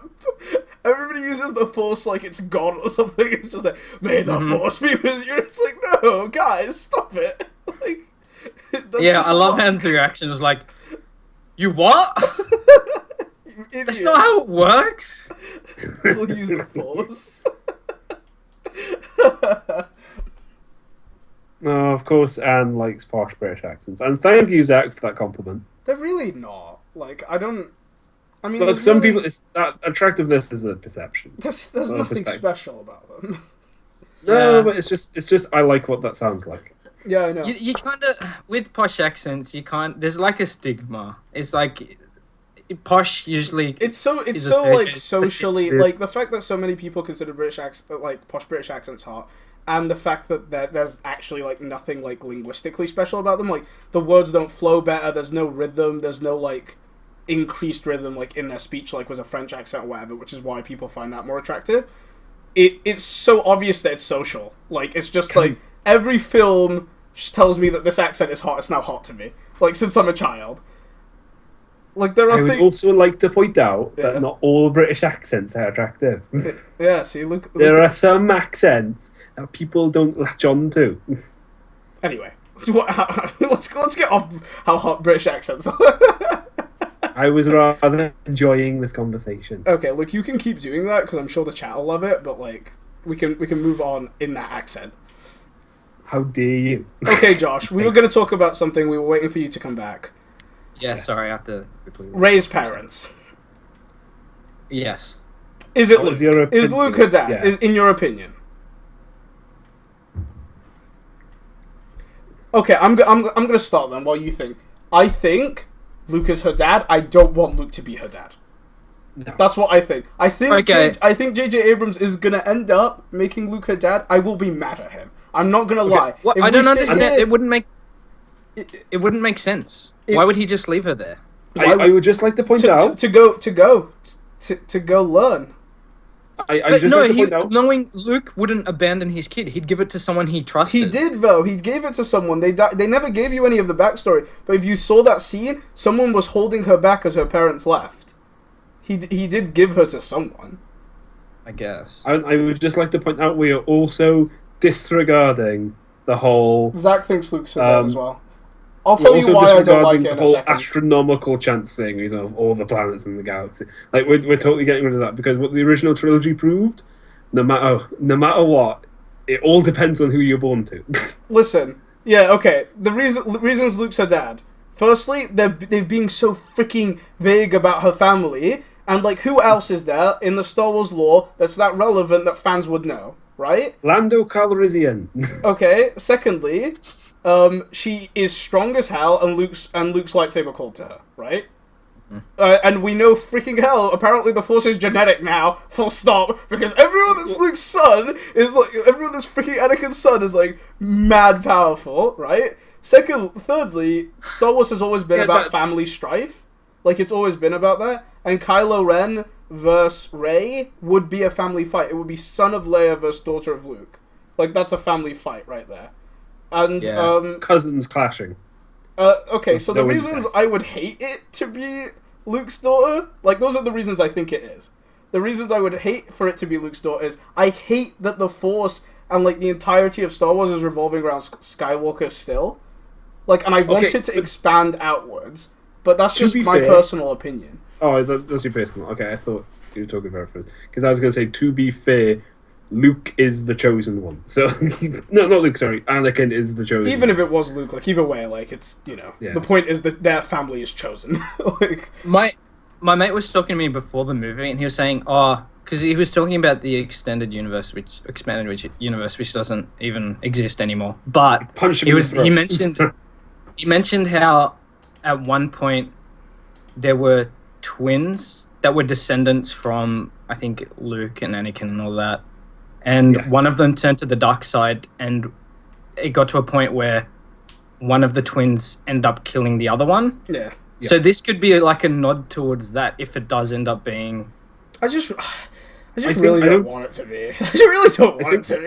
Everybody uses the Force like it's God or something. It's just like, may the Force be with you. It's like, no, guys, stop it. Like, yeah, I love Han's reaction. It was like, you what? You that's not how it works. We'll use the Force. No, of course, Anne likes posh British accents. And thank you, Zach, for that compliment. They're really not. Like, I mean... But some people, that attractiveness is a perception. There's nothing special about them. No, Yeah. but it's just I like what that sounds like. Yeah, I know. You kind of with posh accents, you can't. There's like a stigma. It's like posh usually. It's so is like associated- socially Yeah. like the fact that so many people consider like posh British accents hot, and the fact that there's actually like nothing like linguistically special about them. Like the words don't flow better. There's no rhythm. There's no like increased rhythm like in their speech like was a French accent or whatever, which is why people find that more attractive. It's so obvious that it's social. Like it's just like every film just tells me that this accent is hot. It's now hot to me. Like since I'm a child. Like there are I would things. also like to point out Yeah. that not all British accents are attractive. Yeah. See, look. There are some accents that people don't latch on to. Anyway, let's get off how hot British accents are. I was rather enjoying this conversation. Okay, look, you can keep doing that because I'm sure the chat will love it. But like, we can move on in that accent. How dare you? Okay, Josh, we were going to talk about something. We were waiting for you to come back. Yeah, Yes. sorry, I have to. Ray's parents. Yes. Is it What Luke? was your Is opinion? Luke her dad? Yeah. Is in your opinion? Okay, I'm gonna start then. While you think, I think Luke is her dad. I don't want Luke to be her dad. No. That's what I think. I think Okay. I think J.J. Abrams is gonna end up making Luke her dad. I will be mad at him. I'm not gonna lie. What? If I we don't sit understand. here- It wouldn't make. It- It wouldn't make sense. It- Why would he just leave her there? I would just like to point out. to go learn. I But just no, like to point out. knowing Luke wouldn't abandon his kid. He'd give it to someone he trusted. He did though. He gave it to someone. They never gave you any of the backstory. But if you saw that scene, someone was holding her back as her parents left. He did give her to someone. I guess. I would just like to point out we are also disregarding the whole. Zach thinks Luke's her dad Um, as well. I'll We're tell you also why I don't like disregarding it the in a whole second. astronomical chance thing, of all the planets in the galaxy. Like we're totally getting rid of that because what the original trilogy proved, no matter what, it all depends on who you're born to. Listen, yeah, okay. The reasons Luke's her dad. Firstly, they've being so freaking vague about her family, and like who else is there in the Star Wars lore that's that relevant that fans would know, right? Lando Calrissian. Okay. Secondly, she is strong as hell, and Luke's lightsaber called to her, right? And we know freaking hell. Apparently, the Force is genetic now. Full stop. Because everyone that's Luke's son is like everyone that's freaking Anakin's son is like mad powerful, right? Thirdly, Star Wars has always been Yeah, about but- family strife. Like it's always been about that. And Kylo Ren versus Rey would be a family fight. It would be son of Leia versus daughter of Luke. Like that's a family fight right there. And Yeah. Cousins clashing. okay, so the No reasons incest. I would hate it to be Luke's daughter, like those are the reasons I think it is. The reasons I would hate for it to be Luke's daughter is I hate that the Force and like the entirety of Star Wars is revolving around Skywalker still. Like, and I want Okay, it to expand outwards, but that's To just be my fair- personal opinion. Oh, that's your personal. Okay, I thought you were talking about it because I was going to say, to be fair, Luke is the chosen one. So no, not Luke. Sorry, Anakin is the chosen. Even if it was Luke, like either way, like it's Yeah. the point is that their family is chosen. Like, My mate was talking to me before the movie, and he was saying, because he was talking about the expanded universe, universe, which doesn't even exist anymore. But Punch him he in was the throat. he mentioned how at one point there were twins that were descendants from, I think, Luke and Anakin and all that, and Yeah. one of them turned to the dark side, and it got to a point where one of the twins ended up killing the other one. yeah. So this could be like a nod towards that if it does end up being. I just think- really I don't don't- want it to be. I just really don't want it to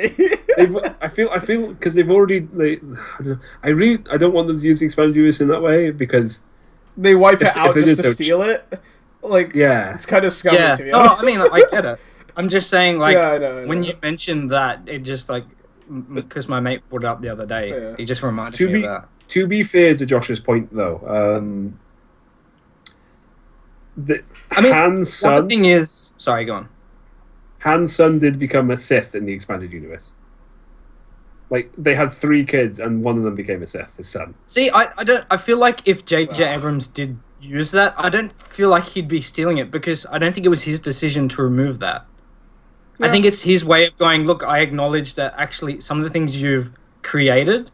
be. I feel because they've already. I don't want them to use the expanded universe in that way because They wipe it If out they just did to so- steal it. Like, yeah, it's kind of scummy Yeah. to be No, honest. I mean, I get it. I'm just saying, like, Yeah, I know. when you mentioned that, it just like because my mate brought it up the other day, Yeah. he just reminded To me be- of that. to be fair to Josh's point though, I mean, Han's Well, the son, thing is, sorry, go on. Han's son did become a Sith in the expanded universe. Like they had 3 kids, and one of them became a Sith. His son. See, I don't. I feel like if J.J. Ugh. Abrams did use that, I don't feel like he'd be stealing it because I don't think it was his decision to remove that. I think it's his way of going, look, I acknowledge that actually some of the things you've created,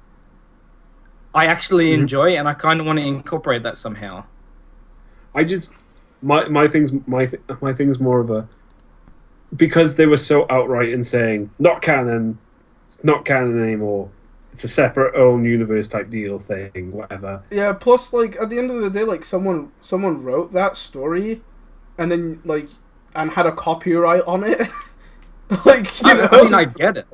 I actually enjoy, and I kind of want to incorporate that somehow. I just my thing's more of a, because they were so outright in saying not canon, it's not canon anymore. It's a separate own universe type deal thing, whatever. Yeah. Plus, like at the end of the day, like someone wrote that story, and then and had a copyright on it. Like you know, I mean, I get it.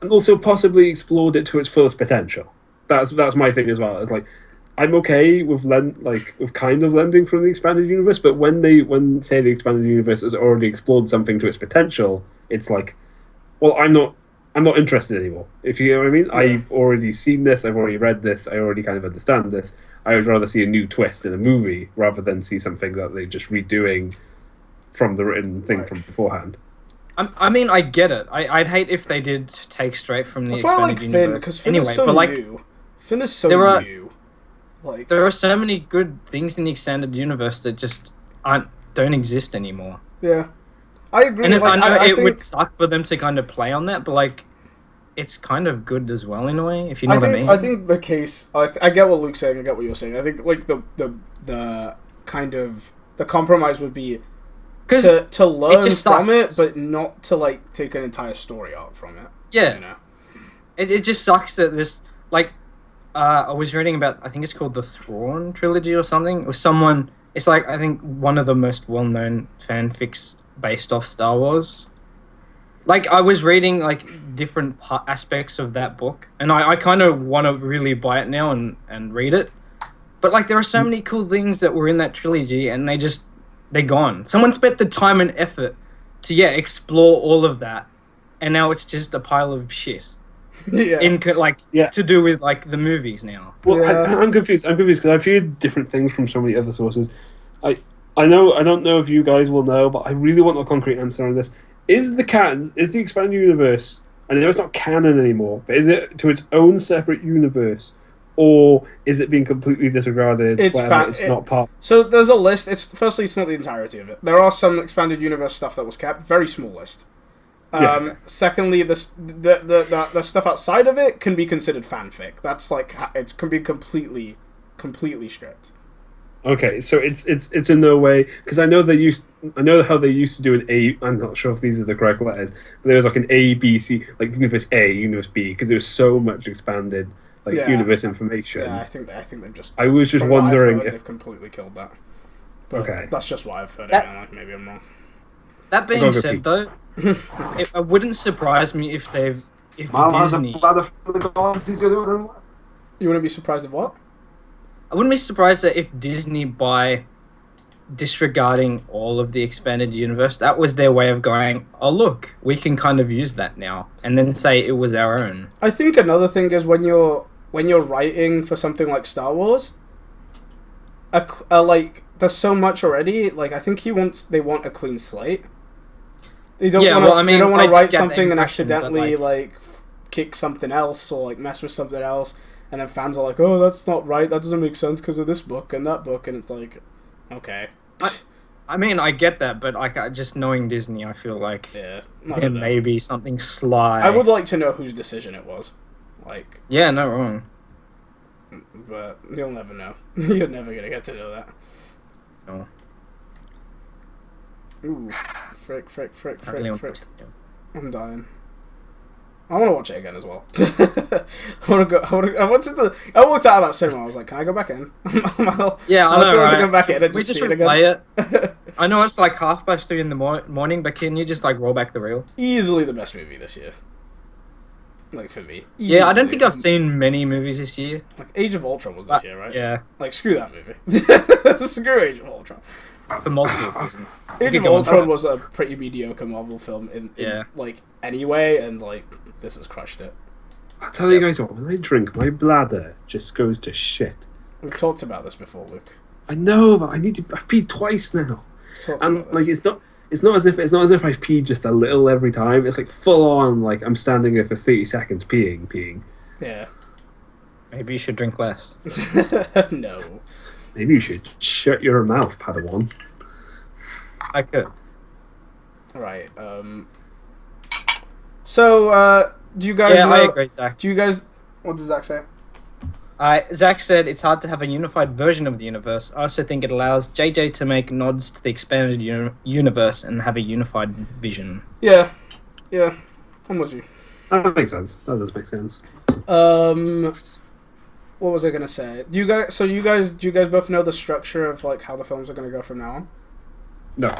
And also possibly explored it to its fullest potential. That's my thing as well. It's like, I'm okay with with kind of lending from the expanded universe, but when say the expanded universe has already explored something to its potential, it's like, well, I'm not interested anymore. If you know what I mean. Yeah. I've already seen this. I've already read this. I already kind of understand this. I would rather see a new twist in a movie rather than see something that they're just redoing from the written thing from beforehand. I mean, I get it. I'd hate if they did take straight from the expanded universe. Finn, because Finn is so new. Finn is so new. There are so many good things in the extended universe that just don't exist anymore. Yeah, I agree. And I know it would suck for them to kind of play on that, but it's kind of good as well in a way, if you know what I mean. I think the case. I get what Luke's saying. I get what you're saying. I think the kind of the compromise would be to learn from it, but not to take an entire story arc from it. Yeah, you know? It just sucks that this I was reading about, I think it's called the Thrawn trilogy or something. It was someone. It's I think one of the most well-known fanfics based off Star Wars. I was reading different aspects of that book, and I kind of want to really buy it now and read it. But there are so many cool things that were in that trilogy, and they're gone. Someone spent the time and effort to explore all of that, and now it's just a pile of shit. Yeah. To do with the movies now. Well, yeah. I'm confused. because I've heard different things from so many other sources. I don't know if you guys will know, but I really want a concrete answer on this. Is the expanded universe, I know it's not canon anymore, but is it to its own separate universe, or is it being completely disregarded? It's not part. So there's a list. Firstly, it's not the entirety of it. There are some expanded universe stuff that was kept. Very small list. Secondly, the stuff outside of it can be considered fanfic. That's it can be completely stripped. Okay, so it's in no way, because I know how they used to do an A. I'm not sure if these are the correct letters, but there was an A, B, C, universe A, universe B, because there was so much expanded universe information. Yeah, I think they've just. I was just wondering if they've completely killed that. But okay, that's just what I've heard. Again, maybe I'm wrong. That being said, though, it wouldn't surprise me if Disney. You wouldn't be surprised of what? I wouldn't be surprised that if Disney, by disregarding all of the expanded universe, that was their way of going, oh look, we can kind of use that now, and then say it was our own. I think another thing is when you're writing for something like Star Wars, there's so much already. I think they want a clean slate. They don't want to write something and accidentally kick something else or like mess with something else, and then fans are like, "Oh, that's not right. That doesn't make sense because of this book and that book," and it's like, okay. I mean, I get that, but just knowing Disney, I feel like there may be something sly. I would like to know whose decision it was. Like, yeah, no wrong. But you'll never know. You're never gonna get to know that. No. Ooh, frick. I'm dying. I want to watch it again as well. I walked out of that cinema. I was like, "Can I go back in?" Yeah, I know, right? Go back in and we just replay it. I know it's like 3:30 in the morning, but can you just like roll back the reel? Easily the best movie this year. Like for me. Easily. Yeah, I don't think I've seen many movies this year. Like Age of Ultron was this year, right? Yeah. Like screw that movie. Screw Age of Ultron. For multiple reasons. Age of Ultron was a pretty mediocre Marvel film in like anyway, and like this has crushed it. I'll tell you guys what, when I drink, my bladder just goes to shit. We've talked about this before, Luke. I know, but I peed twice now. And like it's not as if I pee just a little every time. It's like full on, like I'm standing there for 30 seconds peeing. Yeah. Maybe you should drink less. No. Maybe you should shut your mouth, Padawan. I could. Right. So, do you guys Yeah, know... I agree, Zach. Do you guys... What does Zach say? Zach said it's hard to have a unified version of the universe. I also think it allows JJ to make nods to the expanded universe and have a unified vision. Yeah. Yeah. I'm with you. That makes sense. That does make sense. What was I gonna say? Do you guys both know the structure of like how the films are gonna go from now on? No.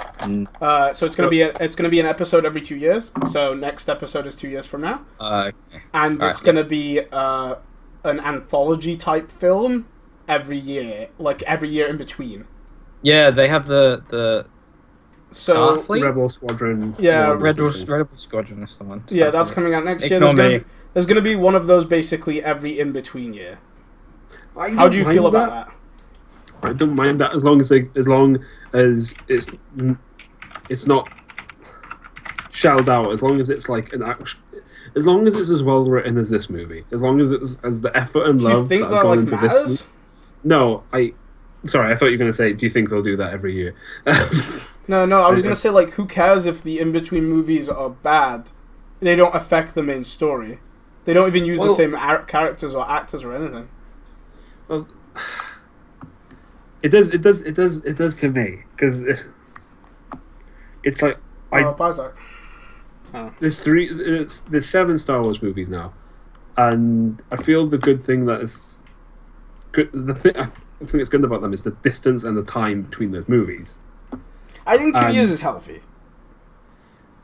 So it's gonna be an episode every 2 years. So next episode is 2 years from now. Okay. And it's gonna be an anthology type film every year, like every year in between. Yeah, they have the So Starfleet? Rebel Squadron. Yeah, Rebel Squadron is the one. yeah, that's coming out next year. Ignore me. There's gonna be one of those basically every in between year. I How do you don't feel mind about that? I don't mind that as long as it's not shelled out. As long as it's like an action. As long as it's as well written as this movie. As long as it's as the effort and Do you love think that has that gone like into matters? this. No, Sorry, I thought you were going to say, do you think they'll do that every year? No, I was gonna say like, who cares if the in between movies are bad? They don't affect the main story. They don't even use the same characters or actors or anything. Well, it does to me because it's like Bye, Zach. there's 7 Star Wars movies now, and I feel the good thing that is good. The thing that's good about them is the distance and the time between those movies. I think 2 years is healthy.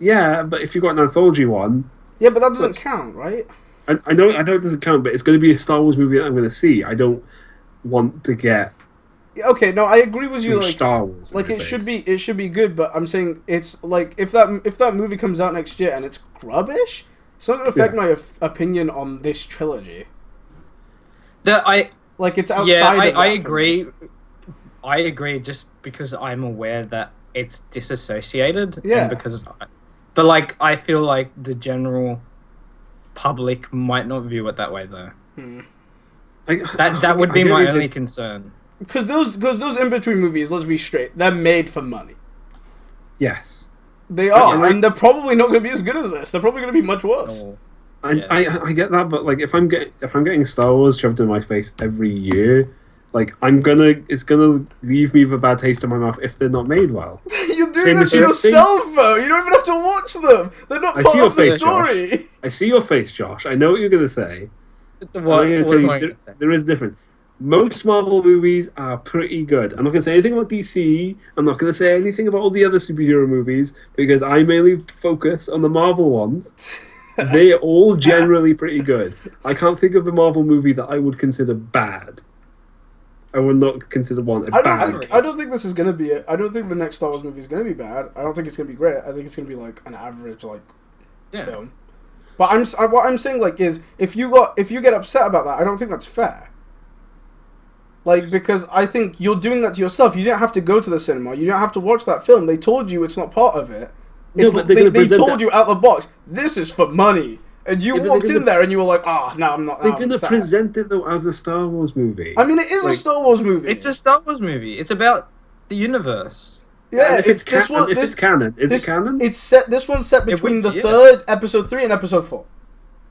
Yeah, but if you've got an anthology one, Yeah, but that doesn't count, right? I know it doesn't count, but it's going to be a Star Wars movie that I'm going to see. I don't want to get Okay, no, I agree with you. Like, Star Wars. like it should be good, but I'm saying it's like if that movie comes out next year and it's rubbish, it's not going to affect my opinion on this trilogy. Like it's outside. Yeah, of that I for agree. me. I agree, just because I'm aware that it's disassociated. Yeah. And because, but like I feel like the general public might not view it that way though. That would be my only concern. Because those in between movies, let's be straight, they're made for money. Yes. They are, Yeah, and they're probably not going to be as good as this. They're probably going to be much worse. Oh, I get that, but like if I'm getting Star Wars shoved in my face every year, like it's gonna leave me with a bad taste in my mouth if they're not made well. You're doing Same that as to you- yourself, though. You don't even have to watch them. They're not I part see your of the face, story. I see your face, Josh. I know what you're gonna say. What I'm gonna am tell I you, going to say? there is different. Most Marvel movies are pretty good. I'm not going to say anything about DC. I'm not going to say anything about all the other superhero movies because I mainly focus on the Marvel ones. They're all generally pretty good. I can't think of a Marvel movie that I would consider bad. I would not consider one bad. I don't think this is going to be it. I don't think the next Star Wars movie is going to be bad. I don't think it's going to be great. I think it's going to be like an average film. But what I'm saying is if you get upset about that, I don't think that's fair. Like, because I think you're doing that to yourself. You didn't have to go to the cinema. You didn't have to watch that film. They told you it's not part of it. No, but they're they told you out the box, this is for money. And you walked in there and you were like, no, I'm not. They're going to present it, though, as a Star Wars movie. I mean, it is a Star Wars movie. It's a Star Wars movie. It's about the universe. Yeah, and if it's canon, is it canon? It's set. This one's set between the third episode 3 and episode 4.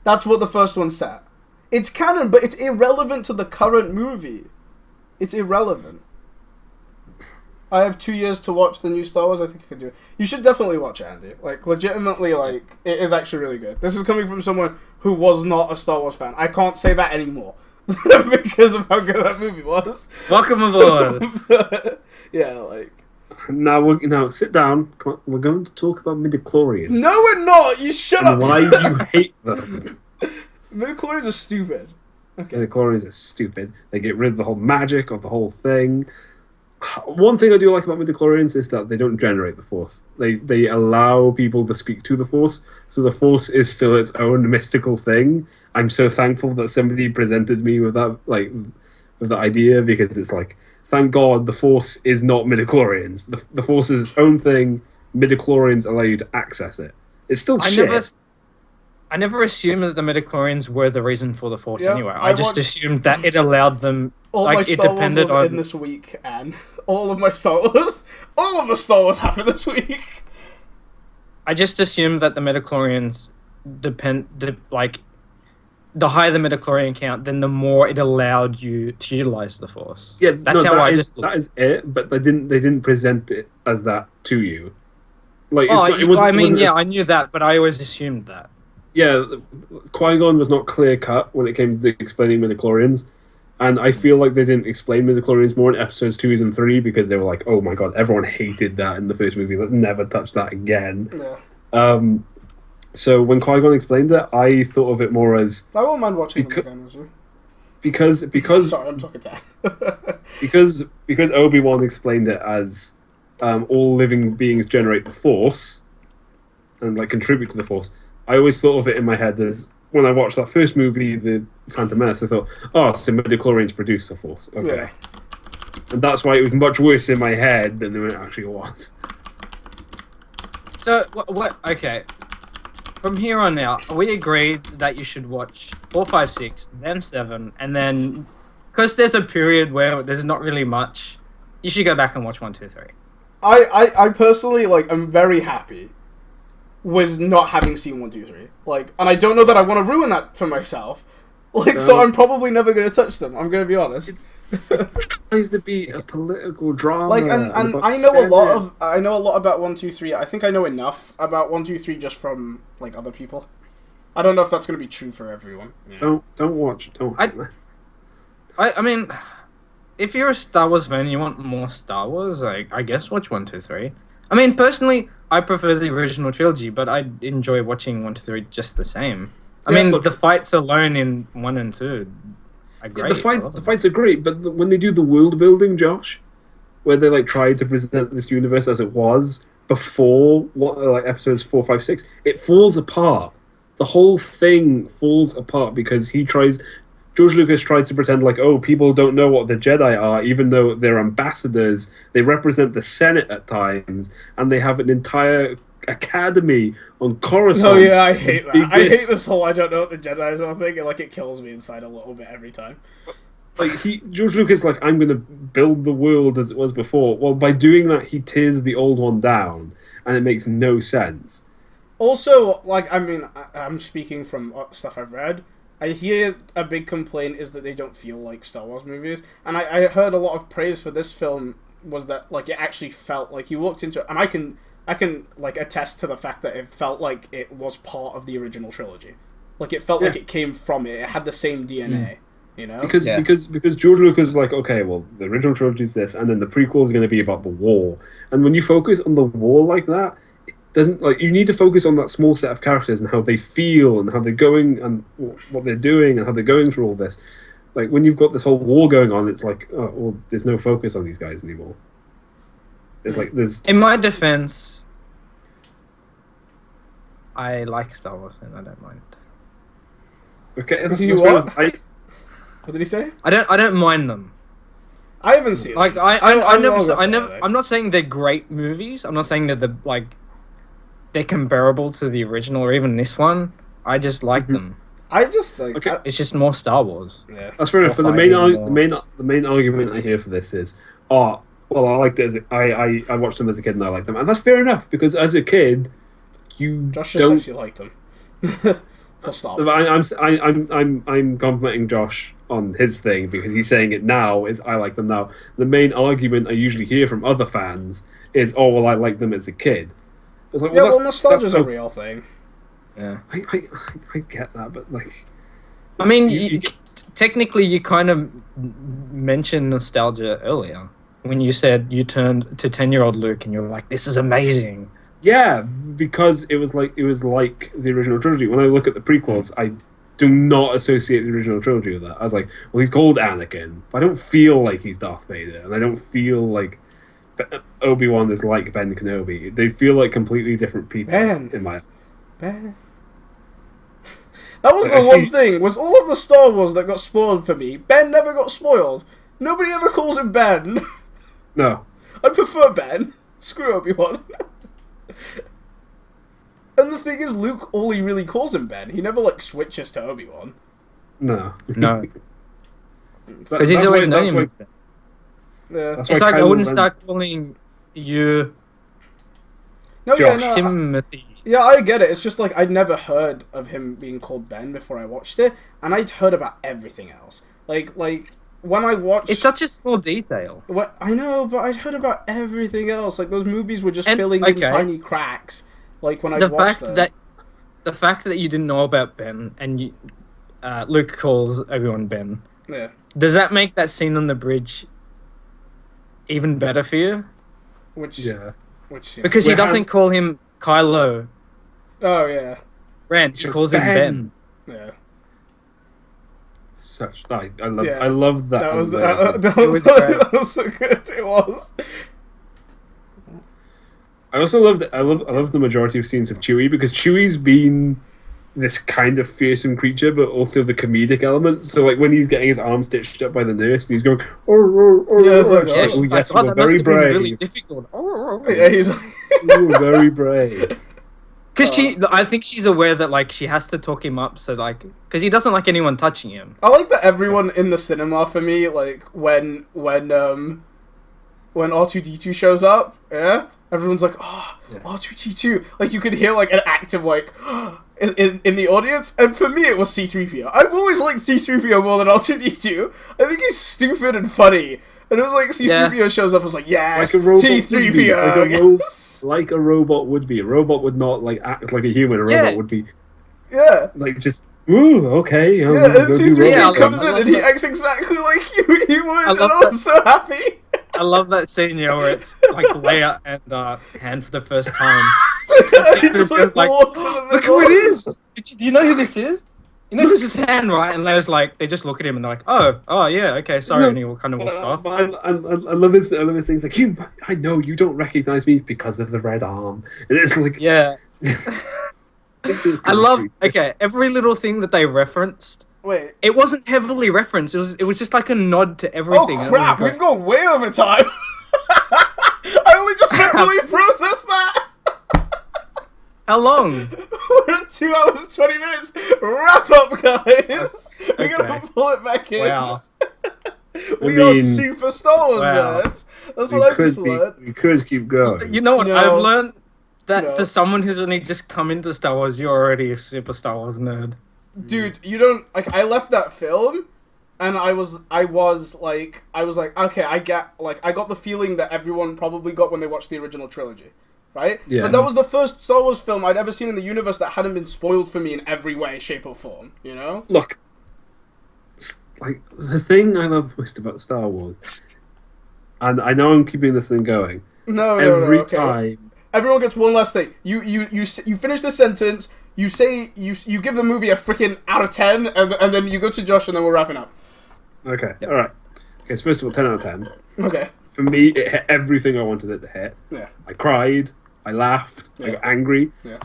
That's what the first one's set. It's canon, but it's irrelevant to the current movie. It's irrelevant. I have 2 years to watch the new Star Wars. I think I can do it. You should definitely watch it, Andy. Like, legitimately, like, it is actually really good. This is coming from someone who was not a Star Wars fan. I can't say that anymore. Because of how good that movie was. Welcome aboard. Yeah, like... Now sit down. Come on, we're going to talk about midichlorians. No, we're not! You shut up! Why do you hate them? Midichlorians are stupid. Okay. Midichlorians are stupid. They get rid of the whole magic of the whole thing. One thing I do like about midichlorians is that they don't generate the Force. They allow people to speak to the Force, so the Force is still its own mystical thing. I'm so thankful that somebody presented me with that, with the idea, because it's like, thank God the Force is not midichlorians. The Force is its own thing. Midichlorians allow you to access it. It's still shit. I never assumed that the midichlorians were the reason for the Force anyway. I just watched- assumed that it allowed them... All my Star Wars was in this week, and all of my Star Wars... All of the Star Wars happened this week. I just assumed that the midichlorians like the higher the midichlorian count, then the more it allowed you to utilize the force. Yeah, that's how I just that is it. But they didn't present it as that to you. Like I knew that, but I always assumed that. Yeah, Qui-Gon was not clear cut when it came to explaining midichlorians. And I feel like they didn't explain midichlorians more in episodes 2 and 3 because they were like, oh my god, everyone hated that in the first movie. Let's never touch that again. Yeah. So when Qui-Gon explained it, I thought of it more as... I won't mind watching them again, as well. Because... Sorry, I'm talking to because Obi-Wan explained it as all living beings generate the Force and like contribute to the Force, I always thought of it in my head as... When I watched that first movie, The Phantom Menace, I thought, so midichlorians produce the Force. Okay. Yeah. And that's why it was much worse in my head than it actually was. So, what? Okay. From here on out, we agreed that you should watch 4, 5, 6, then 7, and then... Because there's a period where there's not really much, you should go back and watch 1, 2, 3. I personally, like, I'm very happy with not having seen 1, 2, 3. Like, and I don't know that I want to ruin that for myself. Like, so I'm probably never going to touch them. I'm going to be honest. It tries to be a political drama. Like, and I know a lot about 1, 2, 3. I think I know enough about 1, 2, 3 just from like other people. I don't know if that's going to be true for everyone. Yeah. Don't watch. Don't. I mean, if you're a Star Wars fan and you want more Star Wars, I guess watch 1, 2, 3. I mean, personally, I prefer the original trilogy, but I enjoy watching 1, 2, 3 just the same. I mean, the fights alone in 1 and 2 are great. The fights are great, but when they do the world building, Josh, where they like try to present this universe as it was before episodes 4, 5, 6, it falls apart. The whole thing falls apart because George Lucas tries to pretend like, people don't know what the Jedi are, even though they're ambassadors. They represent the Senate at times, and they have an entire academy on Coruscant. Oh yeah, I hate that. I hate this whole I don't know what the Jedi are thing. Like, it kills me inside a little bit every time. Like, George Lucas, like, I'm going to build the world as it was before. Well, by doing that, he tears the old one down, and it makes no sense. Also, like, I mean, I'm speaking from stuff I've read. I hear a big complaint is that they don't feel like Star Wars movies, and I heard a lot of praise for this film was that, like, it actually felt like you walked into it, and I can like attest to the fact that it felt like it was part of the original trilogy. Like, it felt like it came from it. It had the same DNA, you know? Because George Lucas was like, okay, well, the original trilogy is this, and then the prequel is going to be about the war. And when you focus on the war like that, doesn't, like, you need to focus on that small set of characters and how they feel and how they're going and what they're doing and how they're going through all this. Like, when you've got this whole war going on, it's like, there's no focus on these guys anymore. There's in my defense, I like Star Wars and I don't mind. Okay, that's what? What did he say? I don't mind them. I haven't seen like them. I'm not saying they're great movies. I'm not saying that they're comparable to the original or even this one. I just like them. I just think it's just more Star Wars. Yeah, that's fair enough. And the main argument I hear for this is, well, I liked it. I watched them as a kid and I liked them, and that's fair enough because as a kid, you Josh just said you liked them. For Star Wars. I'm complimenting Josh on his thing because he's saying it now is I like them now. The main argument I usually hear from other fans is, I like them as a kid. It's like, nostalgia is a real thing. Yeah, I get that, but like, I mean, technically, you kind of mentioned nostalgia earlier when you said you turned to 10-year-old Luke and you were like, "This is amazing." Yeah, because it was like the original trilogy. When I look at the prequels, I do not associate the original trilogy with that. I was like, well, he's called Anakin, but I don't feel like he's Darth Vader, and I don't feel like Obi-Wan is like Ben Kenobi. They feel like completely different people in my eyes. Ben. That was the one thing, was all of the Star Wars that got spoiled for me, Ben never got spoiled. Nobody ever calls him Ben. No. I prefer Ben. Screw Obi-Wan. And the thing is, Luke, all he really calls him Ben. He never, like, switches to Obi-Wan. No. Because he's always known him as Ben. Yeah. It's like I wouldn't start calling you Timothy. Yeah, I get it. It's just like I'd never heard of him being called Ben before I watched it, and I'd heard about everything else. Like when I watched, It's such a small detail. what I know, but I'd heard about everything else. Like those movies were just And- filling in okay. tiny cracks. Like when I The watched fact them. that the fact that you didn't know about Ben and Luke calls everyone Ben. Yeah. Does that make that scene on the bridge even better for you? Which Yeah. which Because he Where doesn't call him Kylo oh yeah. Ren. He calls him Ben. Yeah. Such I love Yeah. I love that. That was unveil. It was great. that was so good. It was. I also I love the majority of scenes of Chewie because Chewie's been this kind of fearsome creature, but also the comedic element. So like when he's getting his arm stitched up by the nurse, and he's going, Yeah, it's like, Yeah, oh, she's yes, like, you oh, were that must very have been brave. really difficult. Yeah, he's like, You were very brave. Because I think she's aware that like she has to talk him up, so like, because he doesn't like anyone touching him. I like that everyone in the cinema for me, like when R2D2 shows up, yeah, everyone's like, oh, Yeah. R2D2, like you could hear like an active like in the audience, and for me it was C3PO. I've always liked C3PO more than R2D2. I think he's stupid and funny, and it was like C3PO shows up, I was like, yes, Like a robot would be, C3PO, yes. like a robot would be. A robot would not like act like a human. A robot Yeah. would be Yeah. like just ooh, okay. Yeah, go and do C3PO Yeah, I robot comes love in that. and he acts exactly like he would, and love I was so happy. I love that scene, you know, where it's like Leia and Han for the first time. And he just C-3PO's like walks in the look middle. who it is! Do you know who this is? You know this is Han, right? And Leia's like, they just look at him and they're like, oh yeah, okay, sorry, and he will kind of walk off. I love his things like you. I know you don't recognize me because of the red arm. And it's like Yeah, it's I love. sweet. Okay, every little thing that they referenced, Wait. it wasn't heavily referenced. It was just like a nod to Oh everything. and it was crap, great. we've gone way over time. I only just mentally processed that. How long? We're at 2 hours 20 minutes. Wrap up, guys. We're gonna Okay. pull it back in. Wow. We I are mean, super Star Wars wow. nerds. That's what I just learned. We could keep going. You know what? No. I've learned that No. for someone who's only just come into Star Wars, you're already a super Star Wars nerd. Dude, you don't like. I left that film, and I was like, okay, I got the feeling that everyone probably got when they watched the original trilogy, right? Yeah. But that was the first Star Wars film I'd ever seen in the universe that hadn't been spoiled for me in every way, shape, or form. You know? Look, like the thing I love most about Star Wars, and I know I'm keeping this thing going. No, Every okay. time, Everyone gets one last thing. You finish the sentence. You say you give the movie a freaking out of 10, and then you go to Josh, and then we're wrapping up. okay, all right. Okay, so first of all, 10 out of 10. Okay. For me, it hit everything I wanted it to hit. Yeah. I cried, I laughed, I Yeah. got angry. Yeah.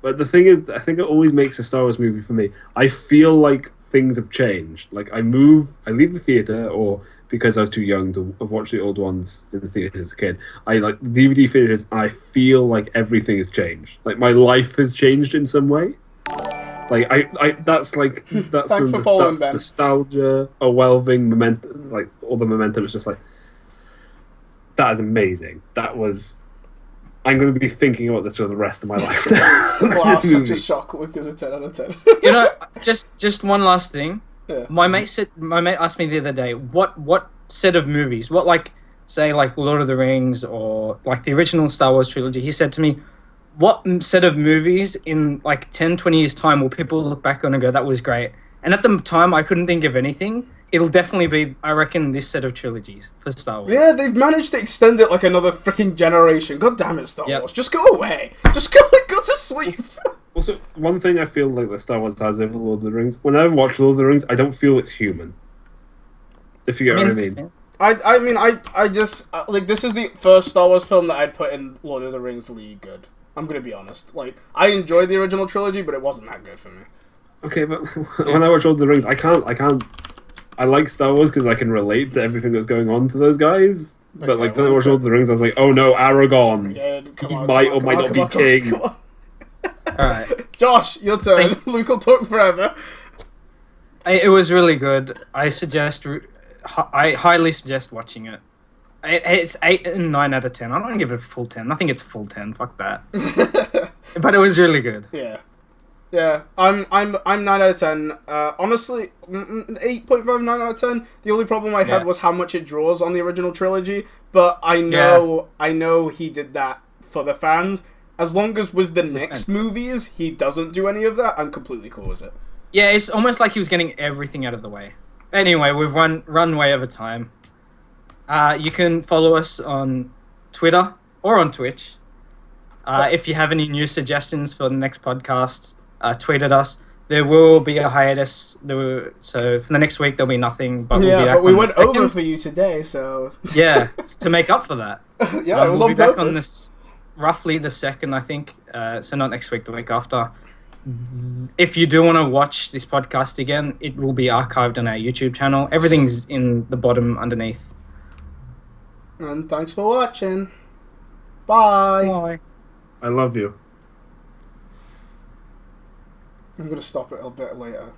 But the thing is, I think it always makes a Star Wars movie for me. I feel like things have changed. Like I leave the theater, or because I was too young to have watched the old ones in the theater as a kid, I like DVD theaters. I feel like everything has changed. Like my life has changed in some way. Like that's Thanks for following, that's Ben. nostalgia, a welving momentum. Like all the momentum is just like that is amazing. That was. I'm going to be thinking about this for the rest of my life now. Wow, This such movie. a shock. Luke is a 10 out of 10. You know, just one last thing. Yeah. My mate asked me the other day, what set of movies, what like say like Lord of the Rings or like the original Star Wars trilogy. He said to me, what set of movies in like 10, 20 years time will people look back on and go, that was great? And at the time, I couldn't think of anything. It'll definitely be, I reckon, this set of trilogies for Star Wars. Yeah, they've managed to extend it like another freaking generation. God damn it, Star Yep. Wars. Just go away. Just go to sleep. Also, one thing I feel like that Star Wars has over Lord of the Rings, when I watch Lord of the Rings, I don't feel it's human. If you get what I it's- mean. I just, like, this is the first Star Wars film that I'd put in Lord of the Rings League good. I'm gonna be honest. Like, I enjoyed the original trilogy, but it wasn't that good for me. Okay, but when I watch Lord of the Rings, I can't. I like Star Wars because I can relate to everything that's going on to those guys. But like when I watch Lord of the Rings, I was like, oh no, Aragon. Yeah, He might or might not be king. Come on. Alright. Josh, your turn. Luke will talk forever. It was really good. I highly suggest watching it. It's 8 and 9 out of 10. I don't give it a full 10. I think it's full 10. Fuck that. But it was really good. Yeah. Yeah, I'm 9 out of 10. Honestly, 8.5, 9 out of 10. The only problem I had was how much it draws on the original trilogy, but I know he did that for the fans. As long as with the next movies, he doesn't do any of that, I'm completely cool with it. Yeah, it's almost like he was getting everything out of the way. Anyway, we've run way over time. You can follow us on Twitter or on Twitch. If you have any new suggestions for the next podcast, tweet at us. There will be a hiatus. So for the next week, there'll be nothing. But we'll be back but we on went the 2nd. over for you today, so... Yeah, to make up for that. Yeah, it was we'll on be back purpose. on this roughly the 2nd, I think. So not next week, the week after. If you do want to watch this podcast again, it will be archived on our YouTube channel. Everything's in the bottom underneath. And thanks for watching. Bye. Bye. I love you. I'm going to stop it a bit later.